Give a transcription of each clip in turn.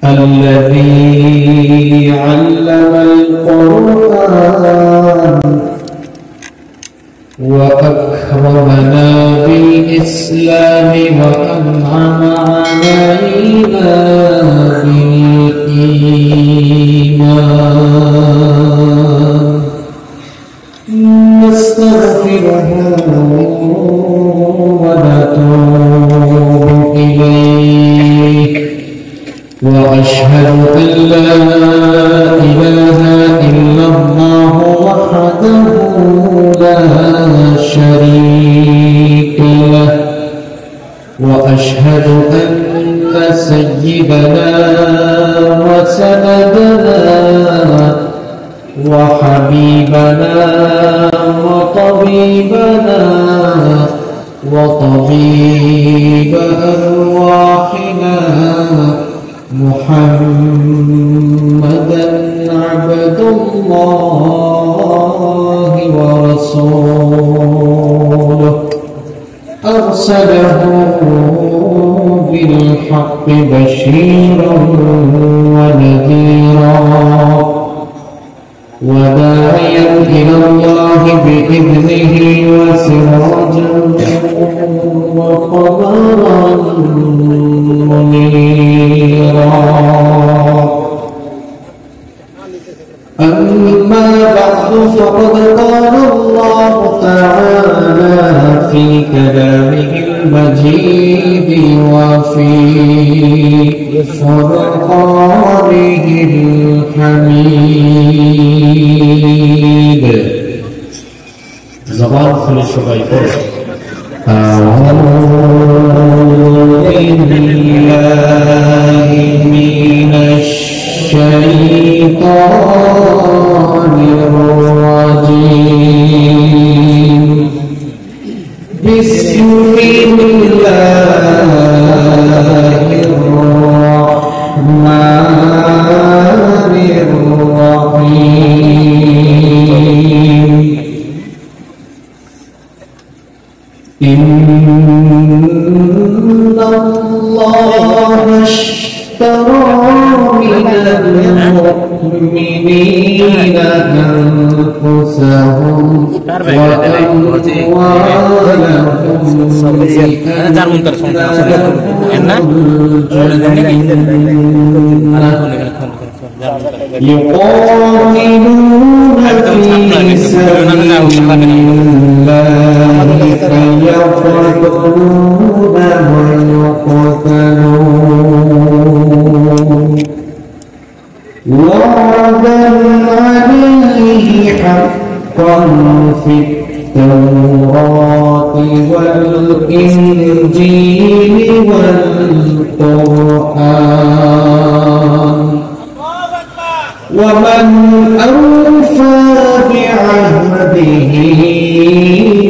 الذي علم القرآن وأكرمنا بالإسلام وأنعم علينا بالإيمان نستغفره ونتوب إليه وأشهد أن لا إله إلا الله وحده لا شريك له وأشهد أن سيدنا وسندنا وحبيبنا وطبيبنا وطبيب أرواحنا محمدا عبد الله ورسوله أرسله بالحق بشيرا ونذيرا وداعيا إلى الله بإذنه وسراجا وقمرا منيرا أما بعد فقد قال الله تعالى في كلامه المجيد وفي فرقانه الحميد زبان খুলে সবাই পড়ো أعوذ بالله من الشيطان الرجيم بسم الله الرحمن الرحيم إن الله اشترى من المؤمنين أنفسهم يقاتلون في سبيل الله فيقتلون ويقتلون وعدا عليه حقا في التوراة والإنجيل والقرآن ومن أوفى بعهده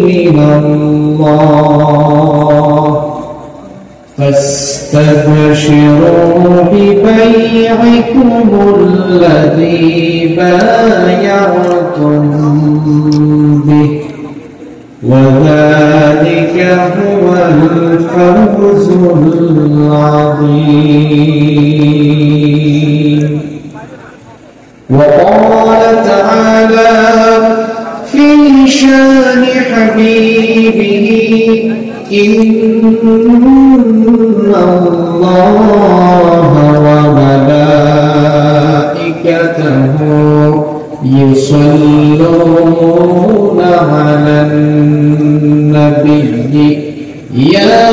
من الله فاستبشروا ببيعكم الذي بايعتم به وذلك هو الفوز العظيم وقال تعالى في شان حبيبه إن الله وملائكته يصلون على النبي يا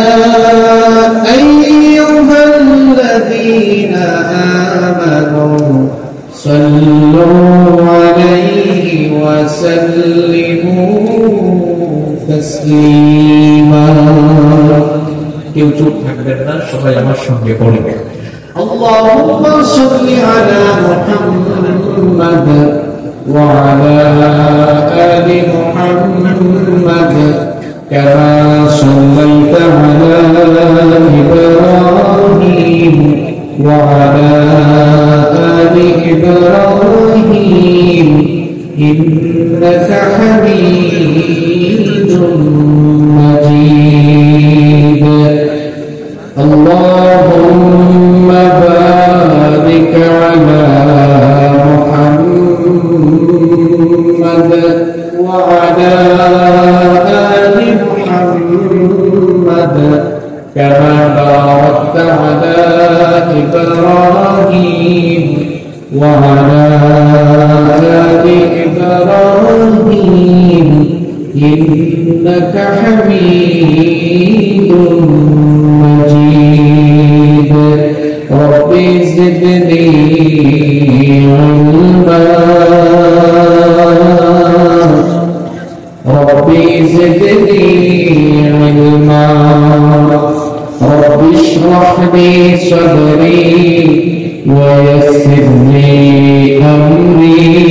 أيها الذين آمنوا صلوا عليه وسلموا تسليما কেউ চুপ থাকবেন না সবাই আমার সঙ্গে পড়বেন আল্লাহুম্মা সাল্লি আলা মুহাম্মাদ ওয়া আলা আলি মুহাম্মাদ কামা সাল্লাইতা আলা ইব্রাহিম ওয়া আলা আলি ইব্রাহিম ইন্নাকা হামিদুম মাজিদ اللهم بارك وبارك على محمد وعلى آل محمد كما باركت على إبراهيم وعلى آل إبراهيم إنك حميد مجيد رب زدني علما رب زدني علما رب اشرح لي صدري ويسر لي أمري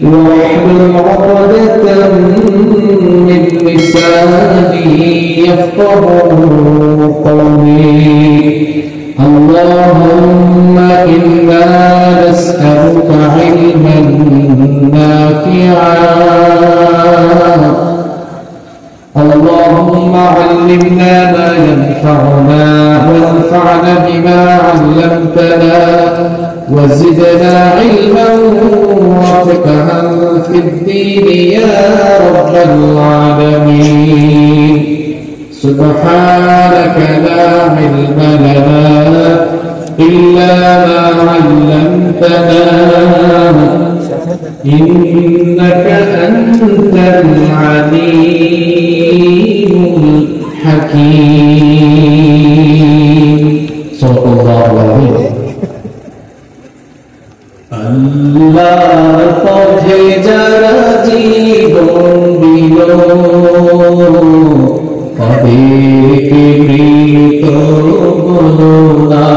واحلل عقدة من لساني يفقهوا قولي اللهم إنا نسألك علما نافعا اللهم علمنا ما ينفعنا وانفعنا بما علمتنا وزدنا علما وفقها في الدين يا رب العالمين سبحانك لا علم لنا إلا ما علمتنا إنك أنت العليم الحكيم صدق الله العظيم আল্লাহর পথে যারা জীবন দিল তাদেরকে মৃত বলো না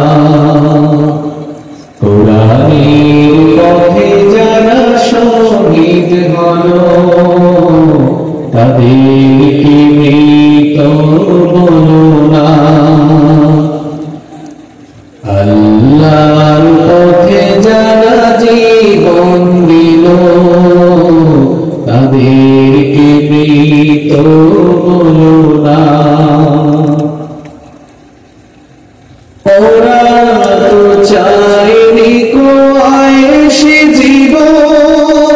কোরআনের পথে যারা শহীদ হলো তাদেরকে মৃত বলো না আল্লাহর পথে যারা জীবন দিল তাদেরকে মৃত বলো না ওরা তো চাইনি কো আয়েশে জীবন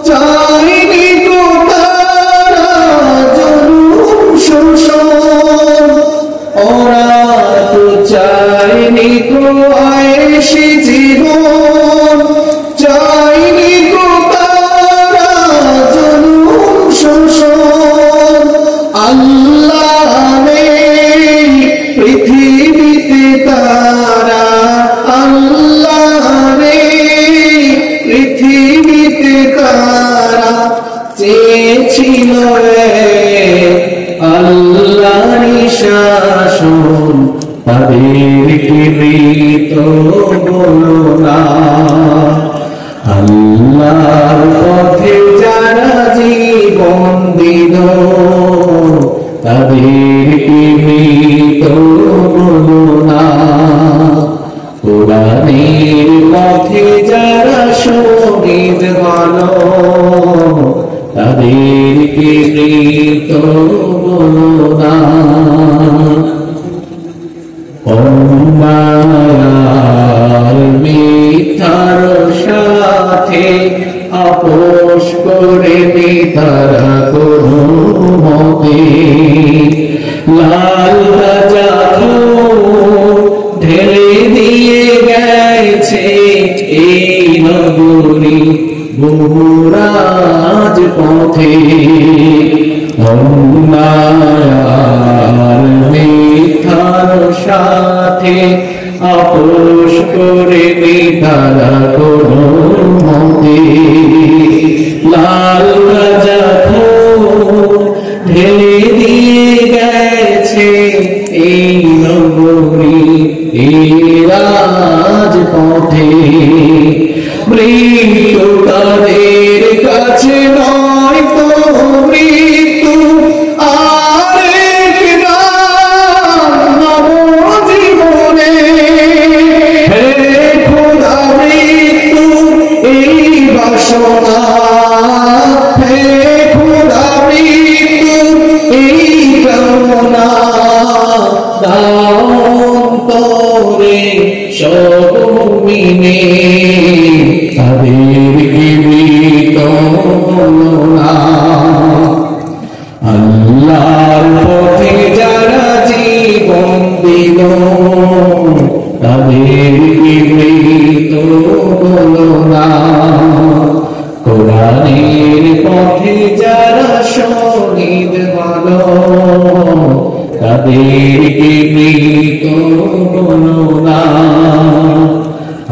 চাইনি কো তারা জুলুম শোষণ ওরা তো চাইনি কো আয়েশে জীবন চাইনি কো তারা জুলুম শোষণ আল্লাহ নেই পৃথিবীতে তারা আল্লাহ নেই পৃথিবীতে তারা চেয়েছিল আল্লাহর শাসন তাদেরকে মৃত বলো না আল্লাহর পথে যারা জীবন দিল তাদেরকে মৃত বলো না কোরআনের পথে যারা শহীদ হলো তাদেরকে মৃত বলো না অন্যায় মিথ্যার সাথে আপোষ করে নি তারা কোনো মতে লাল রাজা ঢেলে দিয়ে গেছে এই নগরী বহুরাজ পথে অন্যায় মিথ্যার সাথে আপোষ করে নি তারা কোনো মতে লাল রাজা ঢেলে দিয়ে গেছে এই নগরী এই রাজপথে মৃত্যু তাদের কাছে নয় তো মৃত্যু আরেক নাম নবজীবনে হে খোদা মৃত্যু এই বাসনা হে খোদা মৃত্যু এই কামনা দাও অন্তরে মুমিনে তাদেরকে মৃত বলো না। আল্লাহর পথে যারা জীবন দিল তাদেরকে মৃত বলো না। কোরআনের পথে যারা শহীদ হলো তাদেরকে মৃত বলো না।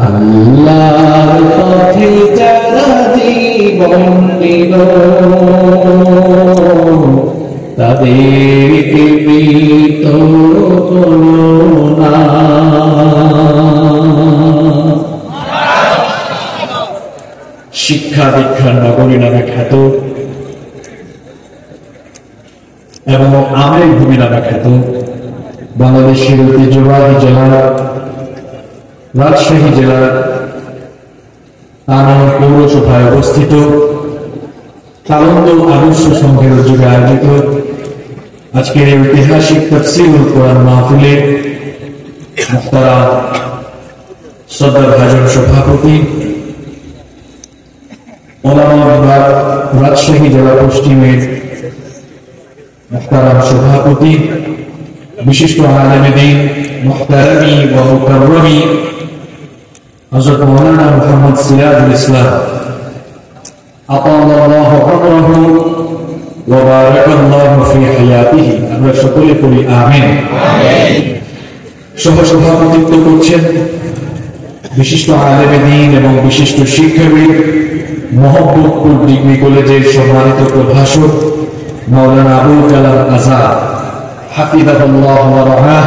আল্লাহর পথে যারা জীবন দিল তাদেরকে মৃত বলো না। শিক্ষা দীক্ষার নগরী নামে খ্যাত এবং আমের ভূমি নামে খ্যাত বাংলাদেশের ঐতিহ্যবাহী জেলা রাজশাহী জেলার তানোর পৌরসভায় অবস্থিত তালন্দ আদর্শ সংঘের উদ্যোগে আয়োজিত আজকের এই ঐতিহাসিক তাফসীরুল কোরআন মাহফিলে মুহতারাম সদর ভাজন সভাপতি ওলামা বিভাগ রাজশাহী জেলা পশ্চিমের মুহতারাম সভাপতি বিশিষ্ট আলেমে দ্বীন মুহতারামি ওয়া মুকাররমি হযরত মাওলানা মুহাম্মদ সিরাজুল ইসলাম আতাল্লাহু আমরাহু ওয়া বারাকাল্লাহু ফি হায়াতিহি, আমরা সকলে পড়ি আমিন। সহ সভাপতিত্ব করছেন বিশিষ্ট আলেমে দ্বীন এবং বিশিষ্ট শিক্ষাবিদ মোহাম্মদপুর ডিগ্রি কলেজের সম্মানিত প্রভাষক মাওলানা আবুল কালাম আজাদ হাফিজাহুল্লাহ ওয়া রাআহ।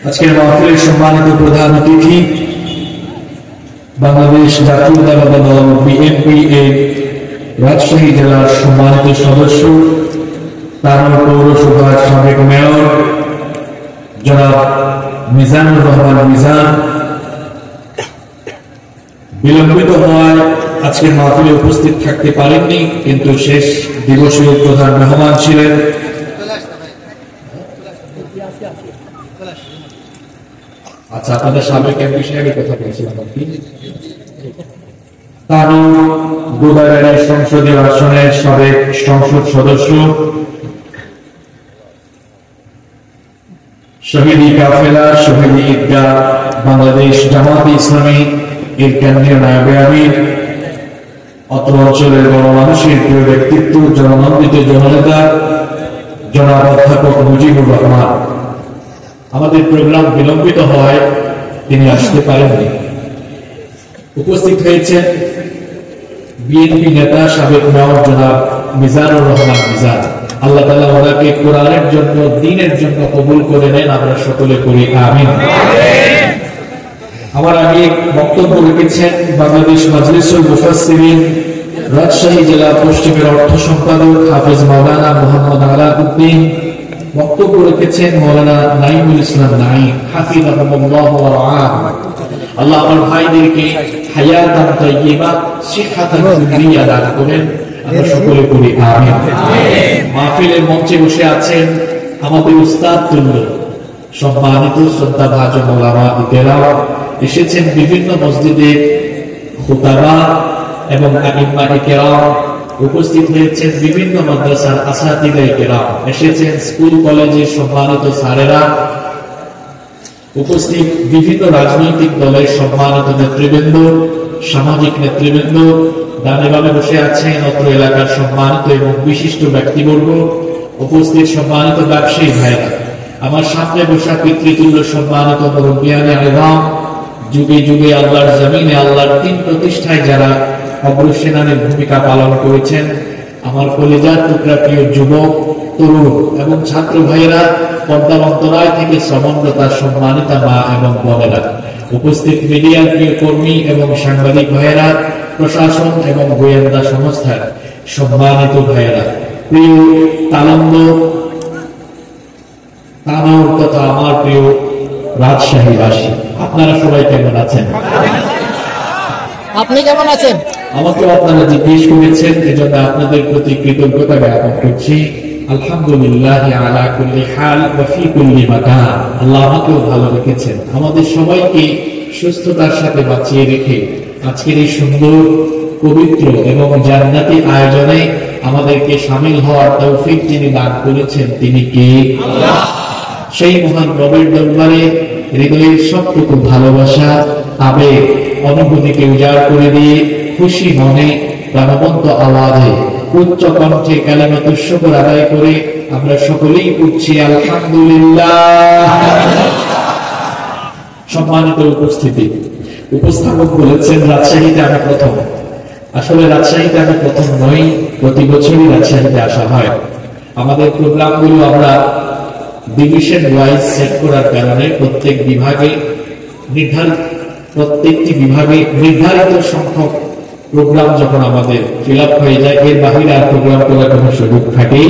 আজকের মাহফিলের সম্মানিত প্রধান অতিথি বাংলাদেশ জাতীয়তাবাদী দল বিএনপি এর রাজশাহী জেলার সম্মানিত সদস্য তানোর পৌরসভার সাবেক মেয়র জনাব মিজানুর রহমান মিজান। বিলম্বিত হওয়ায় আজকের মাহফিলে উপস্থিত থাকতে পারেননি, কিন্তু শেষ দিবসের প্রধান মেহমান ছিলেন আচ্ছা আপনাদের সাবেক এমপি সাহেবের কথা বলেছিলাম তানোর গোদাগাড়ী সংসদীয় আসনের সাবেক সংসদ সদস্য শহীদি কাফেলা শহীদি ঈদগাহ বাংলাদেশ জামাতে ইসলামী এর কেন্দ্রীয় নায়েবে আমির, অত্র অঞ্চলের গণমানুষের প্রিয় ব্যক্তিত্ব জননন্দিত জননেতা জনাব অধ্যাপক মুজিবুর রহমান। আমাদের প্রোগ্রাম বিলম্বিত হওয়ায় তিনি আসতে পারেননি। উপস্থিত হয়েছেন বিএনপি নেতা সাবেক মেয়র জনাব মিজানুর রহমান মিজান। আল্লাহ তাআলা ওনাকে কোরআনের জন্য দ্বীনের জন্য কবুল করে নেন, আমরা সকলে করি আমিন। আমার আগে বক্তব্য রেখেছেন বাংলাদেশ মাজলিসুল মুফাসসিরিন রাজশাহী জেলা পশ্চিমের অর্থ সম্পাদক হাফেজ মাওলানা মোহাম্মদ আলাউদ্দিন। বক্তব্য রেখেছেন মাওলানা নাঈমুল ইসলাম নাঈম হাফিজাহুল্লাহ ওয়া রাআহ। আল্লাহ আমার ভাইদেরকে হায়াতান তাইয়্যিবা সিহহাতান যুররিয়া দান করেন, আমরা সকলে করি আমিন। মাহফিলের মঞ্চে বসে আছেন আমাদের উস্তাদ তুল্য সম্মানিত শ্রদ্ধাভাজন ওলামা ইকেরাম, এসেছেন বিভিন্ন মসজিদে খুতাবা এবং আইম্মা ইকেরাম, উপস্থিত হয়েছেন বিভিন্ন মাদ্রাসার আসাতিদা ইকেরাম, এসেছেন স্কুল কলেজের সম্মানিত স্যারেরা, উপস্থিত বিভিন্ন রাজনৈতিক দলের সম্মানিত নেতৃবৃন্দ, সামাজিক নেতৃবৃন্দ, ডানে বামে বসে আছেন অত্র এলাকার সম্মানিত এবং বিশিষ্ট ব্যক্তিবর্গ, উপস্থিত সম্মানিত ব্যবসায়ী ভাইরা, আমার সামনে বসা পিতৃতুল্য সম্মানিত মুরব্বিয়ানে আযম, যুগে যুগে আল্লাহর জমিনে আল্লাহর দ্বীন প্রতিষ্ঠায় যারা অগ্রসেনানীর ভূমিকা পালন করেছেন, আমার কলিজার টুকরা প্রিয় যুবক তরুণ এবং ছাত্র ভাইয়েরা, পর্দার অন্তরায় থেকে সমন্বতা সম্মানিতা মা এবং বোনেরা, উপস্থিত মিডিয়ার প্রিয় কর্মী এবং সাংবাদিক ভাইয়েরা, প্রশাসন এবং গোয়েন্দা সংস্থার সম্মানিত ভাইয়েরা, প্রিয় তালন্দ তানোর তথা আমার প্রিয় রাজশাহীবাসী, আপনারা সবাই কেমন আছেন? আপনি কেমন আছেন? আমাকে আপনারা জিজ্ঞেস করেছেন, এজন্য আপনাদের প্রতি কৃতজ্ঞতা জ্ঞাপন করছি। আলহামদুলিল্লাহ আলা কুল্লি হাল ওয়া ফি কুল্লি মাকান। আল্লাহ আমাকেও ভালো রেখেছেন, আমাদের সবাইকে সুস্থতার সাথে বাঁচিয়ে রেখে আজকের এই সুন্দর, পবিত্র এবং জান্নাতি আয়োজনে আমাদেরকে শামিল হওয়ার তৌফিক যিনি দান করেছেন তিনি কে? আল্লাহ। সেই মহান রবের দরবারে হৃদয়ের সবটুকু ভালোবাসা, আবেগ, অনুভূতিকে উজাড় করে দিয়ে খুশি মনে প্রাণবন্ত আওয়াজে উচ্চ কণ্ঠে কালিমাতুশ শুকর আদায় করে আমরা সকলেই পড়ছি আলহামদুলিল্লাহ। সম্মানিত উপস্থিতি, উপস্থাপক বলেছেন রাজশাহীতে আমি প্রথম। আসলে রাজশাহীতে আমি প্রথম নই, প্রতি বছরই রাজশাহীতে আসা হয়। আমাদের প্রোগ্রামগুলো আমরা ডিভিশন ওয়াইজ সেট করার কারণে প্রত্যেকটি বিভাগে নির্ধারিত সংখ্যক প্রোগ্রাম যখন আমাদের ফিল আপ হয়ে যায়, এর বাহিরে আর প্রোগ্রাম করার কোনো সুযোগ থাকে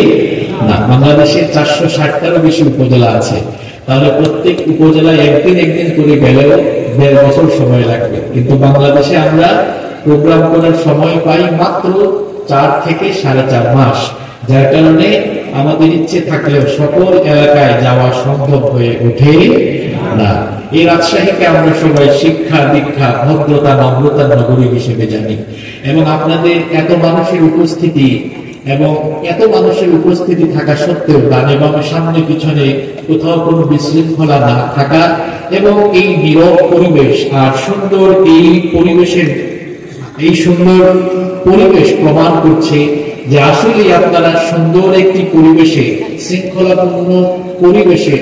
না। বাংলাদেশে 460টারও বেশি উপজেলা আছে, তাহলে প্রত্যেক উপজেলায় একদিন করে গেলেও 1.5 বছর সময় লাগবে। কিন্তু বাংলাদেশে আমরা প্রোগ্রাম করার সময় পাই মাত্র 4 থেকে 4.5 মাস, যার কারণে আমাদের ইচ্ছে থাকলেও সকল এলাকায় যাওয়া সম্ভব হয়ে ওঠে না। এই রাজশাহীকে আমরা সবাই শিক্ষা, দীক্ষা, ভদ্রতা, নম্রতার নগরী হিসেবে জানি। এবং আপনাদের এত মানুষের উপস্থিতি থাকা সত্ত্বেও ডানে বামে সামনে পিছনে কোথাও কোনো বিশৃঙ্খলা না থাকা এবং এই নীরব পরিবেশ আর সুন্দর এই সুন্দর পরিবেশ প্রমাণ করছে যে আসলে আপনারা সুন্দর একটি পরিবেশে, শৃঙ্খলাপূর্ণ পরিবেশে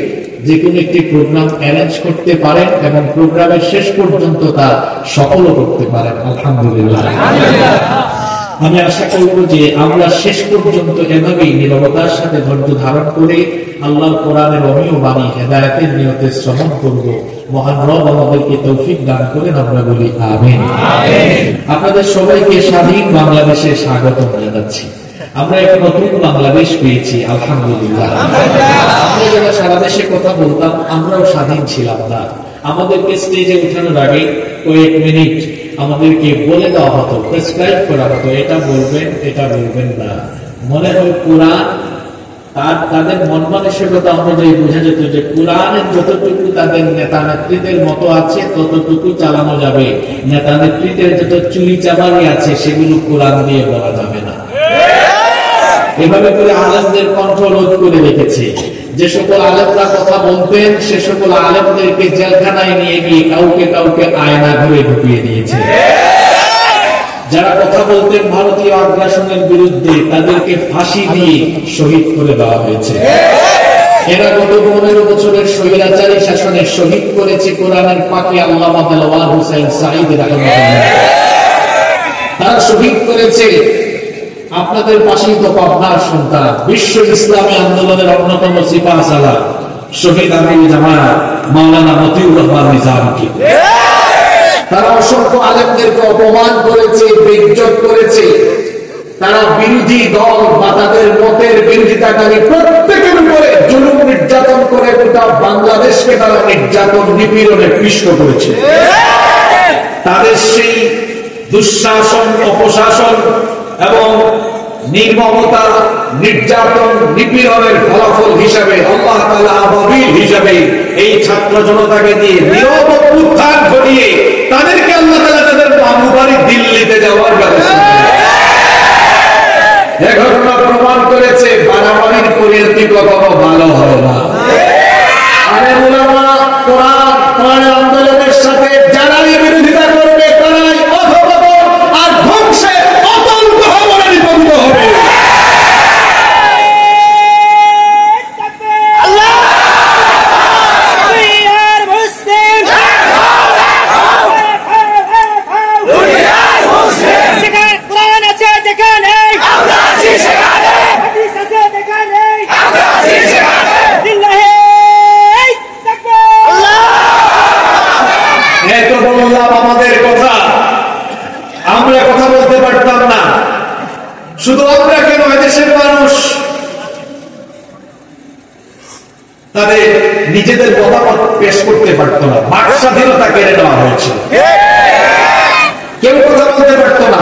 যে কোনো একটি প্রোগ্রাম অ্যারেঞ্জ করতে পারেন এবং প্রোগ্রামের শেষ পর্যন্ত তা সফল করতে পারেন। আলহামদুলিল্লাহ। আমি আশা করব যে আমরা শেষ পর্যন্ত এভাবেই নীরবতার সাথে ধৈর্য ধারণ করে আল্লাহর কোরআনের অমীয় বাণী হেদায়েতের নিয়তে শ্রবণ করব। মহান রব আমাদেরকে তৌফিক দান করেন, আমরা বলি আমিন। আপনাদের সবাইকে স্বাধীন বাংলাদেশে স্বাগতম জানাচ্ছি। আমরা এক নতুন বাংলাদেশ পেয়েছি, আলহামদুলিল্লাহ। আমরা যারা সারা দেশে কথা বলতাম, আমরাও স্বাধীন ছিলাম না। আমাদেরকে স্টেজে ওঠানোর আগে কয়েক মিনিট আমাদেরকে বলে দেওয়া হতো, প্রেসক্রাইব করা হতো, এটা বলবেন না। মনে হয় কোরআন তাদের মন মানসিকতা অনুযায়ী বোঝা যেত যে কোরআনের যতটুকু তাদের নেতা নেত্রীদের মতো আছে ততটুকু চালানো যাবে, নেতা নেত্রীদের যত চুরি চামারি আছে সেগুলো কোরআন দিয়ে বলা যাবে না। এভাবে করে আলেমদের কণ্ঠ রোধ করে রেখেছে। যে সকল আলেমরা কথা বলতেন সে সকল আলেমদেরকে জেলখানায় নিয়ে গিয়ে কাউকে আয়না ঘরে ঢুকিয়ে দিয়েছে। যারা কথা বলতেন ভারতীয় আগ্রাসনের বিরুদ্ধে তাদেরকে ফাঁসি দিয়ে শহীদ করে দেওয়া হয়েছে। এরা গত 15 বছরের স্বৈরাচারী শাসনে শহীদ করেছে কোরআনের পাখি আল্লামা দেলওয়ার হোসেন সাঈদ রাহিমাহুল্লাহ। তারা শহীদ করেছে আপনাদের পাশেই তো পাবনার সন্তান, বিশ্ব ইসলামী আন্দোলনের অন্যতম সিপাহ সালার শহীদ আমির জামাত মাওলানা মতিউর রহমান নিজামীকে। তারা অসংখ্য আলেমদেরকে অপমান করেছে, বেইজ্জত করেছে। তারা বিরোধী দল বা তাদের মতের বিরোধিতাকারী প্রত্যেকের উপরে জুলুম নির্যাতন করে গোটা বাংলাদেশকে তারা নির্যাতন নিপীড়নে পিষ্ট করেছে। তাদের সেই দুঃশাসন, অপশাসন এবং নির্মমতা, নির্যাতন, নিপীড়নের ফলাফল হিসাবে আল্লাহ তাআলা আবাবিল হিসাবে এই ছাত্র জনতাকে দিয়ে নীরব উত্থান ঘটিয়ে তাদেরকে আল্লাহ তাআলা তাদের মামু বাড়ি দিল্লিতে যাওয়ার ব্যবস্থা করেছেন। এই ঘটনা প্রমাণ করেছে বাড়াবাড়ির পরিণতি কখনো ভালো হয় না। আরে উলামা কোরআন আন্দোলনের সাথে যারা বিরোধিতা করবে তারাই অধঃপতন আর ধ্বংসের অতল গহ্বরে নিপতিত হবে। আমাদের কথা আমরা কথা বলতে পারতাম না। শুধু আমরা কেন, দেশের মানুষ তাদের নিজেদের মতামত পেশ করতে পারত না। বাক স্বাধীনতা কেড়ে নেওয়া হয়েছে, কেউ কথা বলতে পারত না।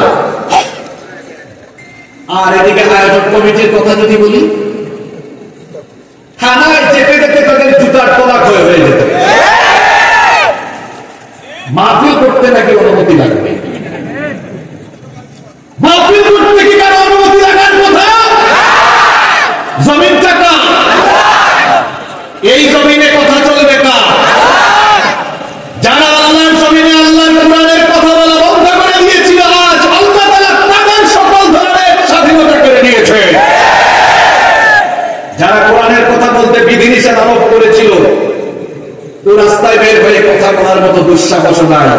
আর এদিকে আয়োজক কমিটির কথা যদি বলি, থানায় যেতে যেতে তাদের জুতার তলা ক্ষয় হয়ে যেত। মাহফিল করতে নাকি অনুমতি লাগবে? মাহফিল করতে কি কারো অনুমতি লাগার কথা? জমিনটা কার? এই জমিনে কথা চলবে কার? যারা আল্লাহর জমিনে আল্লাহর কোরআনের কথা বলা বন্ধ করে দিয়েছিল, আজ আল্লাহ তাআলা তাদের সকল ধরনের স্বাধীনতা করে দিয়েছে। যারা কোরআনের কথা বলতে বিধিনিষেধ আরোপ করেছিল, তো রাস্তায় বের হয়ে কথা বলার মতো দুঃসাহস নাই,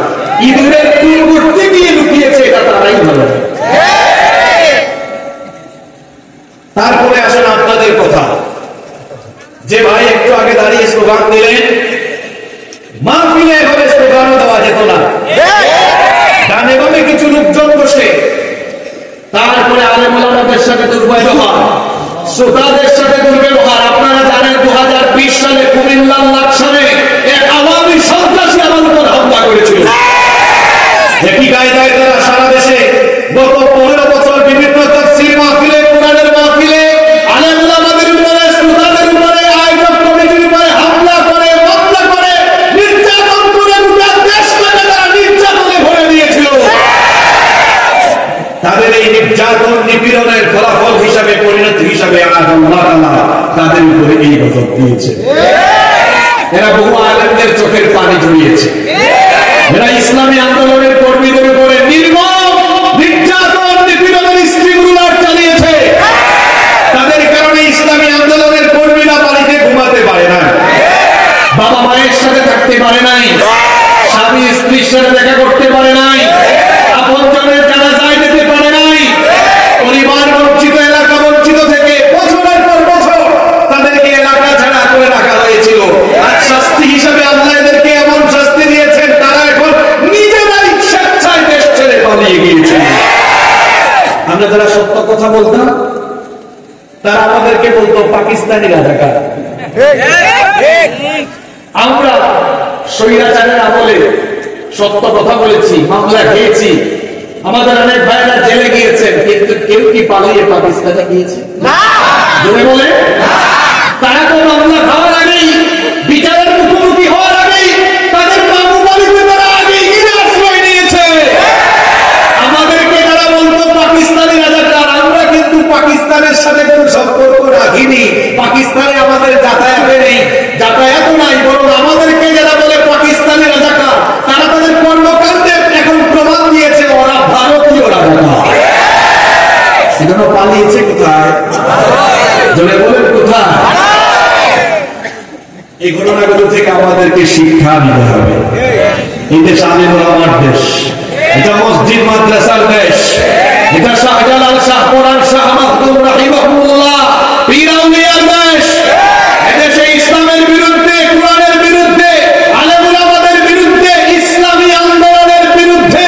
ইঁদুরের কুল করতে গিয়ে লুকিয়েছে, এটা তারাই ভালো। তারপরে আসেন আপনাদের কথা। যে ভাই একটু আগে দাঁড়িয়ে স্লোগান দিলেন, মাহফিলে এভাবে স্লোগানও দেওয়া যেত না। ডানে বামে কিছু লোকজন বসে, তারপরে আলেম ওলামাদের সাথে দুর্ব্যবহার, শ্রোতাদের সাথে দুর্ব্যবহার। আপনারা জানেন 2020 সালে কুমিল্লার লাকসামে এক আওয়ামী সন্ত্রাসী আমার উপর হামলা করেছিল। একই কায়দায় তারা সারা দেশে গত 15 বছর বিভিন্ন তাফসীর মাহফিলে, কোরআনের মাহফিলে আলেম ওলামাদের উপরে, শ্রোতাদের উপরে, আয়োজক কমিটির উপরে হামলা করে, মামলা করে, নির্যাতন করে গোটা দেশটাকে তারা নির্যাতনে ভরে দিয়েছিল। তাদের এই নির্যাতন নিপীড়নের ফলাফল হিসাবে, পরিণতি হিসাবে আজ আল্লাহ তাআলা তাদের উপরে এই গজব দিয়েছে। এরা বহু আলেমদের চোখের পানি ঝরিয়েছে। এরা ইসলামী আন্দোলনের কর্মীদের উপরে নির্মম নির্যাতন, নিপীড়নের স্ট্রিমরুলার চালিয়েছে। তাদের কারণে ইসলামী আন্দোলনের কর্মীরা বাড়িতে ঘুমাতে পারে না, বাবা মায়ের সাথে থাকতে পারে নাই, স্বামী স্ত্রীর সাথে দেখা করতে পারে নাই, আপনজনের জানাজায় যেতে পারে নাই। পরিবার বঞ্চিত, এলাকা বঞ্চিত থেকে বছরের পর বছর তাদেরকে এলাকা ছাড়া করে রাখা হয়েছিল। আর শাস্তি হিসাবে আল্লাহ এদেরকে এমন শাস্তি দিয়েছেন, তারা এখন নিজেরাই স্বেচ্ছায় দেশ ছেড়ে পালিয়ে গিয়েছে। আমরা যারা সত্য কথা বলতাম, তারা আমাদেরকে বলতো পাকিস্তানি রাজাকার। আমরা স্বৈরাচারের আমলে সত্য কথা বলেছি, মামলা খেয়েছি, আমাদের অনেক ভাইরা জেলে গিয়েছেন, কিন্তু কেউ কি পালিয়ে পাকিস্তানে গিয়েছে? জোরে বলে। তারা তো মামলা খাওয়ার আগেই, বিচারের মুখোমুখি হওয়ার আগেই, তাদের মামু বাড়িতে তারা আগেই গিয়ে আশ্রয় নিয়েছে। আমাদেরকে তারা বলতো পাকিস্তানি রাজাকার। আমরা কিন্তু পাকিস্তানের সাথে কোনো সম্পর্ক রাখিনি, পাকিস্তানে আমাদের যাতায়াতে নেই, যাতায়াত নাই। বরং আমাদেরকে যারা বলে পাকিস্তানি রাজাকার, তারা তাদের কর্মকাণ্ডে এখন প্রমাণ দিয়েছে ওরা ভারতীয় রাজাকার। সেজন্য পালিয়েছে কোথায়? জোরে বলেন কোথায়? এই ঘটনাগুলো থেকে আমাদেরকে শিক্ষা নিতে হবে। এই দেশ আলেম ওলামার দেশ, এটা মসজিদ মাদ্রাসার দেশ, এটা শাহজালাল, শাহ কোরআন, শাহ মাহমুদ রাহিমাহুল্লাহ পীর আউলিয়ার দেশ। এদেশে ইসলামের বিরুদ্ধে, কোরআনের বিরুদ্ধে, আলেম ওলামাদের বিরুদ্ধে, ইসলামী আন্দোলনের বিরুদ্ধে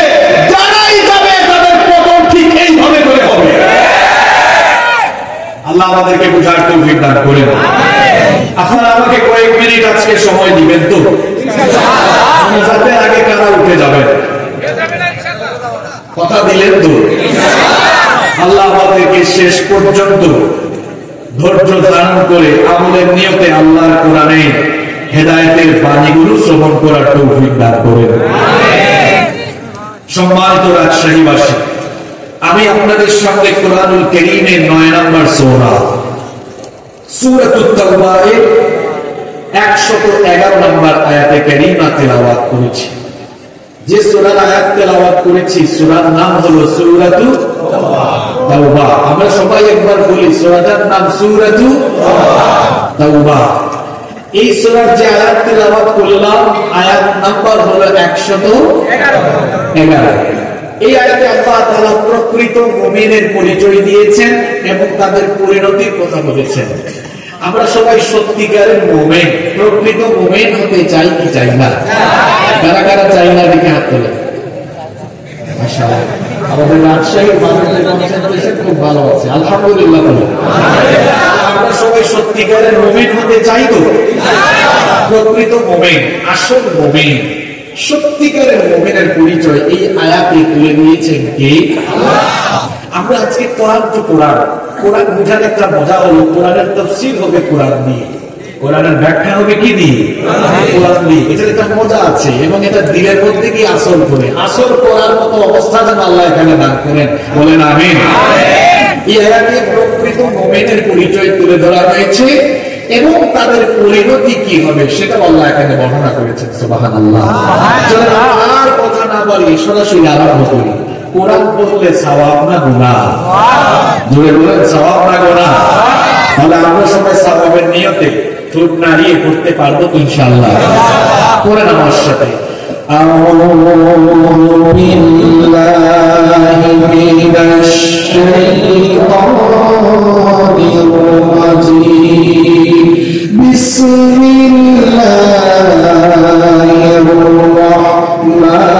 যারাই যাবে তাদের পতন ঠিক এইভাবে করে হবে। আল্লাহ আমাদেরকে বুঝার তৌফিক দান করেন। আপনারা আমাকে কয়েক মিনিট আজকে সময় দিবেন তো? যাতে আগে কারা উঠে যাবেন, কথা দিলেন তো? আল্লাহ আমাদেরকে শেষ পর্যন্ত ধৈর্য ধারণ করে আমলের নিয়তে আল্লাহর কোরআনে হেদায়েতের বাণীগুলো শ্রবণ করার তৌফিক দান করেন। সম্মানিত রাজশাহীবাসী, আমি আপনাদের সামনে কোরআনুল কারীমের 9 নম্বর সূরা সূরাতুত তাওবা এর 111 নম্বর আয়াতে কারীমা তেলাওয়াত করেছি। যে সূরার আয়াত তেলাওয়াত করেছি, সূরার নাম হলো সূরাতুত তাওবা। আমরা সবাই একবার বলি, সূরাটার নাম সূরাতুত তাওবা। এই সূরার যে আয়াত তেলাওয়াত করলাম, আয়াত নাম্বার হলো 111। এই আয়াতে আল্লাহ তাআলা প্রকৃত মুমিনের পরিচয় দিয়েছেন এবং তাদের পরিণতির কথা বলেছেন। আমরা সবাই সত্যিকারের মুমিন, প্রকৃত মুমিন হতে চাই কি চাই না? কারা কারা চাই না দেখে হাত তোলেন। মাশাআল্লাহ, আমাদের রাজশাহীর মানুষের কনসেন্ট্রেশন খুব ভালো আছে, আলহামদুলিল্লাহ। আমরা সবাই সত্যিকারের মুমিন হতে চাই তো? প্রকৃত মুমিন, আসল মুমিন, সত্যিকারের মুমিনের পরিচয় এই আয়াতে তুলে দিয়েছেন কে? আল্লাহ। আমরা আজকে কোরআন তো কোরআন বোঝার একটা মজা হলো, কোরআনের তাফসীর হবে কোরআন নিয়ে। কোরআনের ব্যাখ্যা হবে কি দিয়ে? কোরআন দিয়ে। এটা একটা মজা আছে এবং এটা দিলের মধ্যে কি আসল করে আসল করার মতো অবস্থা যেন আল্লাহ এখানে দান করেন, বলেন আমিন। এই আয়াতে প্রকৃত মুমিনের পরিচয় তুলে ধরা হয়েছে এবং তাদের পরিণতি কি হবে সেটা আল্লাহ এখানে বর্ণনা করেছেন। সুবহানাল্লাহ। চলেন আর কথা না বলি সরাসরি আরম্ভ করি। কোরআন পড়লে সওয়াব না গুনাহ? জোরে বলেন, সওয়াব না গুনাহ? তাহলে আমরা সবাই সওয়াবের নিয়তে ঠোঁট নাড়িয়ে পড়তে পারবো ইনশাআল্লাহ। পড়েন আমার সাথে। আউযু বিল্লাহি মিনাশ শাইতানির রাজীম। বিসমিল্লাহির রাহমানির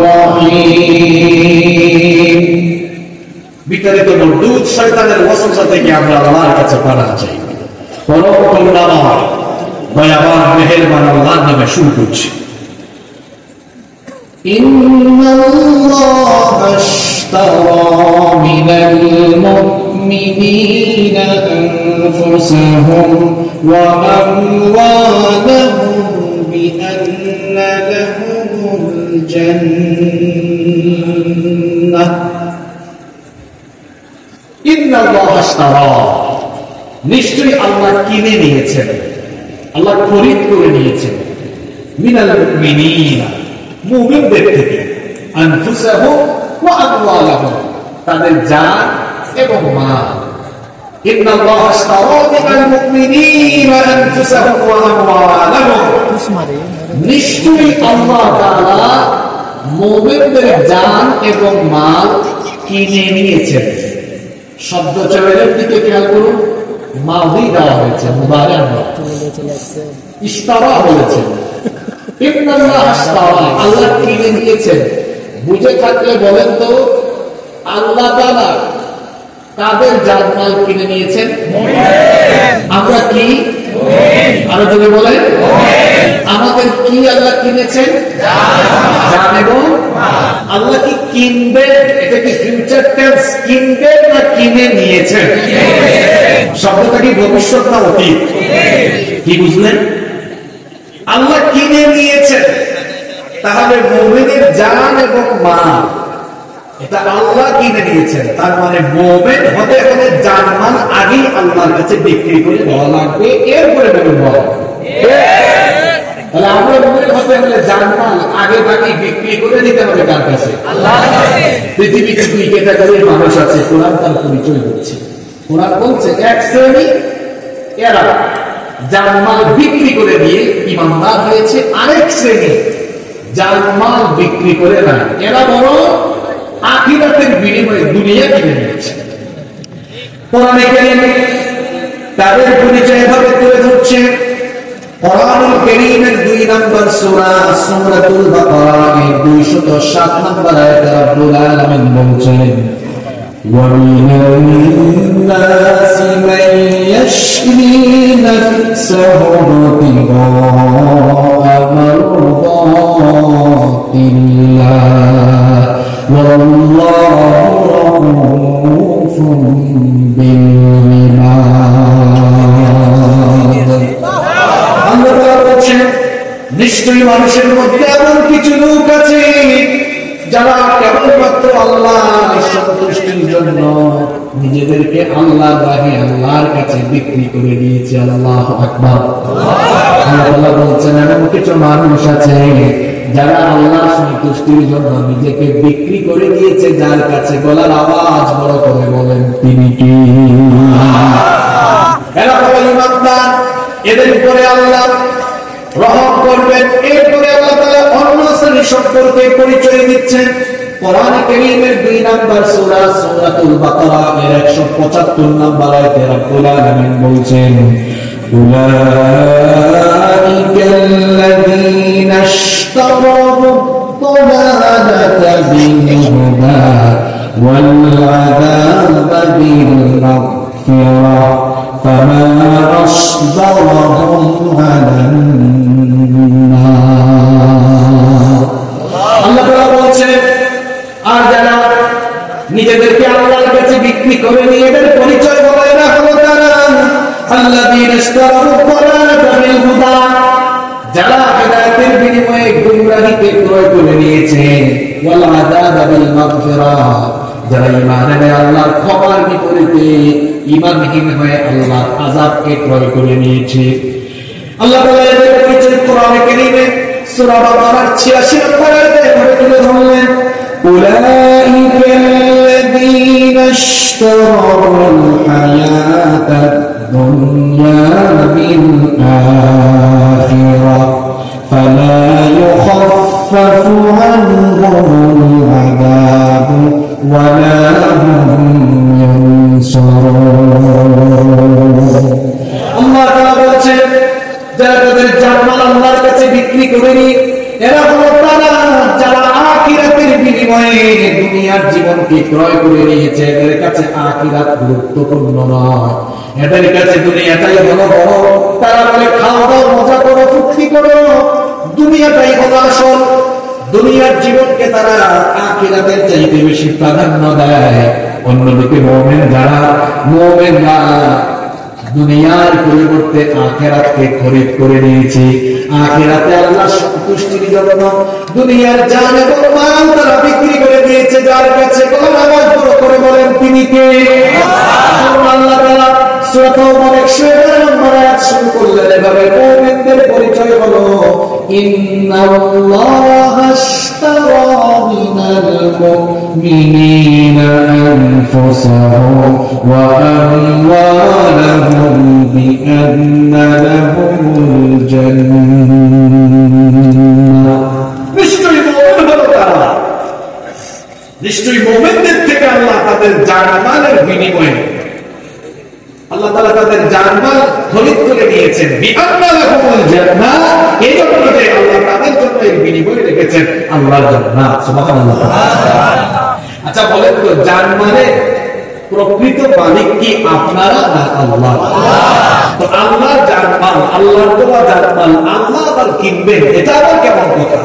রাহিম। বিতাড়িত মরদুদ শয়তানের ওয়াসওয়াসা থেকে আমরা আল্লাহর কাছে পানাহ চাই। পরম করুণাময় দয়াবান মেহেরবান আল্লাহর নামে শুরু করছি। ইন্নাল্লাহা আশতারা মিনাল মুমিনিনা আনফুসাহুম ওয়া আমওয়ালাহুম বিআন্না লাহুমুল জান্নাহ। ইন্নাল্লাহা আশতারা, নিশ্চয়ই আল্লাহ কিনে নিয়েছেন, আল্লাহ খরিদ করে নিয়েছেন, মিনাল মুমিনিনা, মুমিনদের থেকে, আনফুসাহুম ওয়া আমওয়ালাহুম, তাদের জান এবং মাল। ইন্নাল্লাহা আশতারা মিনাল মুমিনিনা আনফুসাহুম ওয়া আমওয়ালাহুম, নিশ্চয়ই আল্লাহ তাআলা মুমিনদের জান এবং মাল কিনে নিয়েছেন। শব্দ চয়নের দিকে খেয়াল করুন, মাদি দেওয়া হয়েছে, মুবারাক ইশতারা হয়েছে। ইন্নাল্লাহা আশতারা, আল্লাহ কিনে নিয়েছেন। বুঝে থাকলে বলেন তো আল্লাহ তাআলা কাদের জানমাল কিনে নিয়েছেন? আমরা কি? আরো যদি বলেন, আমাদের কি আল্লাহ কিনেছেন? জান এবং আল্লাহ কি কিনবেন? এটা কি ফিউচার টেন্স, কিনবেন না কিনে নিয়েছেন? শব্দটা কি ভবিষ্যৎ না অতীত? কি বুঝলেন? আল্লাহ কিনে নিয়েছেন, তাহলে মুমিনের জান এবং মাল এটা আল্লাহ কিনে নিয়েছেন। তার মানে মুমিন হতে হলে জান মাল আগেই আল্লাহর কাছে বিক্রি করে দেওয়া লাগবে, এরপরে মুমিন হওয়া লাগবে। তাহলে আমরা মুমিন হতে হলে জান মাল আগে বাকি বিক্রি করে দিতে হবে কার কাছে? আল্লাহর কাছে। পৃথিবীতে দুই ক্যাটাগরির মানুষ আছে, কোরআন তার পরিচয় দিচ্ছে। কোরআন বলছে এক শ্রেণী এরা জানমাল বিক্রি করে দিয়ে ঈমানদার হয়েছে, আরেক শ্রেণী জানমাল বিক্রি করে না, এরা বড় আখিরাতের বিনিময়ে দুনিয়া কিনে নিয়েছে। কোরআনে কারীমে তাদের পরিচয় ভাবে তুলে ধরছে। কোরআনুল কারীমের 2 নম্বর সূরা সূরাতুল বাকারা এর 207 নম্বর আয়াতে রব্বুল আলামিন বলছেন, وَمِنَ النَّاسِ مَن يَشْرِي نَفْسَهُ ابْتِغَاءَ مَرْضَاتِ اللَّهِ وَاللَّهُ رَءُوفٌ بِالْعِبَادِ। আল্লাহ তাআলা বলেন, নিশ্চয়ই মানুষের মধ্যে এমন কিছু লোক আছে যারা কেবলমাত্র আল্লাহর সন্তুষ্টির জন্য নিজেদেরকে আল্লাহর রাহে আল্লাহর কাছে বিক্রি করে দিয়েছে। আল্লাহু আকবার। আল্লাহ বলছেন এমন কিছু মানুষ আছে যারা আল্লাহর সন্তুষ্টির জন্য নিজেকে বিক্রি করে দিয়েছে যার কাছে। গলার আওয়াজ বড় করে বলেন, তিনি কি? এরা হলো ঈমানদার, এদের উপরে আল্লাহ রহম করবেন। এরপরে আল্লাহ তাআলা অন্য শ্রেণী সম্পর্কে পরিচয় দিচ্ছেন। কোরআন কারীমের 2 নম্বর সূরা সূরাতুল বাকারা এর 175 নম্বর আয়াতে রব্বুল আলামিন বলছেন, উলাইকাল্লাযীনা ইশতারাউ আদ-দালালাতা বিল-হুদা ওয়াল-আযাবা বিল-মাগফিরা ফামা আসবারহুম আলান নার। আল্লাহ তাআলা বলছেন, আর যারা নিজেদেরকে আল্লাহর কাছে বিক্রি করে নিয়ে এদের পরিচয় বলে, এরা হলো তারা আল্লাযীনা আখিরাতের বিনিময়ে গুমরাহিকে ক্রয় করে নিয়েছে ওয়াল আযাব বিল মাগফিরাহ যারা ঈমান আনে আল্লাহর ক্ষমার বিপরীতে ঈমানহীন হয়ে আল্লাহর আযাবকে ক্রয় করে নিয়েছে আল্লাহ তাআলা এর পরিচয় কোরআনে কারীমে সূরা বাকারার 86 নম্বর আয়াতে এভাবে তুলে ধরলেন উলাইকা আল্লাযীনা ইশতারাউল হায়াতাদ দুনিয়া বিল আখিরাহ ফালা ইউখাফফাফু আনহুমুল আযাব ওয়ালা হুম ইউনসারুন আল্লাহ তাআলা বলেন যারা তাদের জানমাল আল্লাহর কাছে বিক্রি করেনি এরা হলো তারা যারা আখিরাতের বিনিময়ে দুনিয়ার জীবনকে ক্রয় করে নিয়েছে এদের কাছে আখিরাত গুরুত্বপূর্ণ নয় এদের কাছে দুনিয়াটাই হলো বড় তারা বলে খাওয়া দাও মজা করো ফুর্তি করো দুনিয়াটাই হলো আসল দুনিয়ার জীবনকে তারা আখিরাতের চাইতে বেশি প্রাধান্য দেয় অন্যদিকে মুমিনরা দুনিয়ার পরিবর্তে আখিরাতকে খরিদ করে নিয়েছে আখিরাতে আল্লাহর সন্তুষ্টির জন্য দুনিয়ার জান এবং মাল তারা বিক্রি করে দিয়েছে যার কাছে কোন আওয়াজ করে বলেন তিনি কে আল্লাহ তাআলা সূরা তাওবার 111 নম্বর আয়াত শুরু করলেন এভাবে মুমিনদের পরিচয় হলো ইন্নাল্লাহা আশতারা মিনাল মুমিনিনা আনফুসাহুম ওয়া আমওয়ালাহুম বিআন্না লাহুমুল জান্নাহ নিশ্চয়ই মুমিন হলো তারা নিশ্চয়ই মুমিনদের থেকে আল্লাহ তাদের জানমালের বিনিময়ে আল্লাহ তাআলা তাদের জানমাল খরিদ করে নিয়েছেন বিআন্না লাহুমুল জান্নাহ এই জন্য যে আল্লাহ তাদের জন্য এর বিনিময়ে রেখেছেন আল্লাহর জান্নাত সুবহানাল্লাহ আচ্ছা বলেন তো জানমালের প্রকৃত মালিক কি আপনারা না আল্লাহ তো আল্লাহর জানমাল আল্লাহর দেওয়া জানমাল আল্লাহ আবার কিনবেন এটা আবার কেমন কথা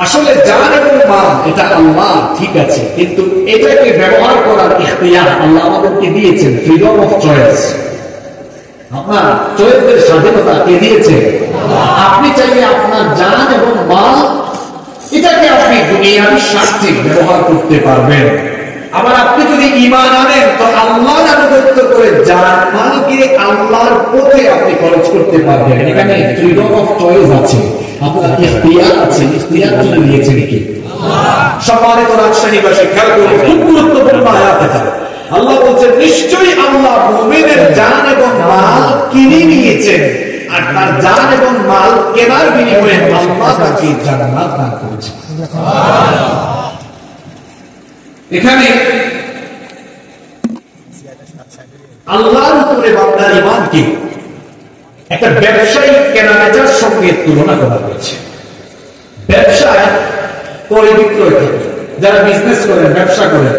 আসলে জান এবং মাল এটা আল্লাহ ঠিক আছে কিন্তু এটাকে ব্যবহার করার ইখতিয়ার আল্লাহ আমাদেরকে দিয়েছেন ফ্রিডম অফ চয়েস আপনার চয়েসের স্বাধীনতা কে দিয়েছে আপনি চাইলে আপনার জান এবং মাল এটাকে আপনি দুনিয়ার স্বার্থে ব্যবহার করতে পারবেন আবার আপনি যদি ঈমান আনেন তো আল্লাহর আনুগত্য করে জান মালকে আল্লাহর পথে আপনি খরচ করতে পারবেন এখানে ফ্রিডম অফ চয়েস আছে আপনার ইখতিয়ার আছে ইখতিয়ার করে নিয়েছেন কি সম্মানিত রাজশাহীবাসী খেয়াল করুন খুব গুরুত্বপূর্ণ আয়াত এটা আল্লাহ বলছেন নিশ্চয়ই আল্লাহ মুমিনের জান এবং মাল কিনে নিয়েছেন আর তার জান এবং মাল কেনার বিনিময়ে আল্লাহ তাকে জান্নাত দান করেছেন সুবহানাল্লাহ এখানে আল্লাহর উপরে বান্দার ঈমানকে একটা ব্যবসায়িক কেনাবেচার সঙ্গে তুলনা করা হয়েছে ব্যবসায় ক্রয় বিক্রয় থাকে যারা বিজনেস করেন ব্যবসা করেন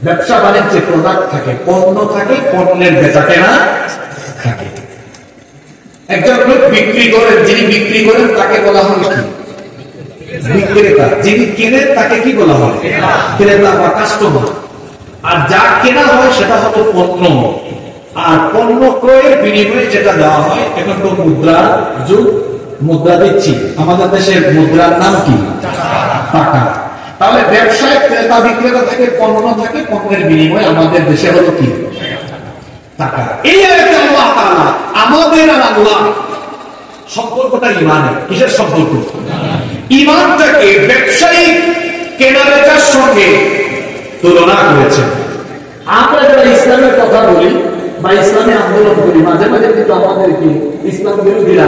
ব্যবসা বাণিজ্যে প্রোডাক্ট থাকে পণ্য থাকে পণ্যের বেচা কেনা থাকে একজন লোক বিক্রি করেন যিনি বিক্রি করেন তাকে বলা হয় কি বিক্রেতা যিনি কেনেন তাকে কি বলা হয় ক্রেতা বা কাস্টমার আর যা কেনা হয় সেটা হলো পণ্য আর পণ্য ক্রয়ের বিনিময়ে যেটা দেওয়া হয় এখন তো মুদ্রার যুগ মুদ্রা দিচ্ছি আমাদের দেশের মুদ্রার নাম কি টাকা তাহলে ব্যবসায় ক্রেতা বিক্রেতা থেকে পণ্য থাকে পণ্যের বিনিময়ে আমাদের দেশে হলো কি টাকা এই আয়াতে আল্লাহ তাআলা আমাদের আর আল্লাহ সম্পর্কটা ঈমানের কিসের সম্পর্ক ঈমানটাকে ব্যবসায়িক কেনাবেচার সঙ্গে তুলনা করেছেন আমরা যারা ইসলামের কথা বলি বা ইসলামী আন্দোলন করি মাঝে মাঝে কিন্তু আমাদের কি ইসলাম বিরোধীরা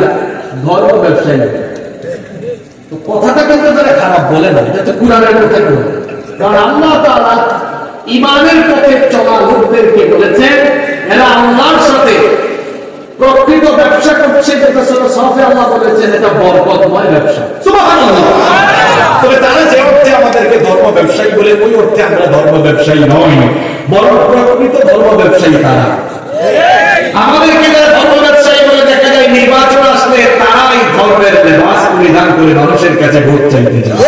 ধর্ম ব্যবসায়ী তো কথাটা কিন্তু তারা খারাপ বলে না এটা তো কুরআনের কথা বলে কারণ আল্লাহ তাআলা ঈমানের পথে চলা লোকদেরকে বলেছেন এরা আল্লাহর সাথে প্রকৃত ব্যবসা করছে যেটা সূরা সাফে আল্লাহ বলেছেন এটা বরকতময় ব্যবসা সুবহানাল্লাহ তবে তারা যে অর্থে আমাদেরকে ধর্ম ব্যবসায়ী বলে ওই অর্থে আমরা ধর্ম ব্যবসায়ী নই বরং প্রকৃত ধর্ম ব্যবসায়ী তারা আমাদেরকে যারা ধর্ম ব্যবসায়ী বলে দেখা যায় নির্বাচন আসলে তারাই ধর্মের লেবাস পরিধান করে মানুষের কাছে ভোট চাইতে যায়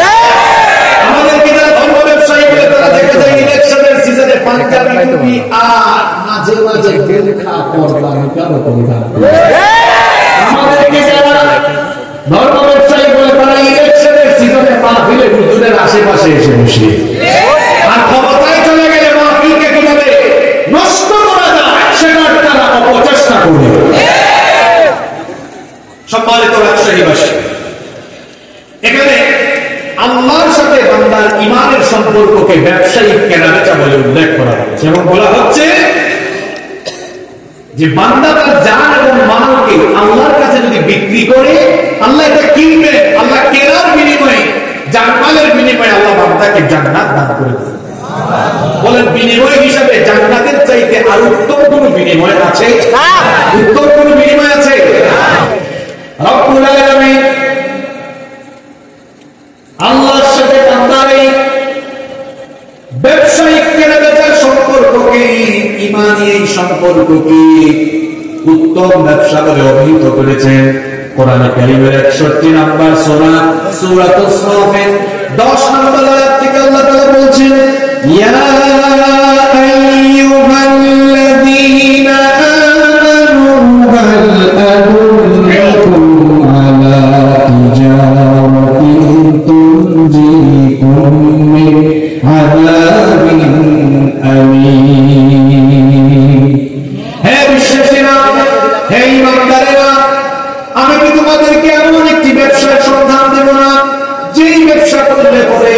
আমাদেরকে যারা ধর্ম ব্যবসায়ী বলে তারা দেখা যায় ইলেকশনের সিজনে পাঞ্জাবি টুপি আর মাঝে মাঝে বেলখা পর্দা নিকাব পরিধান করে আমাদেরকে যারা ধর্ম আশেপাশে এসে বসে, আর ক্ষমতায় চলে গেলে মাহফিলকে কিভাবে নষ্ট করা যায় সেটার তারা অপচেষ্টা করে। সম্মানিত রাজশাহীবাসী, এখানে আল্লাহর সাথে বান্দার ঈমানের সম্পর্ককে ব্যবসায়িক কেনাবেচা বলে উল্লেখ করা হয়েছে এবং বলা হচ্ছে যে বান্দা তার জান এবং মালকে আল্লাহর কাছে যদি বিক্রি করে, আল্লাহ এটা কিনবে, আল্লাহ কেনার বিনিময়ে, জানমালের বিনিময়ে আল্লাহ বান্দাকে জান্নাত দান করে দেবে। বলেন, বিনিময় হিসাবে জান্নাতের চাইতে আর উত্তম কোন বিনিময় আছে? উত্তম কোন বিনিময় আছে? রব্বুল আলামিন আল্লাহর সাথে বান্দার এই ব্যবসায়িক কেনাবেচার সম্পর্ককে, ঈমানী এই সম্পর্ককে উত্তম ব্যবসা বলে অভিহিত করেছেন। কোরআনে কারীমের 61 নম্বর সূরা সূরাতুস সাফের 10 নম্বর আয়াত থেকে আল্লাহ তাআলা বলছেন, ইয়া আইয়ুহাল্লাযীনা আমানু হাল আদুল্লুকুম আলা তিজারাতিন তুনজিকুম মিন আযাবিন আলীম। হে বিশ্বাসীরা, হে ঈমানদারেরা, আমি কি তোমাদেরকে এমন একটি ব্যবসার সন্ধান দেব না যেই ব্যবসা করলে পরে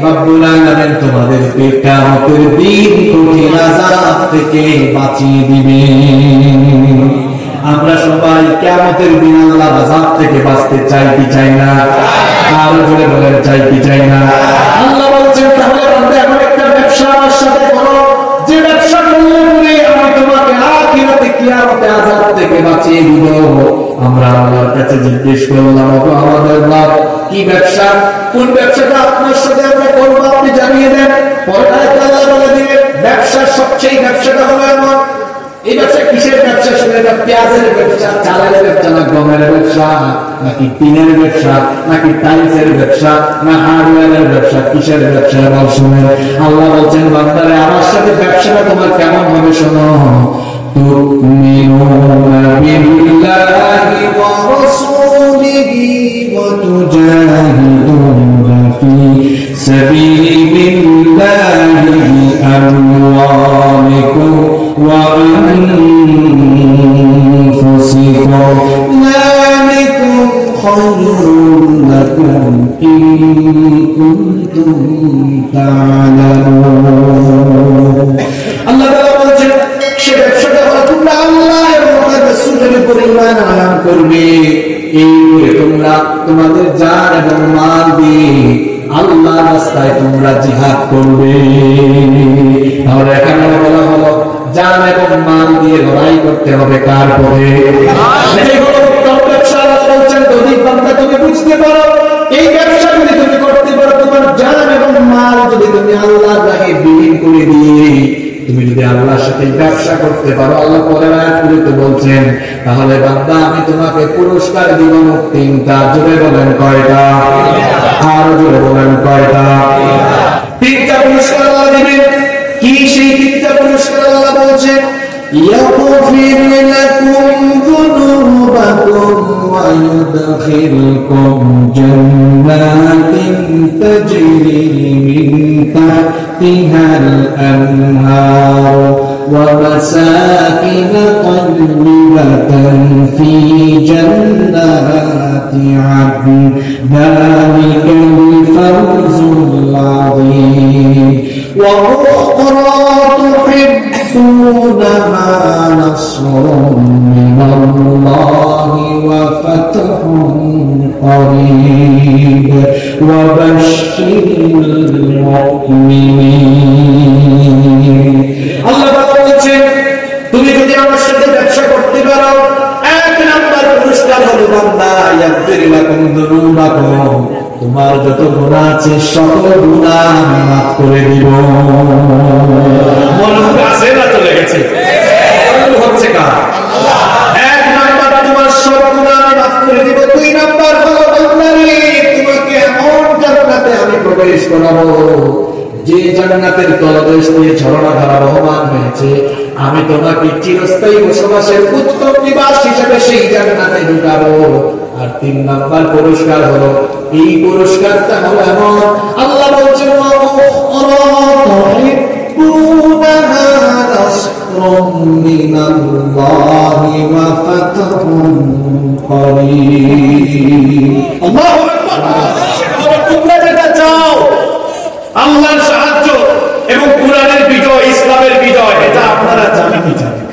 রব্বুল আলামিন তোমাদেরকে কিয়ামতের দিন কঠিন আযাব থেকে বাঁচিয়ে দিবে। আমরা সবাই কিয়ামতের দিন আল্লাহর আযাব থেকে বাঁচতে চাই কি চাই না? আরো জোরে বলেন, চাই কি চাই না? আল্লাহ বলছেন, তাহলে বান্দা এমন একটা ব্যবসা আমার সাথে করো যে ব্যবসা করলে পরে আমি তোমাকে আখিরাতে কিয়ামতে আযাব থেকে বাঁচিয়ে দিব। আমরা আল্লাহর কাছে জিজ্ঞেস করলাম, ওগো আমাদের রব, কি ব্যবসা, কোন ব্যবসাটা আপনার সাথে আমরা করব আপনি জানিয়ে দেন। পরে আল্লাহ বলে দিলেন, ব্যবসার সবচেয়ে ব্যবসাটা হলো এমন। এই ব্যবসা কিসের ব্যবসা? শুনে, এটা পেঁয়াজের ব্যবসা, চালের ব্যবসা, না গমের ব্যবসা, নাকি টিনের ব্যবসা, নাকি টাইলসের ব্যবসা, না হার্ডওয়্যারের ব্যবসা? কিসের ব্যবসা? বল শুনে। আল্লাহ বলছেন, বান্দারে আমার সাথে ব্যবসাটা তোমার কেমন হবে শোনো। তুমিনুনা বিল্লাহি ওয়া রাসূলিহি ওয়া তুজাহিদুনা ফি সাবিলিল্লাহি বিআমওয়ালিকুম ওয়া আনফুসিকুম যালিকুম খায়রুন লাকুম ইন কুনতুম তা'লামুন। আল্লাহ তাআলা বলেন, সে ব্যবসাটা হলো তোমরা আল্লাহ এবং তার রাসূলের উপর ঈমান আনয়ন করবে। এই তোমরা তোমাদের জান এবং মাল দিয়ে আল্লাহর রাস্তায় তোমরা জিহাদ করবে। তাহলে এখানে বলা হলো জান এবং মাল দিয়ে লড়াই করতে হবে কার পথে? এই হলো উত্তম ব্যবসা। আল্লাহ বলছেন, যদি বান্দা তুমি বুঝতে পারো, এই ব্যবসা যদি তুমি করতে পারো, তোমার জান এবং মাল যদি তুমি আল্লাহর রাহে বিলীন করে দিয়ে তুমি যদি আল্লাহর সাথে ব্যবসা করতে পারো, আল্লাহ পরের আয়াতগুলোতে বলছেন, তাহলে বান্দা আমি তোমাকে পুরস্কার দিব 3টা। জোরে বলেন কয়টা? আরো জোরে বলেন কয়টা? 3টা পুরস্কার আল্লাহ দিবেন। কি সেই 3টা পুরস্কার? আল্লাহ বলছেন, ইয়াগফির লাকুম যুনুবাকুম ওয়া ইউদখিলকুম জান্নাতিন তাজরি মিন তাহতিহাল আনহার ওয়া মাসাকিন তাইয়্যিবাতান ফি জান্নাতি আদন যালিকাল ফাওজুল আযীম ওয়া উখরা তুহিব্বুনাহা নাসরুম মিনাল্লাহি ওয়া ফাতহুন قريب وبشر المؤمنين। আল্লাহ বলেছেন, তুমি যদি আমার সাথে ব্যবসা করতে পারো, 1 নাম্বার পুরস্কার হলো বান্দা ইয়াগফির লাকুম যুনুবাকুম, তোমার যত গুনাহ আছে সকল গুনাহ আমি মাফ করে দিব। মনে আছে না? চলে গেছে হচ্ছে কার? আল্লাহ। 1 নাম্বার তোমার সব গুনাহ আমি মাফ করে দিব। 2 নাম্বার হলো বান্দারে তোমাকে এমন জান্নাতে আমি প্রবেশ করাবো যে জান্নাতের তলদেশ দিয়ে ঝরনা ধারা বহমান হয়েছে। আমি তোমাকে চিরস্থায়ী বসবাসের উত্তম নিবাস হিসেবে সেই জান্নাতে ঢুকাবো। আর 3 নাম্বার পুরস্কার হলো এই পুরস্কারটা হলো এমন, আল্লাহ বলছেন তোমরা যেটা চাও আল্লাহর সাহায্য এবং কুরআনের বিজয়, ইসলামের বিজয়, এটা আপনারা জানেন কি জানেন?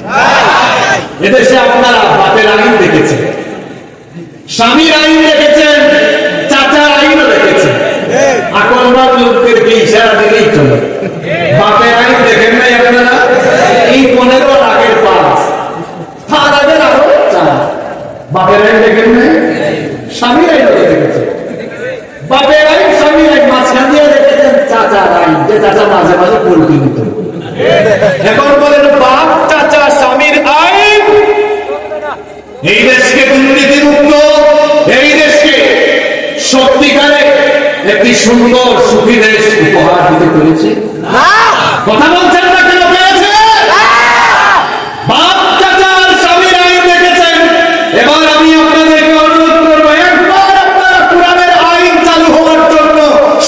এদেশে আপনারা বাপের আইন দেখেছেন, স্বামীর আইন দেখেছেন, চাচার আইনও দেখেছেন। আকলমান লোকদেরকে ইশারা দিলেই চলে। বাপের আইন দেখেন নাই আপনারা? এই 15 আগের 5, তার আগের আরো 4। বাপের আইন দেখেন নাই? স্বামীর আইন দেখেছেন। বাপের আইন, স্বামীর আইন, মাঝখান দিয়ে দেখেছেন চাচার আইন, যে চাচা মাঝে মাঝে পল্টি নিত। এখন বলেন বাপ, চাচা, স্বামীর আইন এই দেশকে দুর্নীতিমুক্ত, এই দেশকে সত্যিকারে একটি সুন্দর সুখী দেশ উপহার দিতে পেরেছে? কথা বলছেন না কেন? পেয়েছে? বাপ, চাচা আর স্বামীর আইন দেখেছেন। এবার আমি আপনাদেরকে অনুরোধ করবো, একবার আপনারা কুরআনের আইন চালু হওয়ার জন্য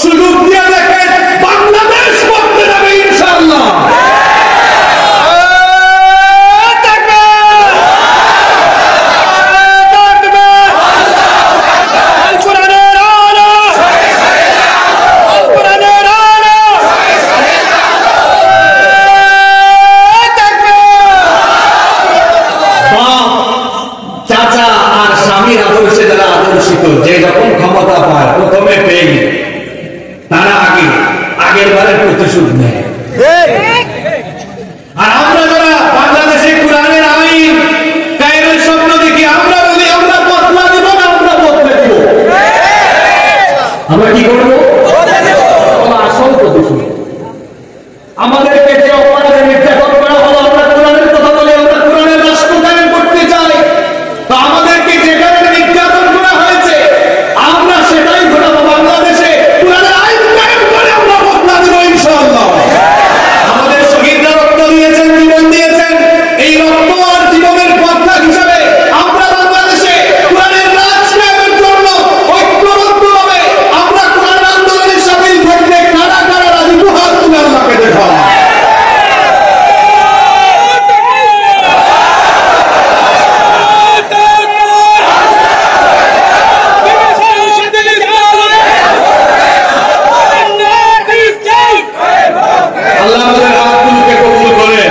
সুযোগ দিয়ে দেখেন, বাংলাদেশ করতে যাবে ইনশাআল্লাহ। যে যখন ক্ষমতা পায় প্রথমে পেয়ে তারা আগের বারের প্রতিশোধ নেয়। আর আমরা যারা বাংলাদেশে কুরআনের আইন কায়েমের স্বপ্ন দেখি, আমরা বলি আমরা বদলা দিব না, আমরা বদলে দিব। আমরা কি করবো? আসল প্রতিশোধ। আমাদেরকে যে অপরাধে নির্যাতন করা হলো, আমরা কুরআনের কথা বলি, আমরা কুরআনের রাষ্ট্র কায়েম করতে চাই। তো আমাদেরকে যে কারণে নির্যাতন করা হয়েছে, আমরা সেটাই ঘটাবো বাংলাদেশে। কুরআনের আইন কায়েম করে আমরা বদলা দিব ইনশাআল্লাহ। আমাদের শহীদরা রক্ত দিয়েছেন, জীবন দিয়েছেন। এই রক্ত আর জীবনের বদলা হিসাবে আমরা বাংলাদেশে কুরআনের রাজ কায়েমের জন্য ঐক্যবদ্ধভাবে আমরা কুরআন আন্দোলনের সামিল থাকতে কারা কারা রাজি, হাত তুলে আল্লাহকে দেখা। আল্লাহ আমাদের হাতগুলোকে কবুল করেন।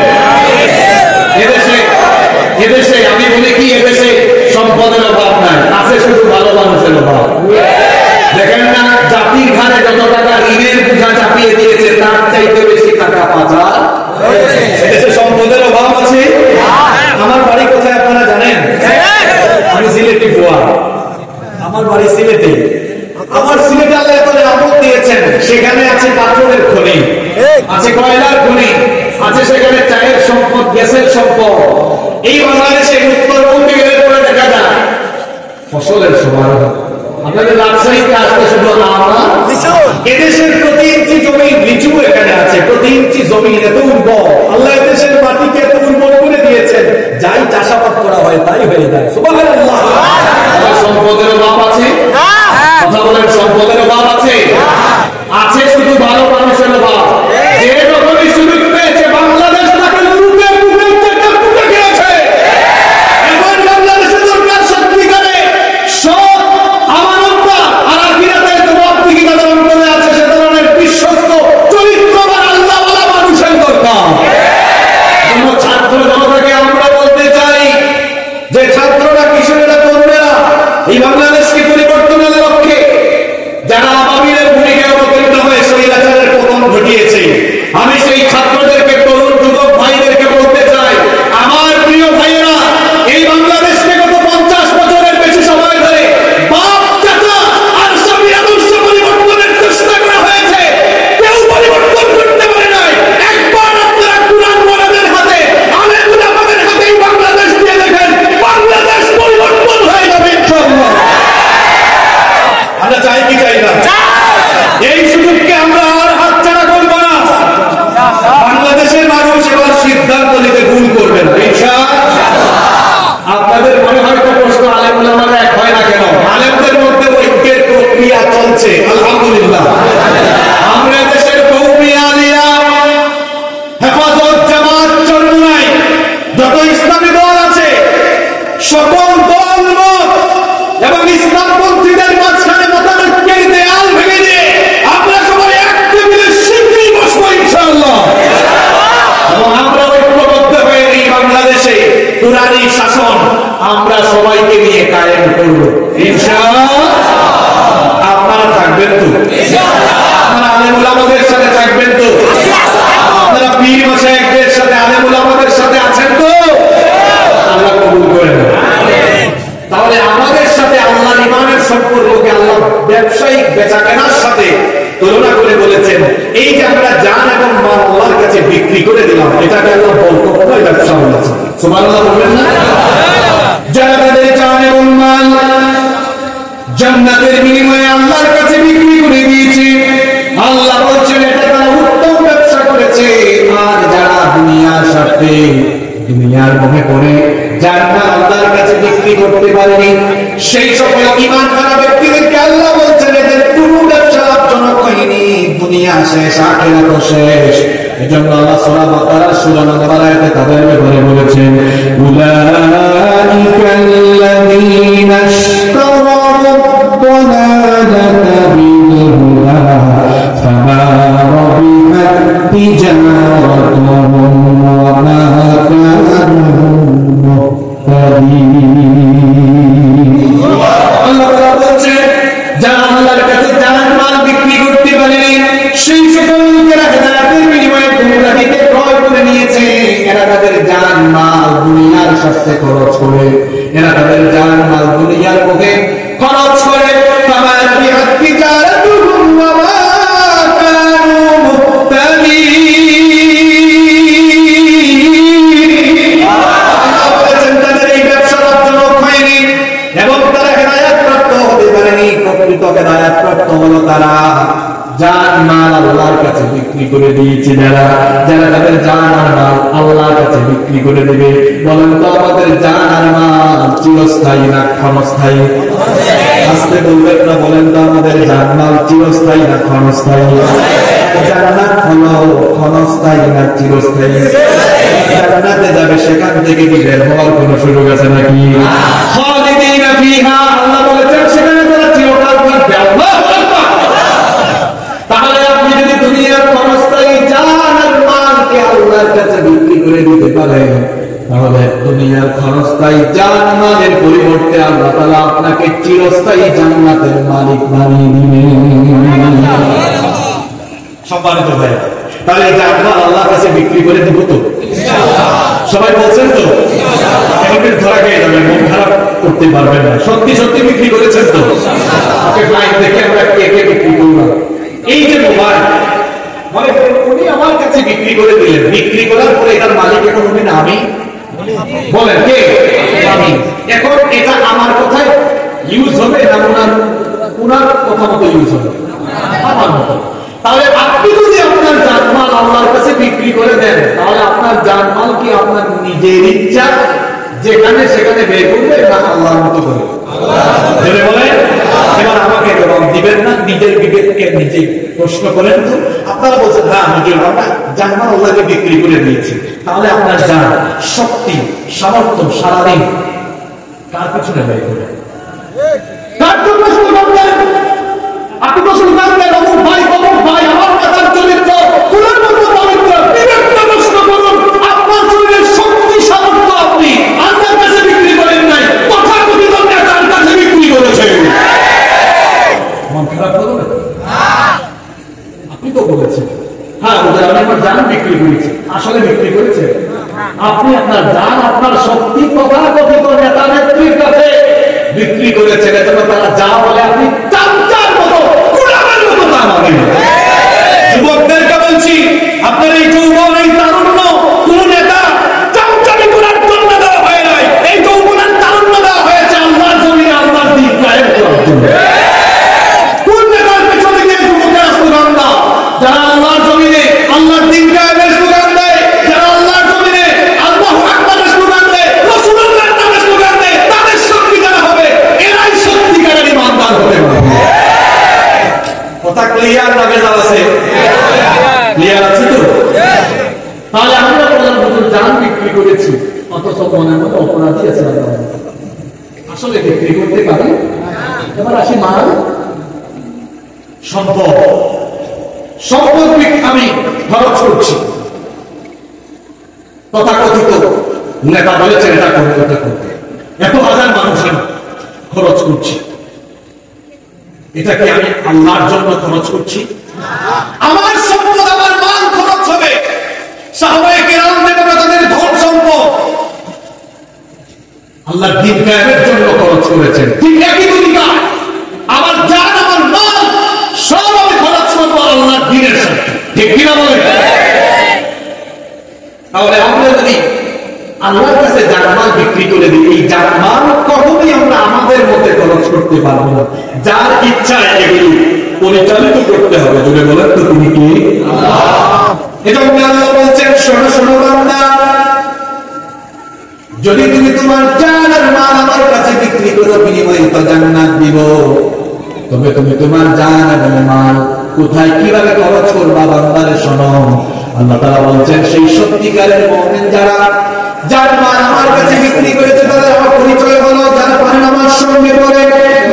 এদেশে আমি বলি কি, এদেশে সম্পদের অভাব নাই, আছে শুধু ভালো মানুষের অভাব। দেখেন না, জাতির ঘাড়ে যত টাকা ঋণের বোঝা চাপিয়ে দিয়েছে, তার চাইতে বেশি টাকা পাচার। এদেশে সম্পদের অভাব আছে। আমার বাড়ি কোথায় আপনারা জানেন? আমি সিলেটি গোয়া, আমার বাড়ি সিলেটে। আমার সিলেটে আল্লাহ এত নিয়ামত দিয়েছেন, সেখানে আছে পাথরের খনি, আছে কয়লার খনি, আছে সেখানে চায়ের সম্পদ, গ্যাসের সম্পদ। এই বাংলাদেশে উত্তরবঙ্গে গেলে পরে দেখা যায় ফসলের সমারোহ। আপনাদের রাজশাহীতে আসতে শুধু আমরা, এদেশের প্রতি ইঞ্চি জমি লিচু এখানে আছে, প্রতি ইঞ্চি জমি এত উর্বর। আল্লাহ এদেশের মাটিকে এত উর্বর করে দিয়েছেন, যাই চাষাবাদ করা হয় তাই হয়ে যায়। সুবহানাল্লাহ। সম্পদের অভাব আছে? কথা বলেন, সম্পদের অভাব আছে? আছে শুধু ভালো মানুষের অভাব। যে রকমই সুযোগ পেয়েছে বাংলাদেশ তাকে লুটে পুটে পুটে খেয়েছে। এখন বাংলাদেশের দরকার সত্যিকারে সৎ, আমানতদার আর আখিরাতের জবাবদিহি যাদের অন্তরে আছে, সে ধরনের বিশ্বস্ত, চরিত্রবান, আল্লাহওয়ালা মানুষের দরকার। কোন ছাত্র জনতাকে আমরা বলতে চাই যে ছাত্ররা, কিশোরেরা, তরুণেরা এই বাংলাদেশকে পরিবর্তনের লক্ষ্যে যারা আবাবিলের ভূমিকায় অবতীর্ণ হয়ে স্বৈরাচারের পতন ঘটিয়েছে, আমি সেই ছাত্রদেরকে, তরুণ যুবক ভাইদেরকে বলতে চাই, আমার প্রিয় ভাইয়েরা, এই বাংলাদেশকে গত 50 বছরের বেশি সময় ধরে বাপ, চাচা আর স্বামীর আদর্শ পরিবর্তনের চেষ্টা করা হয়েছে, কেউ পরিবর্তন করতে পারে নাই। একবার আপনারা কুরআন ওয়ালাদের হাতে, আলেম উলামাদের হাতে এই বাংলাদেশ দিয়ে দেখেন, বাংলাদেশ পরিবর্তন হয়ে যাবে ইনশাআল্লাহ। আমরা চাই কি চাই না? এই সুযোগকে আমরা আর হাতছাড়া করব না। বাংলাদেশের হচ্ছে আলহামদুলিল্লাহ। আমরা দেশের কওমি আলিয়া হেফাজত জামাত চরমুনাই যত ইসলামী দল আছে সকল দল মত এবং ইসলামপন্থীদের মাঝখানে মতানৈক্যের দেয়াল ভেঙে দিয়ে আমরা সবাই এক টেবিলে শীঘ্রই বসবো ইনশাআল্লাহ। এবং আমরা ঐক্যবদ্ধ হয়ে এই বাংলাদেশে কুরআনী শাসন আমরা সবাইকে নিয়ে কায়েম করব ইনশাআল্লাহ। আপনারা থাকবেন তো ইনশাআল্লাহ? আপনারা আলেম উলামাদের সাথে থাকবেন তো ইনশাআল্লাহ? আপনারা পীর মাশায়েখদের সাথে আলেম উলামাদের সাথে আছেন তো? আল্লাহ কবুল করেন। তাহলে আমাদের সাথে আল্লাহর ঈমানের সম্পর্ককে আল্লাহ ব্যবসায়িক বেচাকেনার সাথে তুলনা করে বলেছেন, এই যে আমরা জান এবং মাল আল্লাহর কাছে বিক্রি করে দিলাম, এটাকে আল্লাহ বরকতময় ব্যবসা বলেছেন। সুবহানাল্লাহ বলবেন না? যারা তাদের জান এবং মাল জান্নাতের বিনিময়ে আল্লাহর কাছে বিক্রি করে দিয়েছে, আল্লাহ বলছেন এটা তারা উত্তম ব্যবসা করেছে। আর যারা দুনিয়ার স্বার্থে দুনিয়ার মোহে পড়ে জান্নাত আল্লাহর কাছে বিক্রি করতে পারেনি, সেই সকল ঈমান করা ব্যক্তিদেরকে আল্লাহ বলছেন এদের কোনো ব্যবসা লাভজনক হয়নি, দুনিয়া শেষ আখিরাত শেষ। এজন্য আল্লাহ সূরা বাকারার 16 নম্বর আয়াতে তাদের ব্যাপারে বলেছেন, উলাইকাল্লাযীনা ইশতারাদ-দালালাতা বিল-হুদা ফামা রাবিহাত তিজারাতুহুম ওয়া মা কানু মুহতাদিন। আল্লাহ তাআলা বলছেন যারা আল্লাহর কাছে জান মাল বিক্রি করতে পারেনি, সেই সকল লোকেরা হেদায়েতের বিনিময়ে গুমরাহিতে ক্রয় করে নিয়েছে। এরা তাদের জান মাল দুনিয়ার স্বার্থে খরচ করে, এরা তাদের জান মাল দুনিয়ার মুখে খরচ করে, ফামা রাবিহাত তিজারাতুহুম ওয়া মা কানু মুহতাদিন। আল্লাহ বলেছেন তাদের এই ব্যবসা লাভজনক হয়নি এবং তারা হেদায়েত প্রাপ্ত হতে পারেনি। প্রকৃত হেদায়েত প্রাপ্ত হলো তারা জান মাল আল্লাহর কাছে বিক্রি করে দিয়েছে। যারা তাদের জান আর মাল আল্লাহর কাছে বিক্রি করে দেবে, বলেন তো আমাদের জান আর মাল চিরস্থায়ী না ক্ষণস্থায়ী? আস্তে বলবেন না, বলেন তো আমাদের জান মাল চিরস্থায়ী না ক্ষণস্থায়ী? জান্নাত হলো ক্ষণস্থায়ী না চিরস্থায়ী? জান্নাতে যাবে, সেখান থেকে কি বের হওয়ার কোনো সুযোগ আছে নাকি? খালিদিনা ফিহা, আল্লাহ বলেছেন সেখানে তারা চিরকাল থাকবে। আল্লাহু আকবার। তাহলে আপনি যদি দুনিয়ার ক্ষণস্থায়ী জান আর মালকে আল্লাহর কাছে বিক্রি করে দিতে পারেন, তাহলে দুনিয়ার ক্ষণস্থায়ী জান মালের পরিবর্তে আল্লাহ তাআলা আপনাকে চিরস্থায়ী জান্নাতের মালিক বানিয়ে দিবেন। সম্মানিত ভাই, তাহলে এই জান মাল আল্লাহর কাছে বিক্রি করে দেব তো ইনশাআল্লাহ? সবাই বলছেন তো ইনশাআল্লাহ? এখন ধরা খেয়ে যাবেন, মন খারাপ করতে পারবেন না। সত্যি সত্যি বিক্রি করেছেন তো ইনশাআল্লাহ? আপনি ফ্লাইট দেখে আমরা কে বিক্রি করলাম। এই যে মোবাইল মানে উনি আমার কাছে বিক্রি করে দিলেন, বিক্রি করার পরে এটার মালিক এখন উনি না আমি? বলেন কে? আমি। এখন এটা আমার কথায় ইউজ হবে না ওনার কথা মতো ইউজ হবে? আমার মতো। তাহলে আপনি যদি আপনার জানমাল আল্লাহর কাছে বিক্রি করে দেন, তাহলে আপনার জানমাল কি আপনার নিজের ইচ্ছা যেখানে সেখানে বের করবে না আল্লাহর মতো করে? আল্লাহ বলে। এবার আমাকে জবাব দিবেন না, নিজের বিবেককে নিজে প্রশ্ন করেন তো। আপনারা বলছেন হ্যাঁ হুজুর আমরা জানমাল আল্লাহকে বিক্রি করে দিয়েছি, তাহলে আপনার জান শক্তি সামর্থ্য সারাদিন কার পিছনে ব্যয় করে? কার জন্য স্লোগান দেন? আপনি তো স্লোগান দেন অমুক ভাই আমার নেতার চরিত্র ফুলের মতো পবিত্র। বিবেকটা প্রশ্ন করুন, আপনার শরীরের শক্তি সামর্থ্য আপনি আল্লাহর কাছে বিক্রি করেন নাই, তথাকথিত নেতার কাছে বিক্রি করেছেন। মন খারাপ করবেন? আপনি তো বলেছেন হ্যাঁ আমি আমার জান বিক্রি করেছি, আসলে বিক্রি করেছেন আপনি আপনার জান আপনার শক্তি তথাকথিত নেতা নেত্রীর কাছে বিক্রি করেছেন। এজন্য তারা যা বলে আপনি চামচার মতো গোলামের মতো তা মানেন। যুবকদেরকে বলছি, আপনার এই যৌবন এই তারুণ্য কোন নেতা চামচামি করার জন্য দেওয়া হয় নাই, এই যৌবনের তারুণ্য দেওয়া হয়েছে আল্লাহর জমিনে আল্লাহর দ্বীন কায়েম করার জন্য। কোন নেতার পেছনে গিয়ে যুবকেরা স্লোগান দাও? যারা আল্লাহর জমিনে আল্লাহর দ্বীন কায়েমের স্লোগান দেয়, যারা আল্লাহর জমিনে আল্লাহু আকবারের স্লোগান দেয়, রাসূলুল্লাহর নামে স্লোগান দেয়, তাদের শক্তি যারা হবে এরাই সত্যিকারের ঈমানদার হবে। কথা ক্লিয়ার না ভেজাল আছে? ক্লিয়ার আছে তো? তাহলে আমরা প্রধান হুজুর জান বিক্রি করেছি, অথচ মনের মধ্যে অপরাধী আছে। আসলে বিক্রি করতে পারি। এবার আসি মাল সম্পদ। সম্পদ আমি খরচ করছি, তথাকথিত নেতা বলেছেন এটা করতে, ওটা করতে, এত হাজার মানুষ আমি খরচ করছি। এটা কি আমি আল্লাহর জন্য খরচ করছি? আমার সম্পদ, আমার মাল খরচ হবে সাহাবায়ে কেরাম যেভাবে তাদের ধন সম্পদ আল্লাহর দ্বীন কায়েমের জন্য খরচ করেছেন, ঠিক একই ভূমিকা আমার জান, আমার মাল সব আমি খরচ করবো আল্লাহর দ্বীনের সাথে, ঠিক কিনা বলেন? তাহলে আমরা যদি আল্লাহর কাছে জানমাল বিক্রি করে দিই, এই জানমাল কখনোই আমরা আমাদের মধ্যে খরচ করতে পারবো না। যার ইচ্ছায় এগুলি পরিচালিত করতে হবে। যদি বলেন তো তুমি কি? এজন্য আল্লাহ বলছেন, শোনো শোনো বান্দা, যদি তুমি তোমার জান আর মাল আমার কাছে বিক্রি করো, বিনিময়ে তো জান্নাত দিব, তবে তুমি তোমার জান এবং মাল কোথায় কিভাবে খরচ করবা বান্দারে শোনো। আল্লাহ তাআলা বলছেন, সেই সত্যিকারের মুমিন যারা যার মাল আমার কাছে বিক্রি করেছে তাদের আমার পরিচয় হলো, যারা পারেন আমার সঙ্গে পড়ে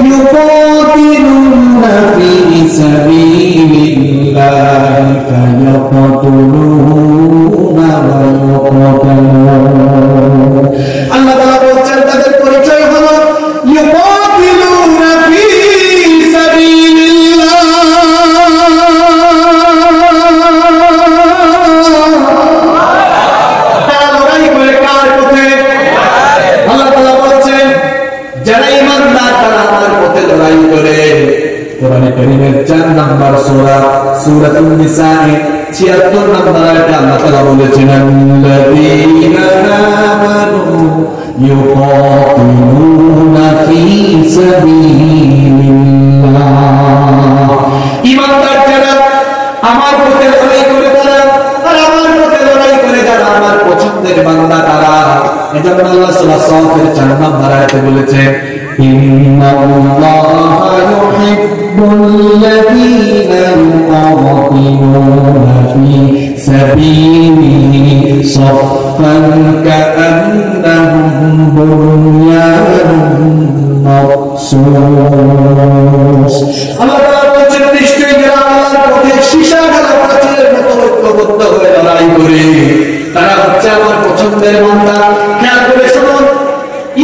ইউকাতিলুনা ফি সাবিলিল্লাহি ফায়াকতুলুনা ওয়া ইউকাতালুন। আল্লাহ তাআলা বলছেন তাদের পরিচয় হলো ইউকাতিলুনা ফি সাবিলিল্লাহ, যারা ঈমানদার তারা আমার পথে লড়াই করে। কোরআনে কারীমের 4 নাম্বার সূরা সূরাতুন নিসা 76 নাম্বার আয়াতে আল্লাহ তাআলা বলেছেন, আল্লাযীনা আমানু ইউকাতিলুনা ফি সাবিলিল্লাহ। ঈমানদার যারা আমার পথে লড়াই করে, তারা আর আমার পথে লড়াই করে যারা আমার পছন্দের বান্দা তারা। এজন্য আল্লাহ সূরা সাফের 4 নাম্বার আয়াতে বলেছেন, ইন্নাল্লাহা ইউহিব্বুল্লাযীনা ইউকাতিলুনা ফি সাবিলিহি সাফফান কাআন্নাহুম বুনয়ানুম মারসুস। আল্লাহ তাআলা বলেছেন, নিশ্চয়ই যারা আল্লাহর পথে সীসাঢালা প্রাচীরের মতো ঐক্যবদ্ধ হয়ে লড়াই করে তারা হচ্ছে আমার পছন্দের বান্দা। খেয়াল করে শুনুন,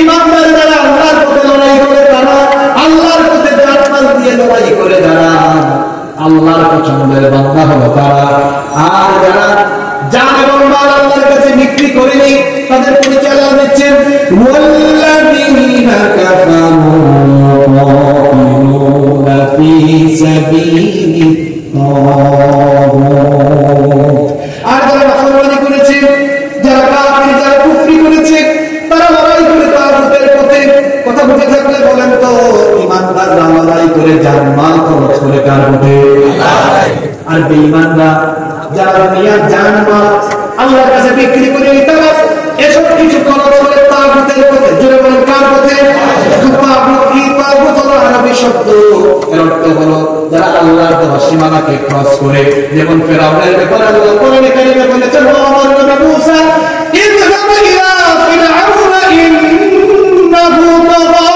ঈমানদার যারা আল্লাহর পথে লড়াই করে, তারা আল্লাহর পথে জানমাল দিয়ে লড়াই করে, যারা আল্লাহর পছন্দের বান্দা হলো তারা। আর যারা জান এবং মাল আল্লাহর কাছে বিক্রি করেনি তাদের পরিচয় দিচ্ছেন, ওয়াল্লাযীনা কাফারু ইউকাতিলুনা ফি সাবিলিল্লাহ। আর যারা নাফরমানি করেছে, যারা কাফির, যারা কুফরি করেছে, তারা লড়াই করে তাগুতের পথে। কথা বুঝে থাকলে বলেন তো, ঈমানদাররা লড়াই করে জানমাল খরচ করে কার পথে? আর বেঈমানরা যারা দুনিয়ার জানমাল আল্লাহর কাছে বিক্রি করে তারা এসব কিছু খরচ করে তাগুতের পথে। জোরে বলেন কার পথে? তাগুত কি? তাগুত হলো আরবি শব্দ, এর অর্থ হলো যারা আল্লাহর দেওয়া সীমানাকে ক্রস করে। যেমন ফিরআউনের ব্যাপারে আল্লাহ কোরআনে কারীমে বলেছেন, ও আমার নবী মুসা, ইযহাব ইলা ফিরআউনা ইন্নাহু তাগা।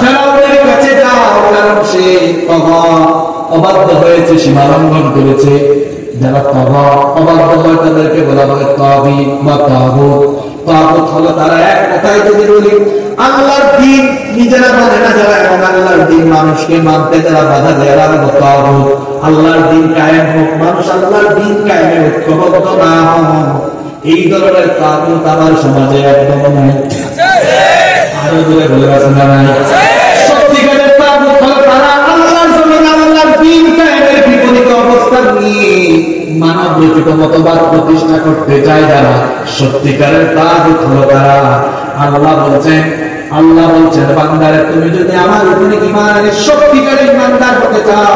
ফিরআউনের কাছে যাও, কারণ সে অবাধ্য হয়েছে, সীমা লঙ্ঘন করেছে। যারা তগা অবাধ্য হয় তাদেরকে বলা হয় তাগীত বা তাগুত। তাগুত হলো তারা এক কথায় যদি বলি আল্লাহর দ্বীন নিজেরা মানে না যারা, এবং আল্লাহর দ্বীন মানুষকে মানতে যারা বাধা দেয় তারা হলো তাগুত। আল্লাহর দ্বীন কায়েম হোক, মানুষ আল্লাহর দ্বীন কায়েমে ঐক্যবদ্ধ না হোক, এই ধরনের তাগুত আমার সমাজে একদম নাই। আরো দূরে বলে আছে না নাই? সত্যিকারের তাগুত হলো তারা আল্লাহর জমিনে আল্লাহর দ্বীন কায়েমের বিপরীত অবস্থান নিয়ে মানব রচিত মতবাদ প্রতিষ্ঠা করতে চায় যারা, সত্যিকারের তাগুত হলো তারা। আল্লাহ বলছেন বান্দারে, তুমি যদি আমার উপরে ঈমান আনে, সত্যিকারের ঈমানদার হতে চাও,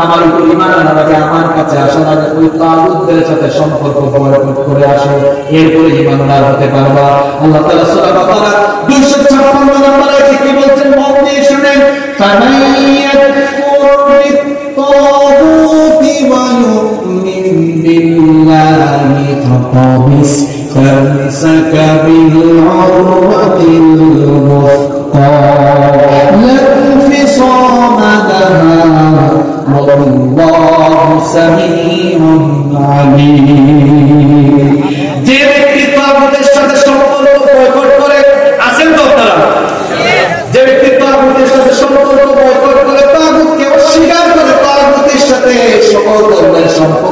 আমার উপর ঈমান আনার আগে আমার কাছে আসার আগে ওই তাগুতদের সাথে সম্পর্ক করে আসো, এরপরে ঈমানদার হতে পারবা। আল্লাহ তাআলা সূরা বাকারা 256 নম্বর আয়াতে কি বলছেন? মন দিয়ে শুনেন,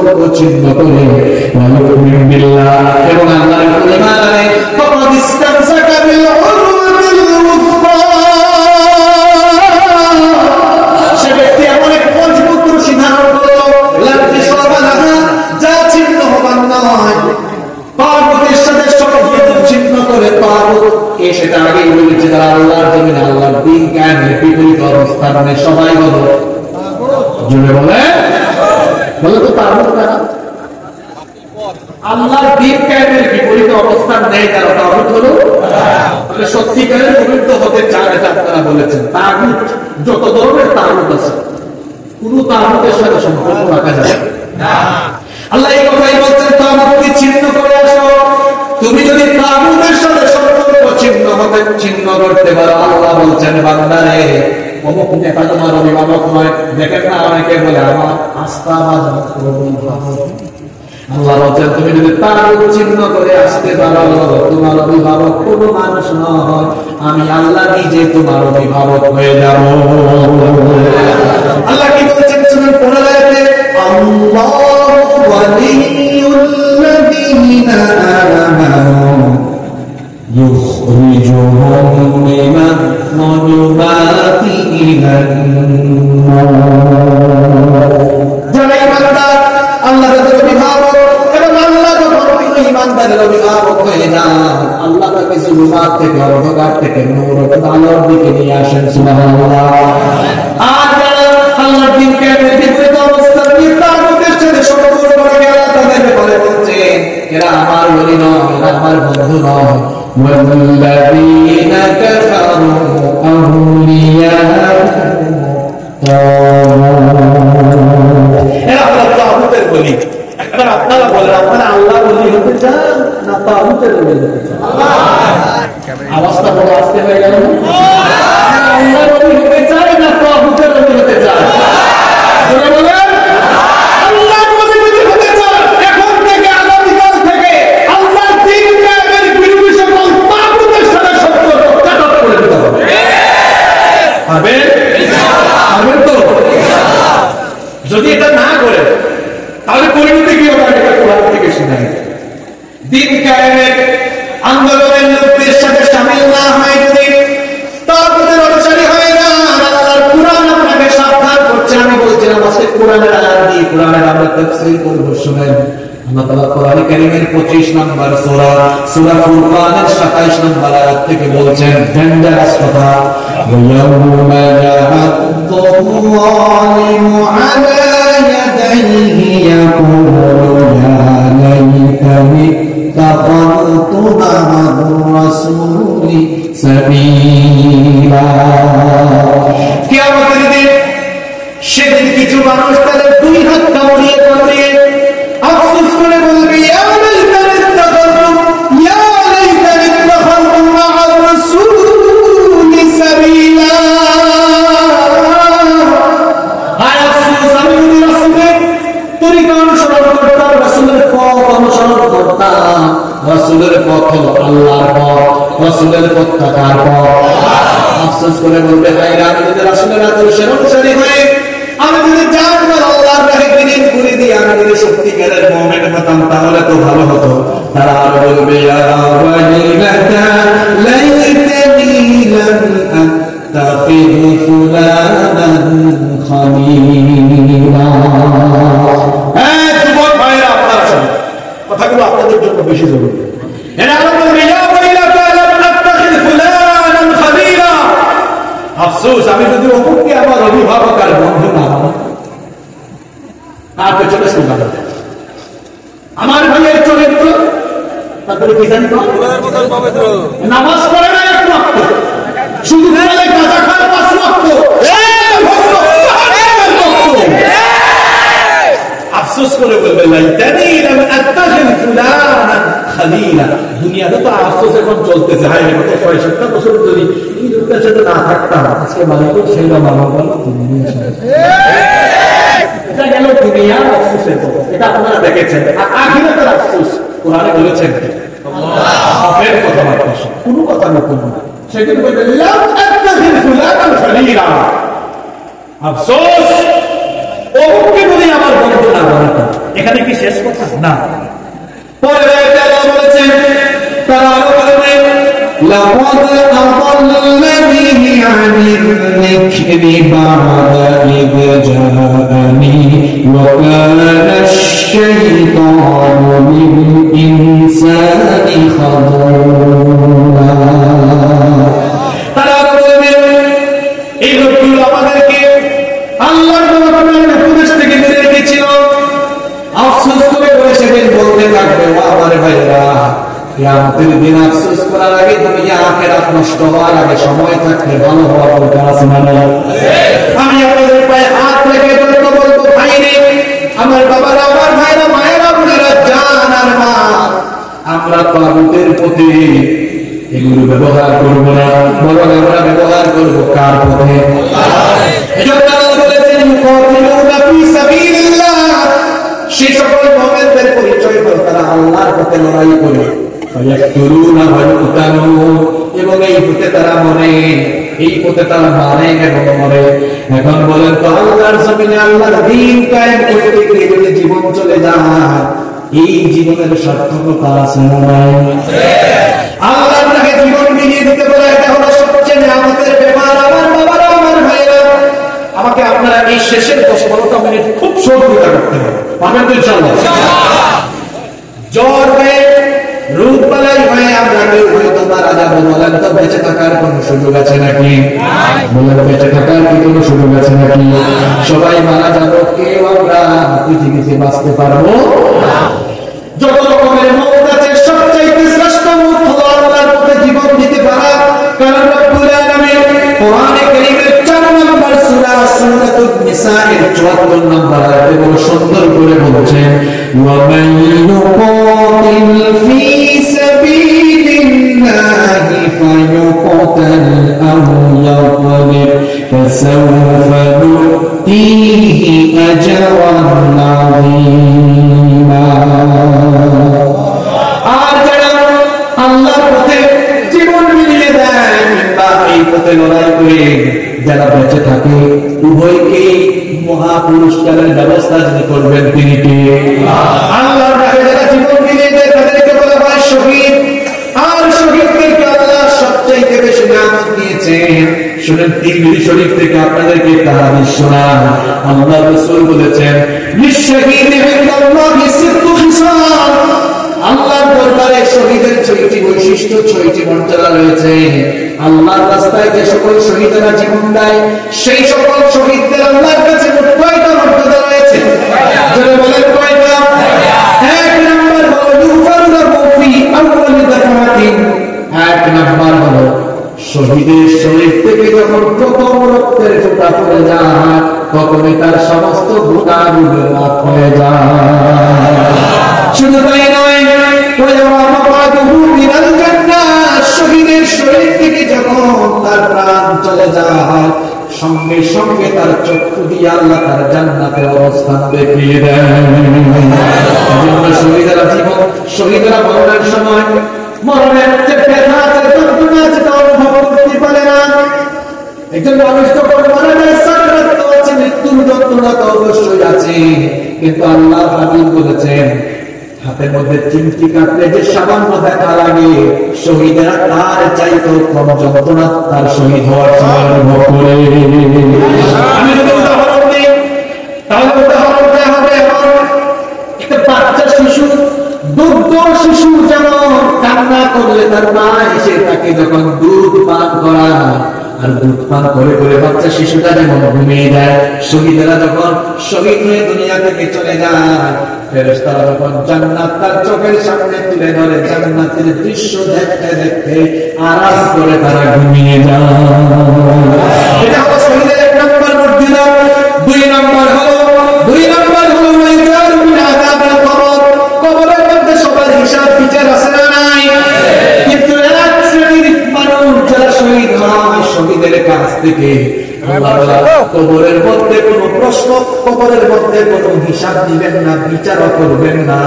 সম্পর্ক ছিন্ন করে ওয়ায়ুমিন বিল্লাহ এবং আল্লাহর উপর ঈমান আনে ফাকাদ ইসতামসাকা বিল উরওয়াতিল উসকা সে ব্যক্তি এমন এক মজবুত রশি ধারণ করলো লাম ফিসাবা লাহা যা ছিন্ন হবার নয় তাগুতের সাথে সম্পর্ক ছিন্ন করে তাগুত কে সেটা আগেই বলেছে তারা আল্লাহর জমিনে আল্লাহর দ্বীন কায়েমের বিপরীত অবস্থানে সবাই হলো জুড়ে বলে তো তাগুত কারা আল্লাহর দ্বীন কায়েমের বিপরীত অবস্থান নেই তারা তাগুত হলো তাহলে সত্যিকারের বিরুদ্ধ হতে চায় এটা আপনারা বলেছেন তাগুত যত ধরনের তাগুত আছে কোন তাগুতের সাথে সম্পর্ক রাখা যাবে না আল্লাহ এই কথাই বলছেন তাগুতকে ছিন্ন করে আসো তুমি যদি তাগুতের সাথে সম্পর্ক ছিন্ন করতে পারো আল্লাহ বলছেন বান্দারে অমুক নেতা তোমার অভিভাবক নয় দেখেন না অনেকে বলে আমার আস্থাবাদ আল্লাহ বলছেন তুমি যদি তাগুত ছিন্ন করে আসতে পারো তোমার অভিভাবক কোনো মানুষ নয় আমি আল্লাহ নিজে তোমার অভিভাবক হয়ে যাব আল্লাহ কি বলছেন শুনুন কোরআন আয়াতে আল্লাহু ওয়ালিয়ুল্লাযীনা আমানু يخرجهم من الظلمات إلى النور যারা ঈমানদার আল্লাহর অভিভাবক এবং আল্লাহ যখন ঈমানদারের অভিভাবক হয়ে যান আল্লাহ তাকে জুলুমাত থেকে অন্ধকার থেকে নূর ও আলোর দিকে নিয়ে আসেন সুবহানাল্লাহ আর যারা আল্লাহর দ্বীনকে বিপরীত অবস্থান নিয়ে তাগুতের সাথে সম্পর্ক করে আল্লাহ তাদেরকে বলে বলছেন এরা আমার ওলি নয় এরা আমার বন্ধু নয় والذين كفروا أولياء তাগুতের বলি একবার আপনারা বলেন আপনারা আল্লাহর ওলি হতে চান না তাগুতের ওলি হতে চান আওয়াজটা বড় আসতে হয়ে গেল আল্লাহর ওলি হতে চাই না তাগুতের ওলি হতে চান বলে বলেন আল্লাহর ওলি যদি হতে চান এখন থেকে আগামীকাল থেকে আল্লাহর দ্বীন কায়েমের বিরুদ্ধে সকল তাগুতের সাথে সম্পর্ক কাট অফ করে দিতে হবে পারবেন পারবেন তো যদি এটা না করে তাহলে পরিণতি কি হবে এটা কোরআন থেকে শুনাই দ্বীন কায়েমের আন্দোলনের লোকদের সাথে শামিল না হয় যদি তাগুতের অনুসারী হয়ে না আল্লাহর কোরআন আপনাকে সাবধান করছে আমি বলছিলাম আজকে কোরআনের আয়াত দিয়ে কোরআনের আমরা তাফসীর করব শুনেন আল্লাহ তাআলা কোরআন কারীমের 25 নম্বর সূরা সূরা ফুরকানের 27 নম্বর আয়াত থেকে বলছেন ডেঞ্জারাস কথা ইয়াউমা ইয়া'আদ্দু-যালিমু আলা ইয়াদাইহি ইয়াকুলু ইয়া লাইতানি তাখালতু মা'আর রাসূলি সাবিলা কিয়ামতের দিন সেদিন কিছু মানুষ তাদের দুই হাত কামড়িয়ে কামড়িয়ে আফসোস করে বলবে ইয়া লাইতানি তাখালতু মা'আর রাসূলি সাবিলা হায় আফসোস আমি যদি রাসূলের তরিকা অনুসরণ করতাম রাসূলের পথ অনুসরণ করতাম রাসূলের পথ হলো আল্লাহর পথ রাসূলের পথ কার পথ আফসোস করে বলবে হায় আমি যদি রাসূলের আদর্শের অনুসারী হই আমি যদি জানতাম আল্লাহর রাহে বিলীন করে দিই আমি যদি সত্যিকারের মুমিন হতাম তাহলে তো ভালো হতো তারা আর বলবে ইয়া ওয়াইলাতা লাইতানি লাম আত্তাখিয ফুলানান খালিলা যুবক ভাইরা আপনারা শুনুন কথাগুলো আপনাদের জন্য বেশি জরুরি এরা বলবে ইয়া ওয়াইলাতা লাম আত্তাখিয ফুলানান খালিলা আফসোস আমি যদি অমুককে আমার অভিভাবক আর বন্ধু না তার পেছনে স্লোগান আমার ভাইয়ের চরিত্র তারপরে কি জানি নামাজ পড়ে না এক ওয়াক্ত শুধু বলে গাঁজা খায় 5 ওয়াক্ত আফসোস করে বলবে লাইতানি লাম আত্তাখিয ফুলানান খালিলা দুনিয়াতে তো আফসোস এখন চলতেছে হায় কত ৬০ বছর যদি এই লোকটার সাথে না থাকতাম আজকে মালিকের সেই মামা বলো এটা গেল দুনিয়ার আফসোসের কথা এটা আপনারা দেখেছেন আর আখিরাতের আফসোস কোরআনে বলেছেন আল্লাহের কথাবার্তা কোনো কথা নতুন না সেদিন বলবে লাম আত্তাখিয ফুলানান খালিলা আফসোস ওকে যদি আমার বন্ধু না বানাতাম এখানে কি শেষ কথা না? পরে আল্লাহ বলেছেন, তারা আরো বলবেন লাকাদ আদাল্লানি আনিল যিকরি বা'দা ইয জাআনি ওয়া কানা আশ-শাইতানু লিল ইনসানি খাযুরা। তারা আরো বলবেন, এই লোকগুলো আমাদেরকে আল্লাহর উপদেশ থেকে দূরে রেখেছিল। আফসোস করে করে সেদিন বলতে থাকবে, আমার ভাইরা কিয়ামতের দিন আফসোস করার আগে তুমি আখিরাত নষ্ট হওয়ার আগে সময় থাকতে ভালো হওয়া দরকার আছে না? আমি আপনাদের পায়ে হাত রেখে বলবো, ভাইরে আমার বাবারা, আমার ভাইরা, মায়েরা, বোনেরা, জান আর মা, আমরা তাগুতের পথে এগুলো ব্যবহার করব না, বরং আমরা ব্যবহার করব কার পথে? এজন্য আল্লাহ বলেছেন ইউকাতিলুনা ফি সাবিলিল্লাহ, সেই সকল মুমিনদের পরিচয় হলো তারা আল্লাহর পথে লড়াই করে, ফায়াকতুলুনা ওয়া ইউকতালুন, এবং এই পথে তারা মরে, এই পথে তারা মারে এবং মরে। এখন বলেন তো, আল্লাহর জমিনে আল্লাহর দ্বীন কায়েম করতে গিয়ে যদি জীবন চলে যায়, এই জীবনের সার্থকতা আছে না নাই? আল্লাহ আপনাকে জীবন বিলিয়ে দিতে বলে, এটা হলো সবচেয়ে নিয়ামতের ব্যাপার। আমার বাবারা, আমার ভাইরা, আমাকে আপনারা এই শেষের 10-12 মিনিট খুব সহযোগিতা করতে হবে, পাবেন তো ইনশাআল্লাহ? জ্বর হয়ে, রোগ বালাই হয়ে আমরা কেউ হয়তো মারা যাবো, বলেন তো বেঁচে থাকার কোন সুযোগ আছে নাকি? বলেন বেঁচে থাকার কি কোনো সুযোগ আছে নাকি? সবাই মারা যাবো, কেউ আমরা পৃথিবীতে বাঁচতে পারবো না। যত রকমের মওত আছে, সবচাইতে শ্রেষ্ঠ মওত হলো আল্লাহর পথে জীবন দিতে পারা। কারণ রব্বুল আলামিন কোরআনে কারীমের 4 নম্বর সূরা সূরাতুন নিসা এর 74 নম্বর আয়াতে বড় সুন্দর করে বলেছেন, ওয়া মান ইউকাতিল ফি সাবিলিল্লাহি ফায়ুকতাল আও ইয়াগলিব ফাসাওফা নু'তিহি আজরান আযীমা। আর যারা আল্লাহর পথে জীবন বিলিয়ে দেয় বা এই পথে লড়াই করে যারা বেঁচে থাকে, উভয়কে মহা পুরস্কারের ব্যবস্থা যিনি করবেন তিনি কে? আল্লাহর রাহে যারা জীবন বিলিয়ে দেয় তাদেরকে বলা হয় শহীদ। আর শহীদদেরকে আল্লাহ সবচাইতে বেশি নিয়ামত দিয়েছেন। শুনেন, তিরমিজি শরীফ থেকে আপনাদেরকে একটা হাদিস শোনান। আল্লাহর রাসূল বলেছেন, লিশ-শাহীদি ইনদাল্লাহি সিত্তু খিসাল, আল্লাহর দরবারে শহীদের 6টি বৈশিষ্ট্য, 6টি মর্যাদা রয়েছে। আল্লাহর রাস্তায় যে সকল শহীদেরা জীবন দেয়, সেই সকল শহীদদের আল্লাহর কাছে কয়টা মর্যাদা রয়েছে? যারা বলেন কয়টা? 1 নম্বর হলো ইউফারু লাহু ফি আউয়ালি দাফাতিন, 1 নম্বর হলো শহীদের শরীর থেকে যখন প্রথম রক্তের ফোঁটা পড়ে যায়, তখনই তার সমস্ত গুনাহগুলো মাফ হয়ে যায়। শুধু তাই নয়, শহীদের শরীর থেকে যখন তার প্রাণ চলে যায়, সঙ্গে সঙ্গে তার চক্ষু দিয়ে আল্লাহ তার জান্নাতের অবস্থান দেখিয়ে দেন। শহীদেরা জীবন, শহীদেরা মরণের সময় মরণের যে ব্যথা আছে, যন্ত্রণা আছে, তা অনুভব করতে পারে না। একজন মানুষ যখন মারা যায়, সাকরাত আছে, মৃত্যুর যন্ত্রণা তো অবশ্যই আছে, কিন্তু আল্লাহ হাবিব বলেছেন, হাতের মধ্যে চিমটি কাটলে যে সামান্য ব্যথা লাগে, শহীদেরা তার চাইতে কম যন্ত্রণা তার শহীদ হওয়ার সময় অনুভব করে। আমি যদি উদাহরণ দিই, তাহলে উদাহরণ দেওয়া হবে একটা বাচ্চা শিশু, দুগ্ধ শিশু যেমন কান্না করলে তার মা এসে তাকে যখন দুধ পান করায়, আর দুধ পান করে করে বাচ্চা শিশুটা যেমন ঘুমিয়ে যায়, শহীদেরা যখন শহীদ হয়ে দুনিয়া থেকে চলে যায়, ফেরেশতারা যখন জান্নাত তার চোখের সামনে তুলে ধরে, জান্নাতের দৃশ্য দেখতে দেখতে আরাম করে তারা ঘুমিয়ে যায়। এটা হলো শহীদের 1 নম্বর মর্যাদা। 2 নম্বর হলো কবরের মধ্যে সবার হিসাব বিচার আছে না নাই? কিন্তু এক শ্রেণীর মানুষ যারা শহীদ হয়, শহীদের কাছ থেকে কবরের মধ্যে কোনো প্রশ্ন, কবরের মধ্যে কোনো হিসাব দিবেন না, বিচার করবেন না,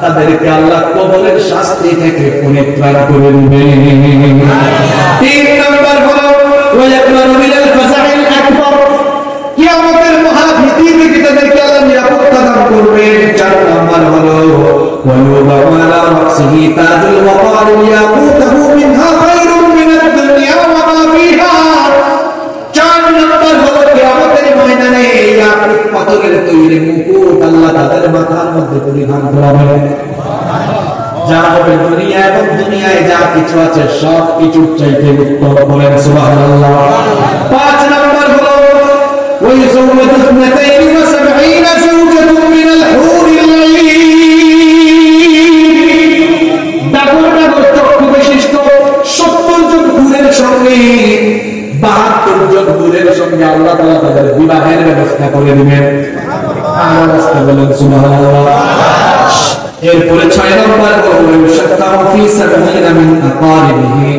তাদেরকে আল্লাহ কবরের শাস্তি থেকে পরিত্রাণ করে দিবেন। 3 নম্বর হলো ওয়ায়াকমানু মিনাল ফাযাইল আকবার, কিয়ামতের মহাভীতি থেকে তাদেরকে আল্লাহ নিরাপত্তা দান করবেন। 4 রাসিহি তাজুল ওয়াকার ইয়াকুতুহু মিনহা খায়রুম মিনাদ দুনিয়া ওয়া মা ফিহা। 4 নম্বর হলো কিয়ামতের ময়দানে ইয়াকুত পাথরের তৈরি মুকুট আল্লাহ তাদের মাথার মধ্যে পরিধান করাবেন। যা হবে দুনিয়া এবং দুনিয়ায় যা কিছু আছে সব কিছুর চাইতে উত্তম, বলেন সুবহানাল্লাহ। 5 নম্বর হলো ويزوج 72 زوجة من الحور العين। ডাগর চক্ষু বিশিষ্ট 70 জন হুরের সঙ্গে 72 জন হুরের সঙ্গে আল্লাহ তাআলা তাদের বিবাহের ব্যবস্থা করে দিবেন। আল্লাহ বলেন সুবহানাল্লাহ। এরপরে 6 নম্বর হলো শাফাউ ফি সাবিলিনা মিন আকারিবিহি।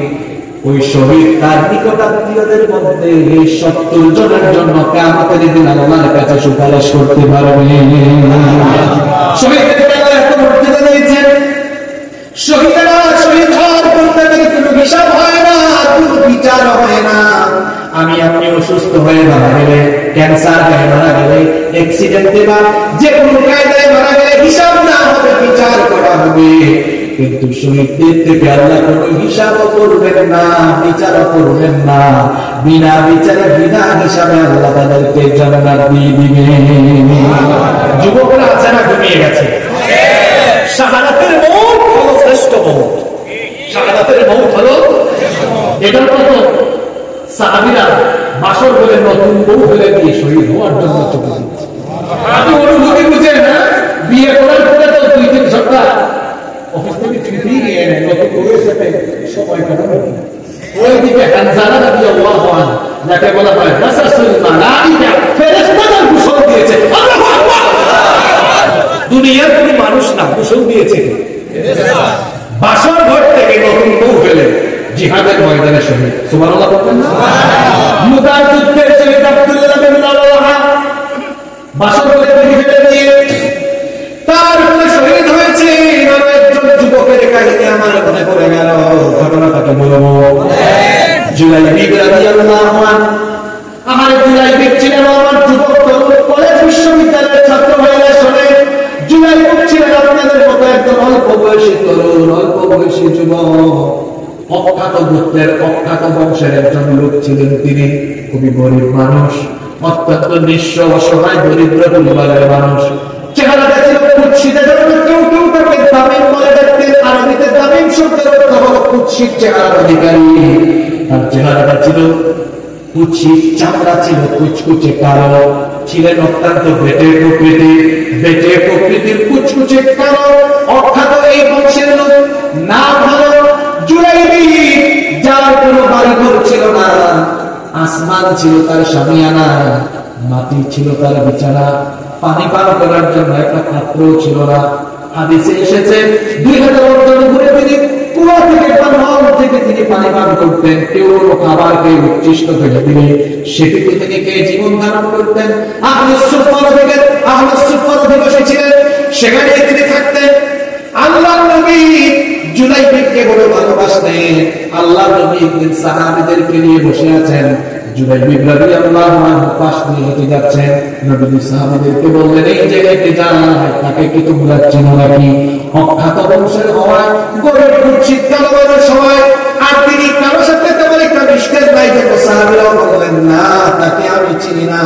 ওই শহীদ তার নিকটাত্মীয়দের মধ্যে এই 70 জনের জন্য কিয়ামতের দিন আল্লাহর কাছে সুপারিশ করতে পারবে। শহীদদেরকে আল্লাহ এত মর্যাদা দিয়েছেন, শহীদরা শহীদ হওয়ার পর তাদের কোনো হিসাব হয় না, কোনো বিচার হয় না। আমি আপনি অসুস্থ হয়ে মারা গেলে, ক্যান্সার হয়ে মারা গেলে, অ্যাক্সিডেন্টে বা যে কোনো কায়দায় মারা গেলে হিসাব না হবে, বিচার করা হবে। কিন্তু শহীদদের থেকে আল্লাহ কোনো হিসাবও করবেন না, বিচারও করবেন না। বিনা বিচারে বিনা হিসাবে আল্লাহ তাদেরকে জান্নাত দিয়ে দিবেন। যুবকরা আছে না ঘুমিয়ে গেছে? শাহাদাতের মওত হলো শ্রেষ্ঠ মওত। শাহাদাতের মওত হলো এটার মতো সাহাবীরা বাসর বলে নতুন বউ ফেলে দিয়ে শহীদ হওয়ার জন্য চলে গেছে। আপনি অনুভূতি বুঝেন না? বিয়ে করার পরে তো 2-3 সপ্তাহ অফিস থেকে ছুটি নিয়ে নতুন বউয়ের সাথে সময় কাটানো। ওইদিকে হানজালা রাদিয়াল্লাহু আনহু যাকে বলা হয় রাসূলুল মালাইকা, ফেরেশতাদের গোসল দিয়েছে। আল্লাহু আকবার! দুনিয়ার কোনো মানুষ না, গোসল দিয়েছে ফেরেশতা। বাসর ঘর থেকে নতুন বউ ফেলে জিহাদের ময়দানে শহীদ। সুবহানাল্লাহ বলবেন না? মুতার যুদ্ধের শহীদ আব্দুল্লাহ বিন রাওয়াহা বাসর ঘরে থেকে ফেলে দিয়ে তারপরে শহীদ হয়েছে। আরো একজন যুবকের কাহিনী আমার মনে পড়ে গেল, ঘটনাটাকে বলবো। জুলাইবিব রাদিয়াল্লাহু আনহু, আমার জুলাইবিব ছিলেন আমার যুবক তরুণ কলেজ বিশ্ববিদ্যালয়ের ছাত্র ভাইরা শোনে। জুলাইবিব ছিলেন আপনাদের মতো একজন অল্প বয়সী তরুণ, অল্প বয়সী যুবক। অখ্যাত গোত্রের অখ্যাত বংশের একজন লোক ছিলেন তিনি। খুবই গরিব মানুষ, অত্যন্ত নিঃস্ব অসহায় দরিদ্র পরিবারের মানুষ। চেহারাটা ছিল কুৎসিত, কেউ কেউ তাকে দামিম বলে ডাকতেন। আরবিতে দামিম শব্দের অর্থ হলো কুৎসিত চেহারার অধিকারী। তার চেহারাটা ছিল কুৎসিত, চামড়া ছিল কুচকুচে কালো, ছিলেন অত্যন্ত বেটে প্রকৃতির কুচকুচে কালো অখ্যাত এই বংশের লোক। নাম হলো জুলাইবিব, যার কোনো বাড়িঘর ছিল না। আসমান ছিল তার শামিয়ানা, মাটি ছিল তার বিছানা, পানি পান করার জন্য একটা পাত্র ছিল না। হাদিসে এসেছে 2000 বছর ধরে তিনি কুয়া থেকে বা নল থেকে তিনি পানি পান করতেন। কেউ খাবার খেয়ে উচ্ছিষ্ট ফেলে দিলে সেটিকে তিনি খেয়ে জীবন ধারণ করতেন। আহলুস সুফফার অধিবাসী ছিলেন, সেখানে তিনি থাকতেন। আল্লাহর নবী জুলাইবিবকে বড় ভালোবাসতেন। আল্লাহর নবী একদিন সাহাবীদেরকে নিয়ে বসে আছেন। জুলাইবিব রাদিয়াল্লাহু আনহু পাশ দিয়ে হেঁটে যাচ্ছেন। নবী সাহাবীদেরকে বললেন, এই জায়গাতে যায়, তাকে কি তোমরা চেনো নাকি? অখ্যাত বংশের হওয়ায়, গরিব কুৎসিত কালো মানুষ হওয়ায়, আর তিনি কারোর সাথে তেমন একটা মিশতেন নাই। কিন্তু সাহাবীরাও বললেন, না, তাকে আমি চিনি না।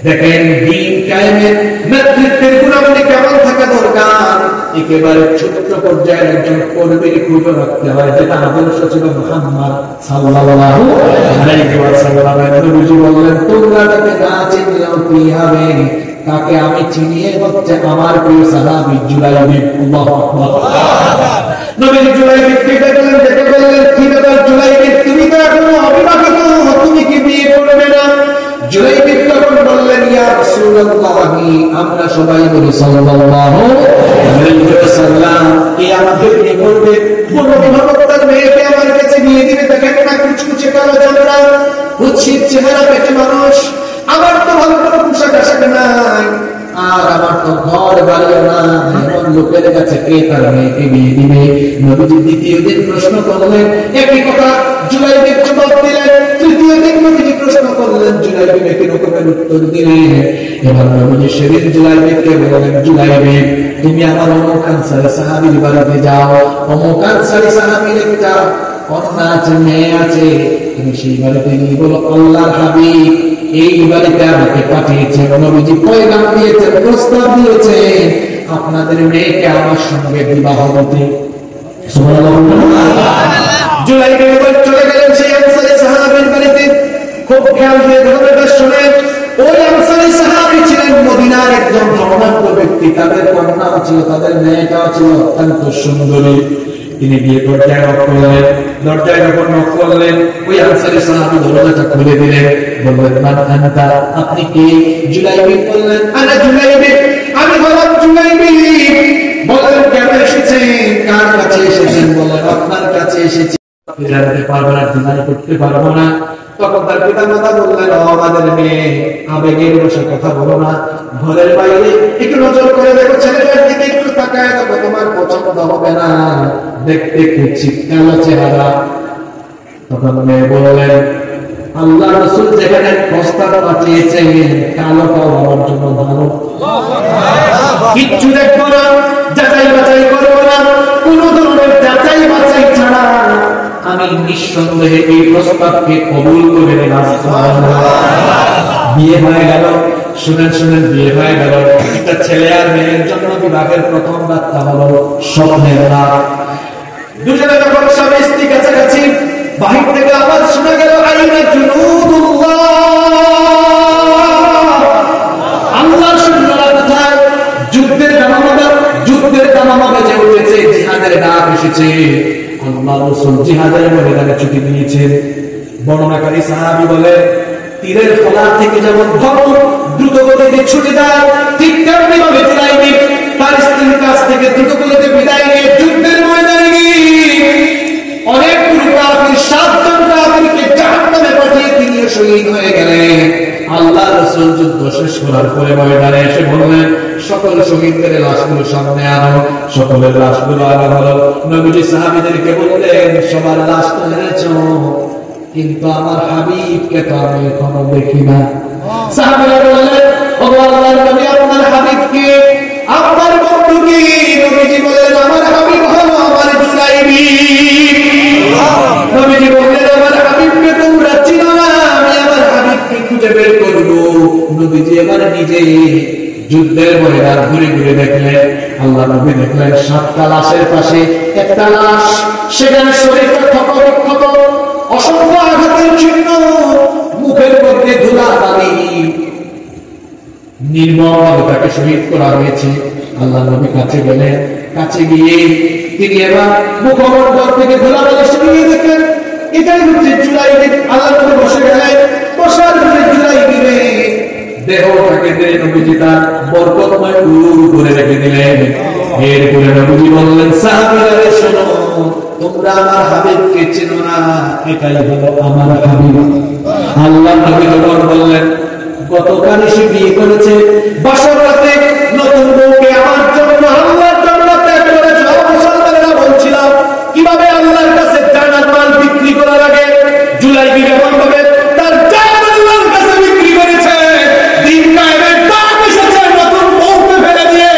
দেখেন দ্বীন কায়েমের নেতৃত্বের গুণাবলী কেমন থাকা দরকার। একেবারে ছোট্ট পর্যায়ের একজন কর্মীর খুঁজে রাখতে হয়, যেটা আদর্শ ছিল মুহাম্মদ সাল্লাল্লাহু আলাইহি ওয়াসাল্লাম। নবীজি বললেন, তোমরা তাকে না চিনলেও কি হবে, তাকে আমি চিনিয়ে হচ্ছে আমার প্রিয় সাহাবী জুলাইবিব। আল্লাহু আকবার। নবীজি জুলাইবিবকে দেখলেন, দেখে বললেন, কি ব্যাপার জুলাইবিব, তুমি তো এখনো অবিবাহিত, তুমি কি বিয়ে করবে না? জুলাইবিব তখন বললেন, ইয়া রাসূলুল্লাহ, আমরা সবাই বলি সাল্লাল্লাহু আলাইহি ওয়াসাল্লাম, কে আমাকে বিয়ে করবে? বলল, মুহাম্মদ তার মেয়েকে আমার কাছে বিয়ে দিবে। দেখেন না, কুচকুচে কালো চামড়া, কুৎসিত চেহারা, পেটে মানুষ। আমার তো ভালো কোনো পোশাক আশাক নাই, আর আমার তো ঘর বাড়িও না। এমন লোকের কাছে কে তার মেয়েকে বিয়ে দিবে? নবীজি দ্বিতীয় দিন প্রশ্ন করলেন, একই কথা জুলাইবিব জবাব দিলেন। তৃতীয় দিন নবীজি প্রশ্ন করলেন, জুলাইবিব একই রকমের উত্তর দিলেন। এবার নবীজি সেদিন জুলাইবিবকে বললেন, জুলাইবিব, তুমি আমার অমুক আনসারী সাহাবীর বাড়িতে যাও, অমুক আনসারী সাহাবীর একটা কন্যা আছে, মেয়ে আছে, তুমি সেই বাড়িতে গিয়ে বলো আল্লাহর হাবিব এই বাড়িতে আমাকে পাঠিয়েছে, নবীজি পয়গাম দিয়েছে, প্রস্তাব দিয়েছে আপনাদের মেয়েকে আমার সঙ্গে বিবাহ দিতে। জুলাইবিব চলে গেলেন সেই আনসারী সাহাবীর বাড়িতে। খুব খেয়াল দিয়ে ঘটনাটা শুনেন, ওই আনসারী সাহাবী ছিলেন মদিনার একজন ধর্মাত্ম ব্যক্তি, তাদের কন্যাও ছিল, তাদের মেয়েটাও ছিল অত্যন্ত সুন্দরী। তিনি গিয়ে দরজায় নক করলেন, দরজায় যখন নক করলেন ওই আনসারী সাহাবী দরজাটা খুলে দিলেন, বললেন মান আনতা, আপনি কে? জুলাইবিব বললেন আনা জুলাইবিব, আমি হলাম জুলাইবিব। বললেন কেন এসেছেন, কার কাছে এসেছেন? বললেন আপনার কাছে এসেছি, জানতে পারবো না, ডিনাই করতে পারবো না। তখন তার পিতা মাতা বললেন আমাদের মেয়ে, আবেগের বসে কথা বলো না, ঘরের বাইরে একটু নজর করে দেখো, ছেলেটার দিকে একটু তাকায় দেখো, তোমার পছন্দ হবে না, দেখতে খুব চিৎকালো চেহারা। তখন মেয়ে বললেন আল্লাহ রাসূল যেখানে প্রস্তাব পাঠিয়েছেন কালোটাও আমার জন্য ভালো, কিচ্ছু দেখবো না, যাচাই বাছাই করবো না, কোন ধরনের যাচাই বাছাই ছাড়া আমি নিঃসন্দেহে এই প্রস্তাবকে কবুল করে নিলাম। বিয়ে হয়ে গেল। শুনেন শুনেন, বিয়ে হয়ে গেল। একটা ছেলে আর মেয়ের জন্য বিবাহের প্রথম রাতটা হলো স্বপ্নের রাত। দুজনে যখন স্বামী স্ত্রী কাছাকাছি, বাহির থেকে আওয়াজ শোনা গেল আইনা জুনুদুল্লাহ, আল্লাহর সৈন্যরা কোথায়? যুদ্ধের দামামা, যুদ্ধের দামামা বেজে উঠেছে, জিহাদের ডাক এসেছে। আল্লাহ রাসূল জিহাদের ময়দানে ছুটি নিয়েছেন। বর্ণনাকারী সাহাবী বলে তীরের ফলা থেকে যেমন ধনুক দ্রুত গতিতে ছুটে যায়, ঠিক তেমনি ভাবে জুলাইবিব তার স্ত্রীর কাছ থেকে দ্রুত গতিতে বিদায় নিয়ে যুদ্ধের ময়দানে গিয়ে অনেকগুলো কাফির, 7 জন কাফিরকে জাহান্নামে পাঠিয়ে তিনি শহীদ হয়ে গেলেন। আল্লাহ রাসূল যুদ্ধ শেষ করার পরে ময়দানে এসে বললেন সকল শহীদদের লাশগুলো সামনে আনো। সকলের লাশগুলো আনা হলো। নবীজি সাহাবীদেরকে বললেন সবার লাশ তো এনেছো, কিন্তু আমার হাবিবকে তো আমি এখনো দেখি না। সাহাবীরা বললেন ও আল্লাহর নবী, আপনার হাবিবকে, আপনার বন্ধু কি? নবীজি বললেন আমার হাবিব হলো আমার জুলাইবিব। নবীজি বললেন আমার হাবিবকে তোমরা চিনো না, আমি আমার হাবিবকে খুঁজে বের করব। নবীজি এবার নিজে যুদ্ধের ময়দান ঘুরে ঘুরে দেখলেন। আল্লাহ নবী দেখলেন 7টা লাশের পাশে একটা লাশ, সেখানে শরীরটা ক্ষত, অসংখ্য আঘাতের চিহ্ন, মুখের মধ্যে ধুলা বালি, নির্মমভাবে তাকে শহীদ করা হয়েছে। আল্লাহ নবী কাছে গেলেন, কাছে গিয়ে তিনি এবার মুখমণ্ডল থেকে ধুলা বালি সরিয়ে দেখলেন এটাই হচ্ছে জুলাইবিব। আল্লাহ নবী বসে গেলেন, বসার পরে জুলাইবিবের দেহটাকে দিয়ে নবীজি তার বরকতময় উরুর উপরে রেখে দিলেন। এরপরে নবীজি বললেন সাহাবীরা শোনো, তোমরা আমার হাবিবকে চেনো না, এটাই হলো আমার হাবিব। আল্লাহ নবী যখন বললেন গতকাল সে বিয়ে করেছে, বাসর রাতে নতুন বউকে আমার জন্য আল্লাহর জন্য ত্যাগ করেছে। মুসলমানেরা বলছিলাম কিভাবে আল্লাহর কাছে জানার মাল বিক্রি করা লাগে। জুলাইবিব এমন ভাবে তার জান আল্লাহর কাছে বিক্রি করেছে, দিন কায়েমের ডাক এসেছে, নতুন বউকে ফেলে দিয়ে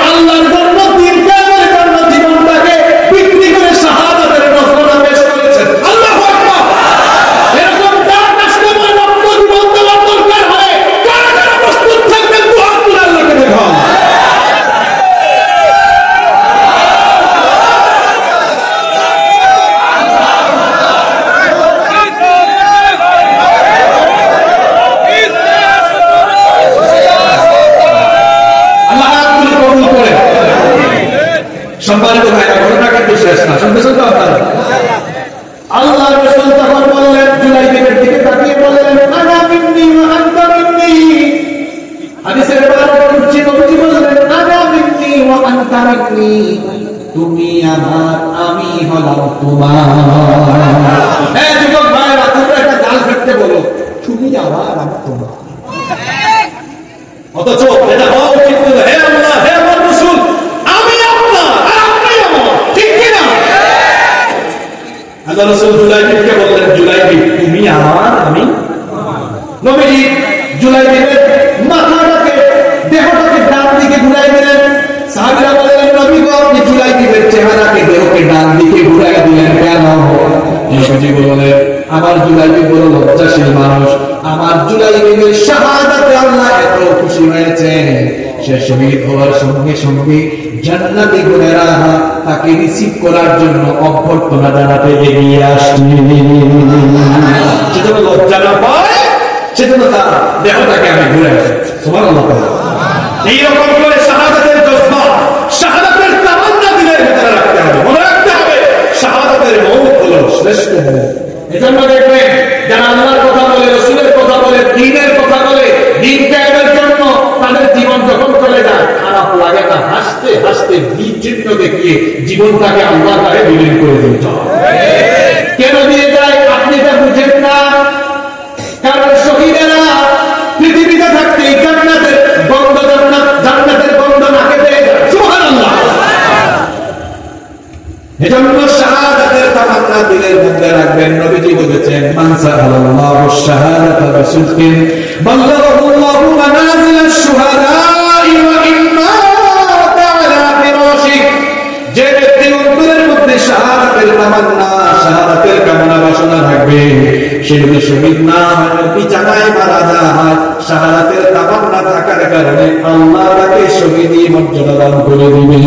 আল্লাহর জন্য দিন কায়েমের জন্য জীবনটাকে বিক্রি করে শাহাদাতের নজরানা পেশ করেছেন। আল্লাহু আকবার। এরকম ডাক আসলে আমার রক্ত জীবন দেওয়ার দরকার হয়। কারা কারা প্রস্তুত থাকবেন? দুই হাত তুলে আল্লাহকে দেখান। সম্মানিত ভাইরা, ঘটনা কিন্তু শেষ না, শুনতেছেন তো আপনারা? আল্লাহ রাসূল তখন বললেন, জুলাইবিবের দিকে তাকিয়ে বললেন আনা মিন্নি ওয়া আনতা মিন্নি। হাদিসের বর্ণনা করছি, নবীজি বললেন আনা মিন্নি ওয়া আনতা মিন্নি, তুমি আমার, আমি হলাম তোমার। এই যুবক ভাইরা, তোমরা একটা গাল ফেটতে বলো তুমি আমার, আমি তোমার। অথচ এটা হওয়া উচিত ছিল হে আল্লাহ, হে আমার রাসূল, আমি আপনার আর আপনি আমার, ঠিক কি না? আল্লাহ রাসূল জুলাইবিবকে বললেন জুলাইবিব তুমি আমার, আমি নবীজি জুলাইবিবের মাথাটাকে, দেহটাকে ডান দিকে ঘুরাই দিলেন। সাহাবীরা নবীজি বললেন আমার জুলাইবি বড় লজ্জাশীল মানুষ, আমার জুলাইবির শাহাদাতে আল্লাহ এত খুশি হয়েছেন, সে শহীদ হওয়ার সঙ্গে সঙ্গে জান্নাতি গুণেরা তাকে রিসিভ করার জন্য অভ্যর্থনা জানাতে এগিয়ে আসছে। সেজন্য লজ্জা না পায়, সেজন্য তার দেহটাকে আমি ঘুরে আসছি। সুবহানাল্লাহ। এইরকম করে শাহাদাতের জজবা, শাহাদাতের তামান্না দিলের ভিতরে রাখতে হবে, মনে রাখতে হবে শাহাদাতের মৌত হলো শ্রেষ্ঠ মৌত। এজন্য দেখবেন যারা আল্লাহর কথা বলে, রাসূলের কথা বলে, দ্বীনের কথা বলে, দ্বীন কায়েমের জন্য তাদের জীবন যখন চলে যায় খারাপ লাগে না, হাসতে হাসতে বিচিত্র দেখিয়ে জীবনটাকে আল্লাহর কাছে বিলীন করে দিতে হবে। কেন দিয়ে যায় আপনি এটা বুঝেন না? কারণ শহীদেরা পৃথিবীতে থাকতে জান্নাতের গন্ধ, জান্নাতের গন্ধ নাকে পেয়ে যায়। সুবহানাল্লাহ। এজন্য শাহাদাতের তামান্না দিলের মধ্যে রাখবেন। নবীজি বলেছেন মান সাআলাল্লাহু শাহাদাতা বিসিদকিন বাল্লাগাহুল্লাহু মানাজিলাশ শুহাদা'i ওয়া ইম্মা তাআলা ফিরাশিক। যে ব্যক্তি অন্তরের মধ্যে শাহাদাতের তামান্না, শাহাদাতের কামনা বাসনা রাখবে, সে যদি শহীদ না হয়, বিছানায় মারা যায়, শাহাদাতের তামান্না থাকার কারণে আল্লাহ তাকে শহীদি মর্যাদা দান করে দিবে।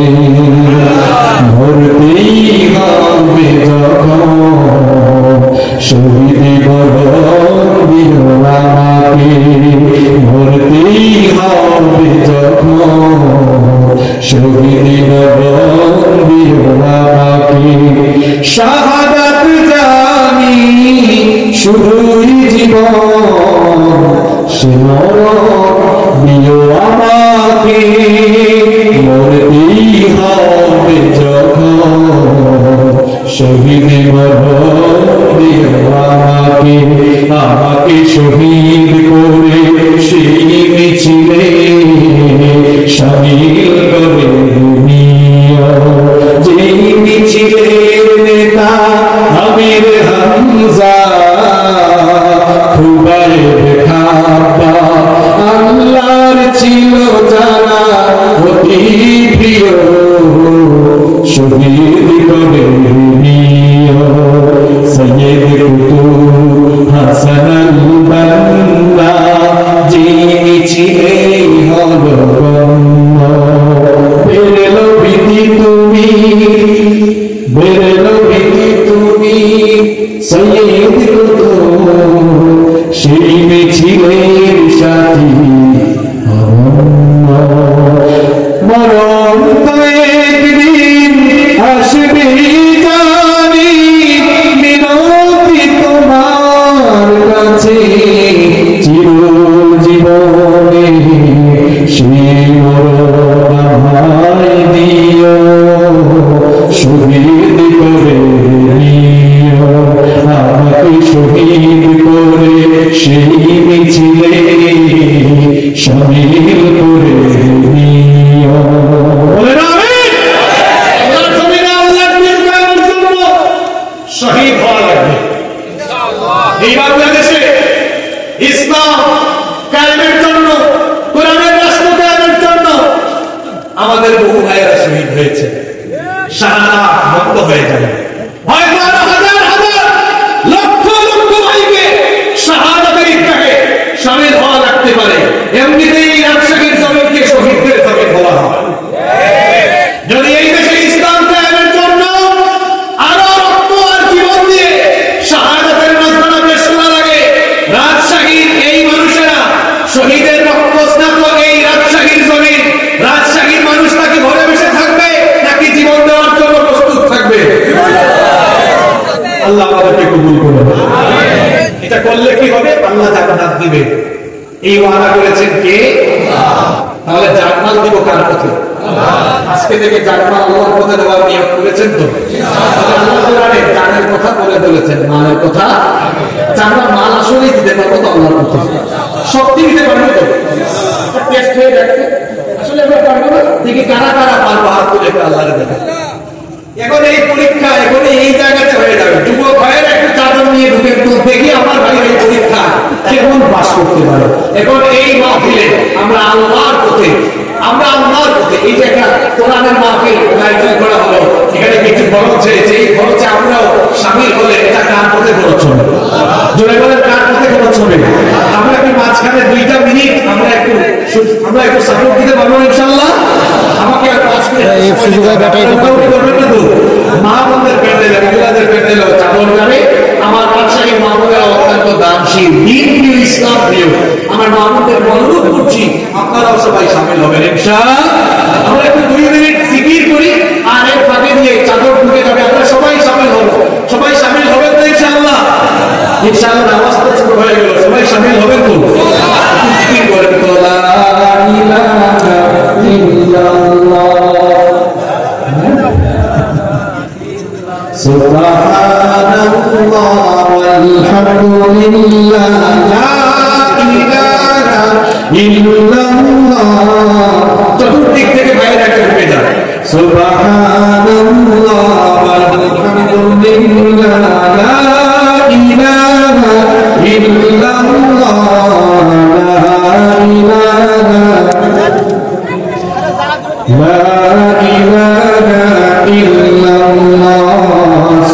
মরতেই হবে যখন শহীদি বরণ দিও আমাকে, মরতেই হবে যখন শহীদি বরণ দিও আমাকে। শাহাদাত জানি শুধুই জীবন, সে মরণ দিও আমাকে, মরতেই হবে যখন শহীদি মরণ দিও আমাকে। আমাকে শহীদ করে সেই মিছিলে শামিল করে নিও, যেই মিছিলের নেতা আমির হামজা, খুবাইব খাব্বা আল্লাহর ছিল যারা অতি প্রিয়, শহীদ করে নিও। সৈয়দ কুতুব হাসান আল বান্না যেই মিছিলে হলো গণ্য, বেরলো ভীতি তুমি, বেরলো ভীতি তুমি সৈয়দ কুতুব, সেই মিছিলের সাথী মরণ তো একদিন আসবে জানি, মিনতি তোমার কাছে চিরজীবনে সেই মরণ আমায় দিও, শহীদ করে নিও। আমাকে শহীদ করে সেই মিছিলে শামিল করে নিও। বলেন আমিন। আল্লাহর জমিনে আল্লাহর দ্বীন কায়েমের জন্য শহীদ হওয়া লাগবে ইনশাআল্লাহ। এই বাংলাদেশে ইসলাম কায়েমের জন্য, কোরআনের রাষ্ট্র কায়েমের জন্য আমাদের বহু ভাইয়েরা শহীদ হয়েছে। শাহাদাত বন্ধ হয়ে যাবে, হয়তো আরো হাজার হাজার লক্ষ লক্ষ ভাইকে শাহাদাতের ইত্যাগে শামিল হওয়া লাগতে পারে। এমনিতেই রাজশাহীর জমিনকে শহীদদের জমিন বলা হয়। যদি এই দেশে ইসলাম কায়েমের জন্য আরো রক্ত আর জীবন দিয়ে শাহাদাতের মাঝখানে পেশ করা লাগে, রাজশাহীর এই মানুষেরা শহীদের রক্ত স্নাত এই রাজশাহীর জমিন, রাজশাহীর মানুষ তাকে ঘরে বসে থাকবে নাকি জীবন দেওয়ার জন্য প্রস্তুত থাকবে? আল্লাহ আমাদেরকে কবুল করুন। এটা করলে কি হবে? আল্লাহ জান্নাত দিবে। এই ওয়াদা করেছেন কে? আল্লাহ। তাহলে জান্নাত দিব কার পথে? আল্লাহ। আজকে থেকে জান্নাত আল্লাহর পথে দেওয়ার নিয়ত করেছেন তো? ইনশাআল্লাহ। আল্লাহ কোরআনে জানের কথা বলে বলেছেন, মালের কথা। আমরা মাল আসলেই দিতে পারবো তো আল্লাহর পথে? শক্তি দিতে পারবো তো? টেস্ট হয়ে যাচ্ছে। আসলে আমরা পারবো না। দেখি কারা কারা পারবো, হাত তুলে আল্লাহকে দেবে। এখন এই পরীক্ষা এখন এই জায়গাতে হয়ে যাবে। যুবক ভাইয়ের একটু চাদর নিয়ে ঢুকে দেখি আমার ভাইয়ের এই পরীক্ষা কেমন পাস করতে পারে। এখন এই মাহফিলে আমরা আল্লাহর পথে, এই যে একটা কোরআনের মাহফিল আয়োজন করা হলো, এখানে কিছু খরচ হয়েছে, এই খরচে আমরাও সামিল হলে এটা কার পথে খরচ হবে? জোরে বলেন, কার পথে খরচ হবে? আমরা কি মাঝখানে 2টা মিনিট আমরা একটু সাপোর্ট দিতে পারবো ইনশাআল্লাহ? আমাকে আর 5 মিনিট করবেন না তো? মা বোনদের প্যান্ডেলে, মহিলাদের প্যান্ডেলে চাদর যাবে। আমার রাজশাহী মা বোনেরা অত্যন্ত দানশীল, দিন প্রিয়, ইসলাম প্রিয়। আমার মা বোনদের অনুরোধ করছি আপনারাও সবাই সামিল হবেন ইনশাআল্লাহ। আমরা একটু 2 মিনিট জিকির করি, আর এর ফাঁকে দিয়ে চাদর ঢুকে যাবে। আমরা সবাই সামিল হব, সবাই সামিল হবেন তো ইনশাআল্লাহ? ইনশাআল্লাহ। নামাজ তো শুরু হয়ে গেল, সবাই সামিল হবেন তো? জিকির করেন তো, লা ইলাহা ইল্লাল্লাহ সুবহানাল্লাহ ওয়ালহামদুলিল্লাহ লা ইলাহা ইল্লাল্লাহ। চতুর্দিক থেকে বাইরে ঢুকে যায়। সুবহানাল্লাহ ওয়ালহামদুলিল্লাহ লা ইলাহা ইল্লাল্লাহ লা ইলাহা ইল্লাল্লাহ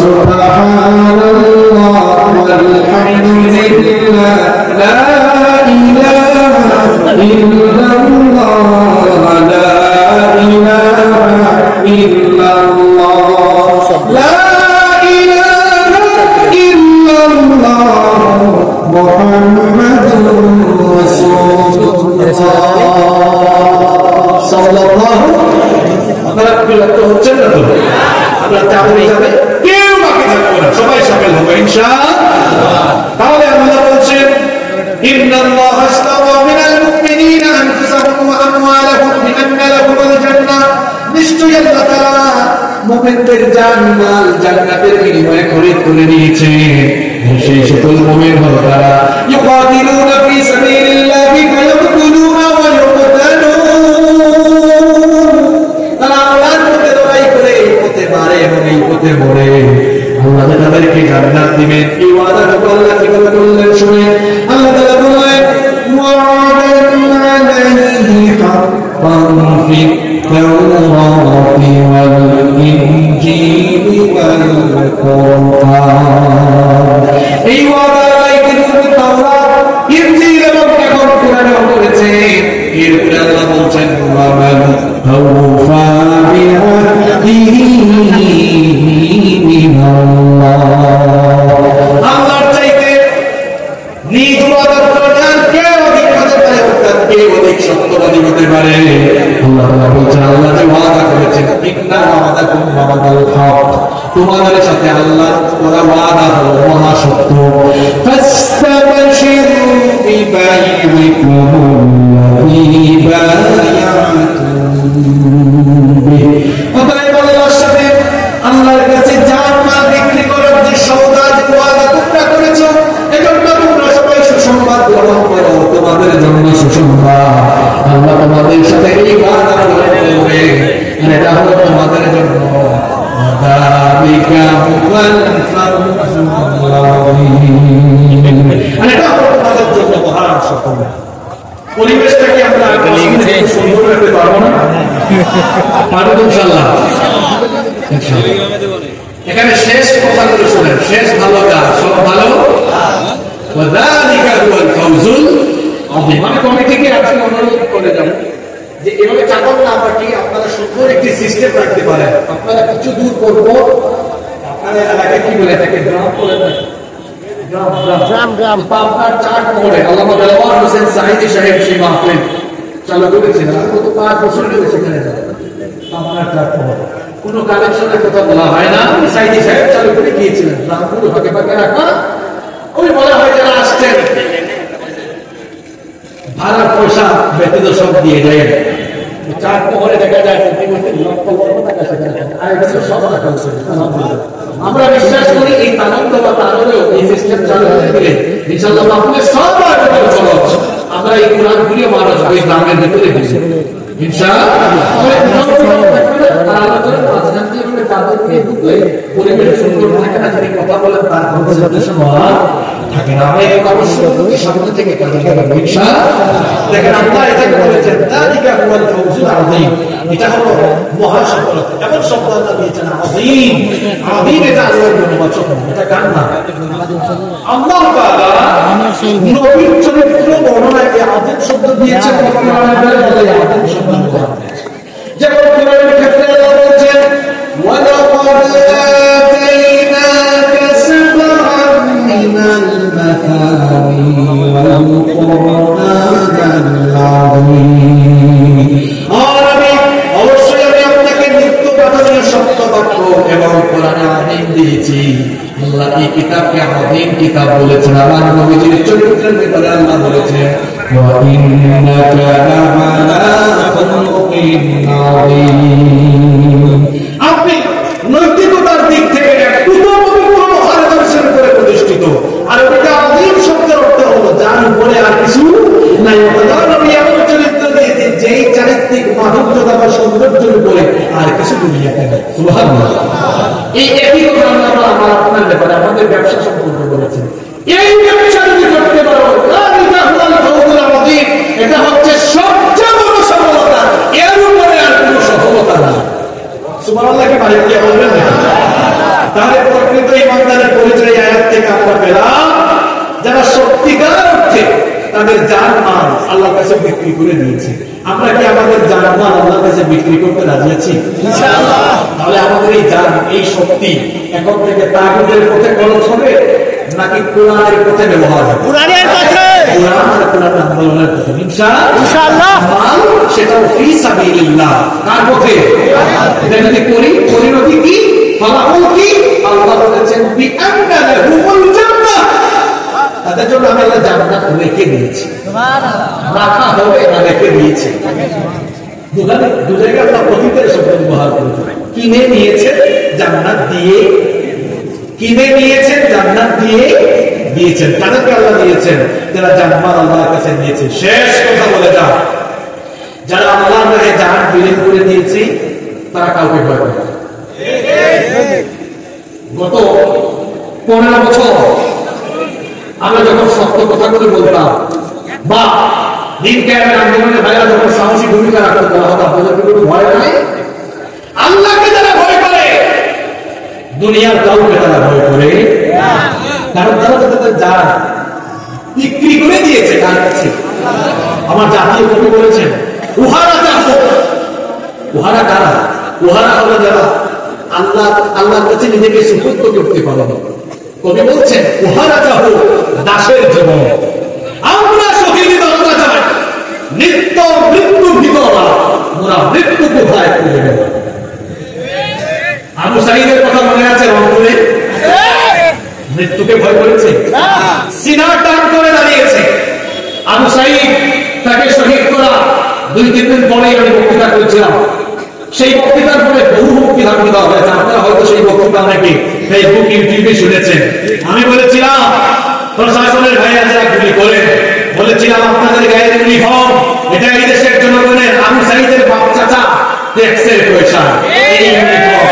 সুবহানাল্লাহ ওয়ালহামদুলিল্লাহ লা ইলাহা ইল্লাল্লাহ লা ইলাহা ইল্লাল্লাহ লা ইলাহা ইল্লাল্লাহ মুহাম্মাদুর রাসূলুল্লাহ সাল্লাল্লাহু। আপনারা বিরক্ত হচ্ছেন না তো? আমরা চাবি যাবে, কেউ বাকি থাকবে না, সবাই সামিল হবে ইনশাআল্লাহ। তাহলে আল্লাহ বলছেন, ইন্নাল্লাহা আশতারা মিনাল মুমিনিনা আনফুসাহুম ওয়া আমওয়ালাহুম বিআন্না লাহুমুল জান্নাহ। নিশ্চয়ই আল্লাহ তাআলা মুমিনদের জান মাল জান্নাতের বিনিময়ে খরিদ করে নিয়েছে। সেই সকল মুমিন হলো তারা ইউকাতিলুনা ফি সাবিলিল্লাহি ফায়াকতুলুনা ওয়া আল্লাহ তাদেরকে জান্নাত দিবেন। এই ওয়াদা আল্লাহ কিভাবে বললেন শুনে, আল্লাহ তাআলা বললেন, ওয়া'দান আলাইহি হাক্কান ফিত তাওরাতি ওয়াল ইনজিলি ওয়াল কুরআন। এই ওয়াদা আল্লাহ কিন্তু তাওরাত, ইনজিল এবং এখন কোরআনে করেছে। এরপরে আল্লাহ বলছেন, ওয়া মান আওফা বিআহদিহি আল্লাহর চাইতে নিজ ওয়াদার প্রয়োজন কে অধিক হতে পারে, কে অধিক সত্যবাদী হতে পারে? আল্লাহ তাআলা বলছেন, আল্লাহ যে ওয়াদা করেছেন, ইন্না ওয়াদাকুম ওয়াদাল হক, তোমাদের সাথে আল্লাহ করা ওয়াদা হলো মহা সত্য। ফাস্তাবশিরু বিবাইইকুম আল্লাযী বায়া'তুম বিহি। অতএব আল্লাহর সাথে আল্লাহর কাছে জান মাল বিক্রি করার যে সওদা, যে ওয়াদা তোমরা করেছো, এজন্য তোমরা সবাই সুসংবাদ গ্রহণ করো, তোমাদের জন্য সুসংবাদ। আল্লাহ তোমাদের সাথে এই ওয়াদা করবে, আর এটা হলো তোমাদের জন্য যালিকা হুয়াল ফাওজুল আযীম, আর এটা হলো তোমাদের জন্য মহান সফলতা। পরিবেশটাকে আমরা সুন্দর রাখতে পারবো না? পারবো ইনশাআল্লাহ। এখানে শেষ কথাগুলো শুনেন, শেষ ভালো কাজ, সব ভালো। ওয়াযালিকা হুয়াল ফাওজুল আযীম। আমি কমিটিকে আজকে অনুরোধ করে যাব যে এভাবে চাকর না পাঠি আপনারা সুন্দর একটি সিস্টেম রাখতে পারেন। আপনারা কিছু দূর করব, আপনারা এলাকায় কি বলে থাকে, গ্রাম বলে থাকে, গ্রাম আপনার চাট করে আল্লামা দেওয়ার হোসেন সাঈদী সাহেব সেই মাহফিল চালু করেছিলেন। আমি গত 5 বছর ধরে সেখানে যাই। আপনার চাট করে কোনো কালেকশনের কথা বলা হয় না, সাঈদী সাহেব চালু করে গিয়েছিলেন। গ্রামগুলো ফাঁকে ফাঁকে রাখা, ওই বলা হয় যারা আসছেন ভাড়ার পয়সা ব্যতীত সব দিয়ে যায়। চার পরে দেখা যায় আমরা বিশ্বাস করি এই তানন্দ বা তানন্দেও এই সিস্টেম চালু হয়ে গেলে ইনশাআল্লাহ আপনাদের সবার খরচ আমরা এই কোরআনগুলি মানুষ ওই গ্রামের ভিতরে দিচ্ছি ইনশাআল্লাহ। পরিবেশ সুন্দর থাকে না, যদি কথা বলেন তার থাকে না। আমরা এই অবশ্যই সামনে থেকে কাজে লাগাবো ইনশাআল্লাহ। দেখেন আল্লাহ এটাকে বলেছেন যালিকা হুয়াল ফাউজুল আযীম, এটা হলো মহা সফলতা। এমন শব্দ আল্লাহ দিয়েছেন আযীম। আযীম এটা আল্লাহর গুণবাচক, এটা গান না। আল্লাহ তাআলা নবীর চরিত্র বর্ণনায় আযীম শব্দ দিয়েছেন, কোরআনের বেলায় আযীম শব্দ ব্যবহার করেছেন। যেমন কোরআনের ক্ষেত্রে আল্লাহ বলেছেন ওয়ালাকাদ আতাইনাকা সাবআন মিনাল মাথানি ওয়াল কুরআনাল আযীম। অবশ্যই আমি আপনাকে নিত্য পাঠনীয় সত্য বাক্য এবং কোরআনে আযীম দিয়েছি। আল্লাহ এই কিতাবকে আযীম কিতাব বলেছেন। আমার নবীজির চরিত্রের ব্যাপারে আল্লাহ বলেছেন ওয়া ইন্নাকা লাআলা খুলুকিন আযীম। আপনি নৈতিকতার দিক থেকে উত্তম পবিত্র আদর্শের উপরে প্রতিষ্ঠিত। আর এটা আযীম শব্দের অর্থ হলো যার উপরে আর কিছু নাই। নবী এমন চরিত্র দিয়েছে যেই চারিত্রিক মাধুর্যতা বা সৌন্দর্যের উপরে আর কিছু দুনিয়াতে নেই। সুবহানাল্লাহ। এই একই কথা আমরা আমার আপনার ব্যাপারে আমাদের ব্যবসা সম্পর্কে বলেছেন। এই ব্যবসা যদি করতে পারো এটা হচ্ছে সবচেয়ে বড় সফলতা, এর উপরে আর কোনো সফলতা না। সুবহানাল্লাহকে পারে কি বলবেন না? তাহলে প্রকৃত ইমানদারের পরিচয় আয়াত থেকে আমরা পেলাম যারা সত্যিকার অর্থে তাদের জান মাল আল্লাহর কাছে বিক্রি করে দিয়েছে। আমরা কি আমাদের জান মাল আল্লাহর কাছে বিক্রি করতে রাজি আছি? ইনশাআল্লাহ। তাহলে আমাদের এই জান, এই শক্তি এখন থেকে তাগুতের পথে খরচ হবে নাকি কোরআনের পথে ব্যবহার হবে? কোরআনের পথে। কোরআন আর কোরআন আন্দোলনের পথে ইনশাআল্লাহ। মাল সেটাও ফি সাবিলিল্লাহ, কার পথে? এটা যদি করি পরিণতি কি, ফলাফল কি? আল্লাহ বলেছেন বিআন্না লাহুমুল জান্নাহ, তাদের জন্য আমি আল্লাহ জান্নাত রেখে দিয়েছি। সুবহানাল্লাহ। রাখা হবে না, রেখে দিয়েছি। দু জায়গায় আল্লাহ অতীতের শব্দ ব্যবহার করেছেন। কিনে নিয়েছেন জান্নাত দিয়ে, কিনে নিয়েছেন জান্নাত দিয়ে দিয়েছেন। তাদেরকে আল্লাহ দিয়েছেন যারা জান্নাত আল্লাহর কাছে নিয়েছে। শেষ কথা বলে যাও, যারা আল্লাহর রাহে জান বিলীন করে দিয়েছে তারা কাউকে ভয় করে না। গত 15 বছর আমরা যখন সত্য কথাগুলো বলতাম বা দিন কেয়ামের আন্দোলনে ভাইরা যখন সাহসী ভূমিকা রাখতে দেওয়া হতো, আপনাদেরকে কোনো ভয় নাই? আল্লাহকে যারা ভয় করে দুনিয়ার কাউকে তারা ভয় করে, কারণ তারা তাদের জান বিক্রি করে দিয়েছে তার কাছে। আমার জাতীয় কবি বলেছেন উহারা চাহো, উহারা কারা? উহারা হলো যারা আল্লাহর কাছে নিজেকে সুপুর্দ করতে পারে। কবি বলছেন উহারা চাহো দাসের জীবন, আমরা শহীদ দরজা চাই, নিত্য মৃত্যু ভিতরা মোরা মৃত্যু কোথায় খুঁজে নেব। আবু সাঈদের কথা মনে আছে? রংপুরে মৃত্যুকে ভয় করেছে, সিনা টান করে দাঁড়িয়েছে। আবু সাঈদ তাকে শহীদ করা 2-3 দিন পরে আমি বক্তৃতা করেছিলাম। সেই বক্তৃতার পরে বহু বক্তৃতা করে দেওয়া হয়েছে। আপনারা হয়তো সেই বক্তৃতা অনেকে ফেসবুক ইউটিউবে শুনেছেন। আমি বলেছিলাম প্রশাসনের ভাইয়া যারা গুলি করেন, বলেছিলাম আপনাদের গায়ের ইউনিফর্ম এটা এই দেশের জনগণের, আবু সাঈদের বাপ চাচা ট্যাক্সের পয়সা। এই ইউনিফর্ম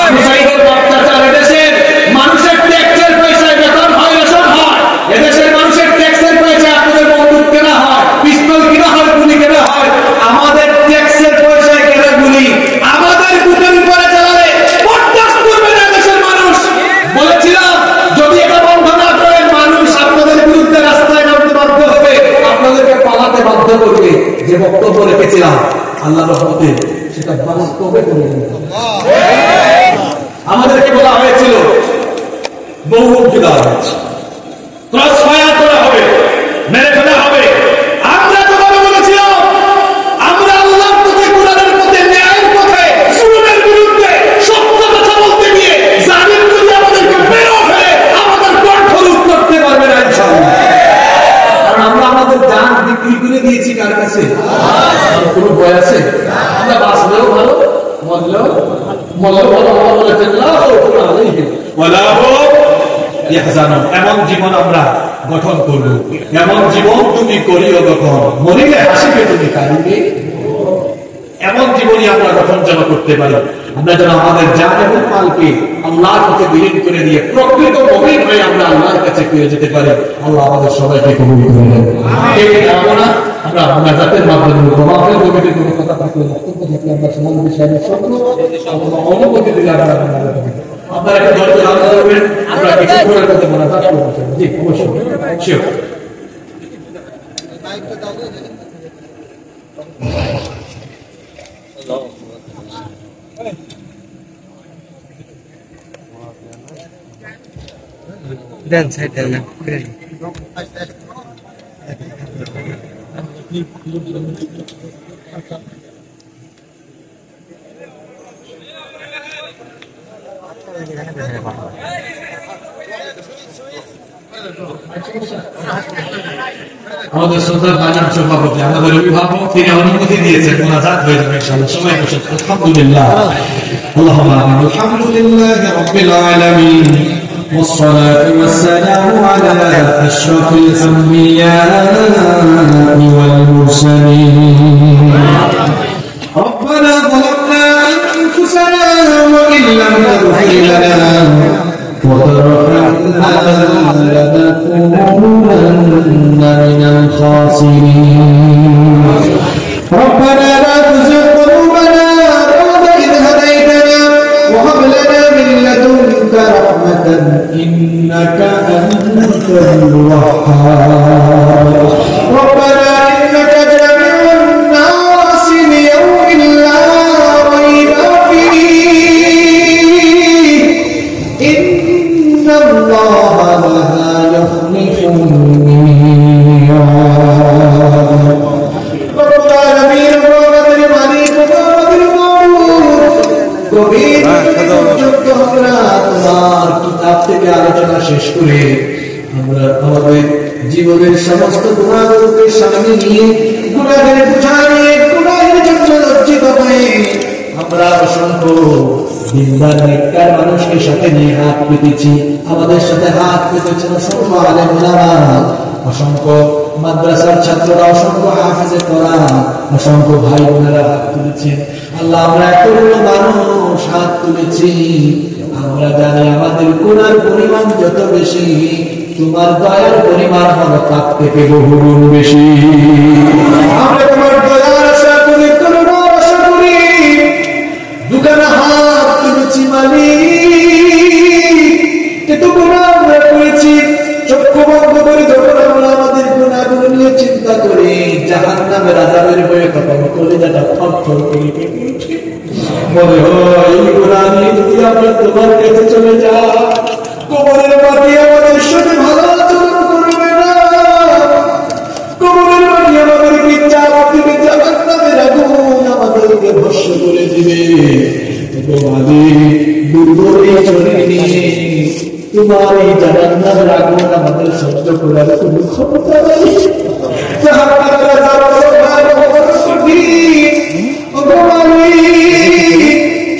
আবু সাঈদের বাপ চাচা এদেশের মানুষের ট্যাক্সের পয়সায় বেতন হয়, রেশন হয়। এদেশের মানুষের ট্যাক্সের পয়সায় আপনাদের বন্দুক কেনা হয়, পিস্তল কেনা হয়, গুলি কেনা হয়। আমাদের ট্যাক্সের পয়সায় কেনা গুলি আমাদের বুকের উপরে চালালে বরদাস্ত করবে না দেশের মানুষ। বলেছিলাম যদি এটা বন্ধ না করেন মানুষ আপনাদের বিরুদ্ধে রাস্তায় নামতে বাধ্য হবে, আপনাদেরকে পালাতে বাধ্য করবে। যে বক্তব্য রেখেছিলাম আল্লাহর রহমতে সেটা বাস্তবে করে আমাদেরকে বলা হয়েছিল, বহু হুমকি দেওয়া হয়েছে, ক্রস ফায়ার করা হবে, মেরে ফেলা হবে। আমরা তোমাকে বলেছিলাম আমরা আল্লাহর পথে, কোরআনের পথে, ন্যায়ের পথে, জুলুমের বিরুদ্ধে সত্য কথা বলতে গিয়ে জালিম যদি আমাদেরকে মেরে ফেলে আমাদের কণ্ঠ রোধ করতে পারবে না ইনশাআল্লাহ। কারণ আমরা আমাদের জান বিক্রি করে দিয়েছি কার কাছে? কোনো ভয় আছে? আমরা বাঁচলেও ভালো, মরলেও ভালো। আল্লাহ বলেছেন লা খাউফুন আলাইহিম ওয়ালা হুম ইয়াহজানুন। এমন জীবন আমরা গঠন করব, এমন জীবন তুমি করিও গঠন, মরিলে হাসিবে তুমি কাঁদিবে, এমন জীবনই আমরা গঠন যেন করতে পারি। আমরা যেন আমাদের জান এবং মালকে আল্লাহর পথে বিলীন করে দিয়ে প্রকৃত মুমিন হয়ে আমরা আল্লাহর কাছে ফিরে যেতে পারি। আল্লাহ আমাদের সবাইকে কবুল করে নেন। এই কামনা আমরা মুনাজাতের মাধ্যমে তোমাদের কমিটির কোনো কথা থাকলে বক্তব্য থাকলে আমরা সমাজ বিষয়ে সকল অনুমতি দিলে আপনারা একটা ধৈর্য ধারণ করবেন। আমরা কিছু করে করতে মুনাজাত করব। জি অবশ্যই শিওর। দেন সাইড দেন না আমাদের শ্রদ্ধার বাজার সভাপতি আমাদের অভিভাবক তিনি অনুমতি দিয়েছেন মুনাজাত হয়ে যাবে ইনশাআল্লাহ। সবাই বসে আলহামদুলিল্লাহ আল্লাহুম্মা আমিন। আলহামদুলিল্লাহি রাব্বিল আলামিন والصلاة والسلام على أشرف الأنبياء والمرسلين. ربنا ظلمنا أنفسنا وإن لم تغفر لنا وترحمنا لنكونن من الخاسرين. ربنا لا تزغ قلوبنا بعد إذ هديتنا وهب لنا من لدنك رحمة إنك أنت الوهاب. ربنا إنك جامع الناس ليوم لا ريب فيه إن الله لا يخلف الميعاد. رب العالمين وقدر مالك وقدر معروف গভীর যুক্ত আমরা তোমার কিতাব থেকে আলোচনা শেষ করে আমরা আমাদের জীবনের সমস্ত গুনাহগুলোকে সামনে নিয়ে গুনাহের বোঝা নিয়ে গুনাহের জন্য লজ্জিত হয়ে আমরা অসংখ্য দিনদার নেককার মানুষকে সাথে নিয়ে হাত পেতেছি। আমাদের সাথে হাত পেতেছে অসংখ্য আলেম ওলামা, অসংখ্য মাদ্রাসার ছাত্ররা, অসংখ্য হাফেজে কোরআন, অসংখ্য ভাই বোনেরা হাত তুলেছেন। আল্লাহ আমরা এতগুলো মানুষ হাত তুলেছি, আমরা জানি আমাদের গুনার পরিমাণ যত বেশি তোমার দয়ার পরিমাণ হলো তার থেকে বহুগুণ বেশি। আমরা তোমার দয়ার আশা করি, করুণার আশা করি, দুখানা হাত তুলেছি মালিক। কিন্তু গুনাহ আমরা করেছি, চক্ষু বন্ধ করে যখন আমরা আমাদের গুনাহগুলো নিয়ে চিন্তা করি, জাহান্নামের আযাবের ভয়ে তখন কলিজাটা থরথর করে কেঁপে ওঠে। মনে হয় এই গুনাহ নিয়ে যদি আমরা তোমার কাছে চলে যাই, কবরের মাটি আমাদের সাথে ভালো আচরণ করবে না, কবরের মাটি আমাদেরকে চাপ দিবে, জাহান্নামের আগুন আমাদেরকে ভস্ম করে দিবে। দুর্বল এই শরীর নিয়ে তোমার এই জাহান্নামের আগুন আমাদের সহ্য করার কোনো ক্ষমতা নেই। জাহান্নামের আযাব বড় কঠিন,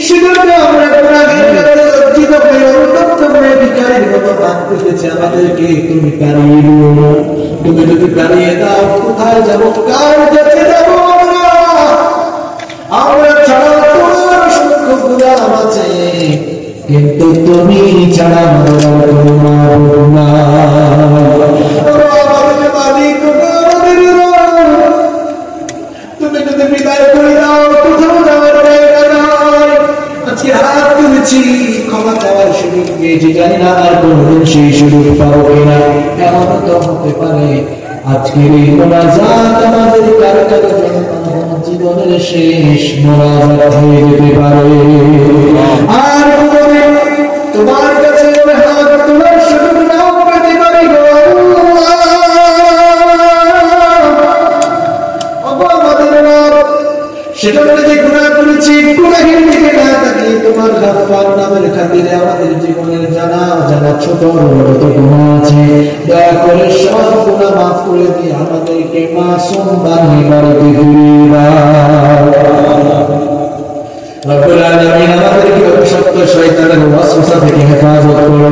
সেজন্য আমরা গুনাহের কাছে লজ্জিত হয়ে অনুতপ্ত হয়ে ভিখারির মতো হাত পেতেছি। আমাদেরকে তুমি কারিয়ে দিও না, তুমি যদি কারিয়ে দাও কোথায় যাবো, কার কাছে যাবো? আমরা ছাড়া তোমার অসংখ্য গুনাহ আছে, কিন্তু তুমি ছাড়া আমাদের কোনো মাবুদ নাই। আমাদের মালিক, আমাদের রব, তুমি যদি বিদায় করে দাও কোথাও যাওয়ার জায়গা নাই। আজকে হাত তুলেছি, ক্ষমা চাওয়ার সুযোগ পেয়েছি, জানি না আর কোনদিন সেই সুযোগ পাবো কিনা। এমন তো হতে পারে আজকের এই মোনাজাত আমাদের কারো কারো জন্য জীবনের শেষ মোনাজাত হয়ে যেতে পারে। আর কোনদিন তোমার কাছে হাত তোলার সুযোগ নাও পেতে পারি। সেজন্য যে গুনাহ করেছি, গুনাহের দিকে না তাকিয়ে তোমার গাফফার নামের খাতিরে আমাদের জীবনের জানা জানা ছোট বড় যত গুনাহ আছে দয়া করে সব গুনাহ মাফ করে দিয়ে আমাদেরকে মাসুম বানিয়ে বাড়িতে ফিরিয়ে দাও। রব্বুল আলামিন আমাদেরকে অভিশপ্ত শয়তানের ওয়াসওয়াসা থেকে হেফাজত করো।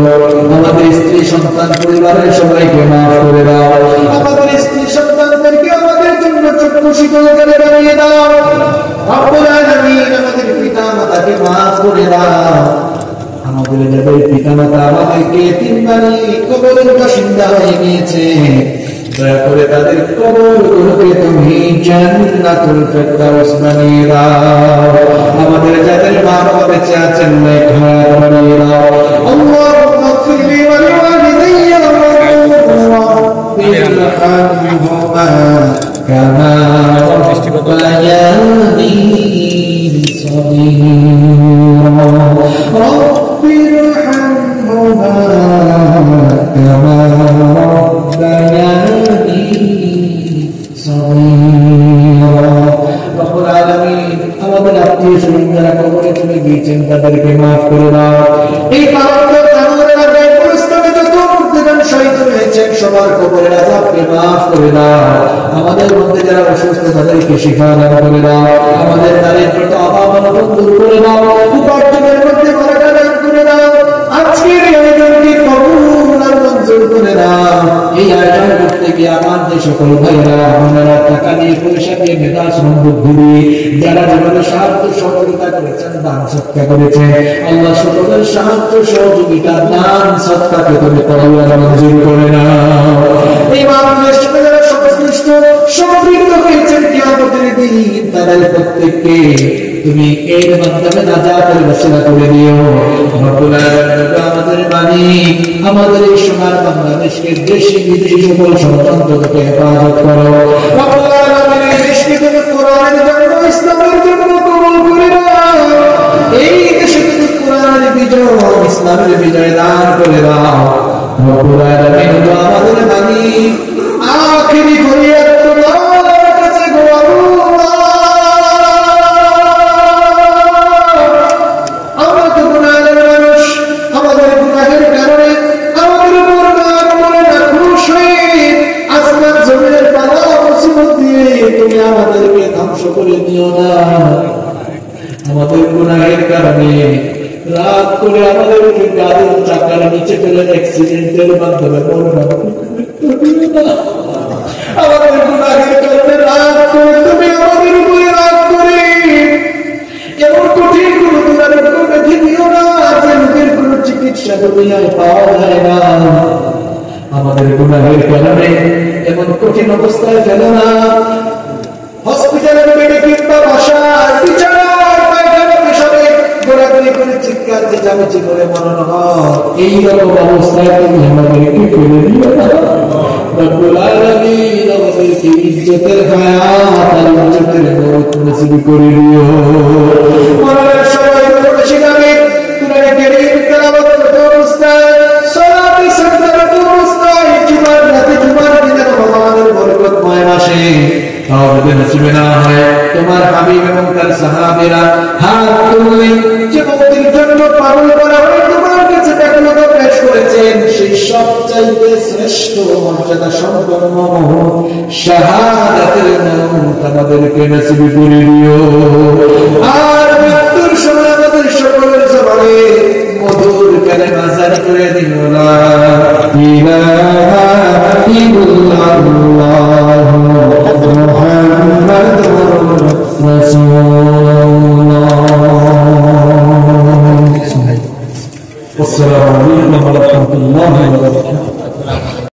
আমাদের স্ত্রী সন্তান পরিবারের সবাইকে মাফ করে দাও। আমাদের স্ত্রী সন্তানদেরকে আমাদের জন্য চক্ষু শীতল করে বানিয়ে দাও। রব্বুল আলামিন আমাদের পিতা মাতাকে মাফ পিতামাতা আমাদেরকে এতিম বানিয়ে কবরের বাসিন্দা হয়ে গিয়েছে, দয়া করে তাদের কবরগুলোকে তুমি জান্নাতুল ফেরদাউস বানিয়ে দাও। আমাদের যাদের মা বাবা বেঁচে আছেন নেক হায়াত বানিয়ে দাও। আল্লাহুম্মা ইগফির লি ওয়া লিওয়ালিদাইয়া ওয়ারহামহুমা কামা রাব্বায়ানি صغيرا رب ارحمهما كما ربياني صغيرا رب العالمين আমাদের আত্মীয় স্বজন যারা কবরে চলে গিয়েছেন তাদেরকে মাফ করে দাও। এই পাওনা কামড়ের আগে পুরস্কারে যত মুর্তিদান শহীদ হয়েছেন সবার কবরের আযাবকে মাফ করে দাও। আমাদের মধ্যে যারা অসুস্থ তাদেরকে শিফা দান করে দাও। আমাদের দারিদ্রতা অভাব অনটন দূর করে দাও। উপার্জনের মধ্যে বারাকা দান করে দাও। আজকের এই আয়োজনকে কবুল আর মঞ্জুর করে দাও। এই আয়োজন করতে গিয়ে আমার যে সকল ভাইরা আপনারা টাকা দিয়ে পয়সা দিয়ে মেধা শ্রম বুদ্ধি দিয়ে যারা যেভাবে সাহায্য সহযোগিতা করেছেন দান সৎকা করেছেন, আল্লাহ সকলের সাহায্য সহযোগিতা দান সৎকাকে তুমি কবুল আর মঞ্জুর করে নাও। এই বাংলাদেশ থেকে যারা সংশ্লিষ্ট সম্পৃক্ত হয়েছেন কিয়ামতের দিন তাদের প্রত্যেককে তুমি এর মাধ্যমে নাজাতের ওসিলা করে দিও। রব্বুল আলামিন আমাদের মালিক, আমাদের এই সোনার বাংলাদেশকে দেশি বিদেশি সকল ষড়যন্ত্র থেকে হেফাজত করো। রব্বুল আলামিন এই দেশকে তুমি কোরআনের জন্য ইসলামের জন্য কবুল করে নাও। এই দেশে তুমি কোরআনের বিজয় ইসলামের বিজয় দান করে দাও। রব্বুল আলামিন আমাদের মালিক, আখিরি ফরিয়াদ তোমার কাছে গো আল্লাহ। আমরা তো গুনাহগার মানুষ, আমাদের গুনাহের কারণে আমাদের উপর মনে নাখুশ হয়ে আসমান জমিনের বালা মুসিবত দিয়ে তুমি আমাদেরকে ধ্বংস করে দিও না। আমাদের গুনাহের কারণে রাত করে আমাদেরকে গাড়ির চাকার নিচে ফেলে অ্যাক্সিডেন্টের মাধ্যমে আমাদের গুনাহের কারণে রাত করে তুমি আমাদের উপরে রাত করে এমন কঠিন কোন দুরারোগ্য ব্যাধি দিও না যে রোগের কোন চিকিৎসা দুনিয়ায় পাওয়া যায় না। আমাদের গুনাহের কারণে এমন কঠিন অবস্থায় ফেলো না, হসপিটালের বেডে কিংবা বাসার বিছানার পায়খানা পেশাবে গোড়াগুলি করে চিৎকার চেঁচামেচি করে মরণ হয়। এইরকম অবস্থায় তুমি আমাদেরকে ফেলে দিও না। রব্বুল আলামিন আমাদেরকে ইজ্জতের হায়াত আর ইজ্জতের মওত নসিব করে দিও। মরণের সময় বেশি নামে কুরআনে কারীম তেলাওয়াত করতে অবস্থায় সালাতে সাজদারত অবস্থায় জুমার রাতে জুমার দিনের রমজানের বরকতময় মাসে তাওবে নসিবে না হয় তোমার হাবিব এবং তার সাহাবীরা হাত তুলে যে মুক্তির জন্য পাগল করা হয় তোমার কাছে ব্যাকুলতা পেশ করেছেন, সেই সবচাইতে শ্রেষ্ঠ মর্যাদা সম্পন্ন শাহাদাতের মওত আমাদেরকে নসিব করে দিও। আর মৃত্যুর সময় আমাদের সকলের জবানে মধুর কালেমা জারি করে দিও। লা ইলাহা ইল্লাল্লাহ মুহাম্মাদুর রাসূলুল্লাহ। আসসালামু আলাইকুম ওয়া রাহমাতুল্লাহি ওয়া বারাকাতুহু।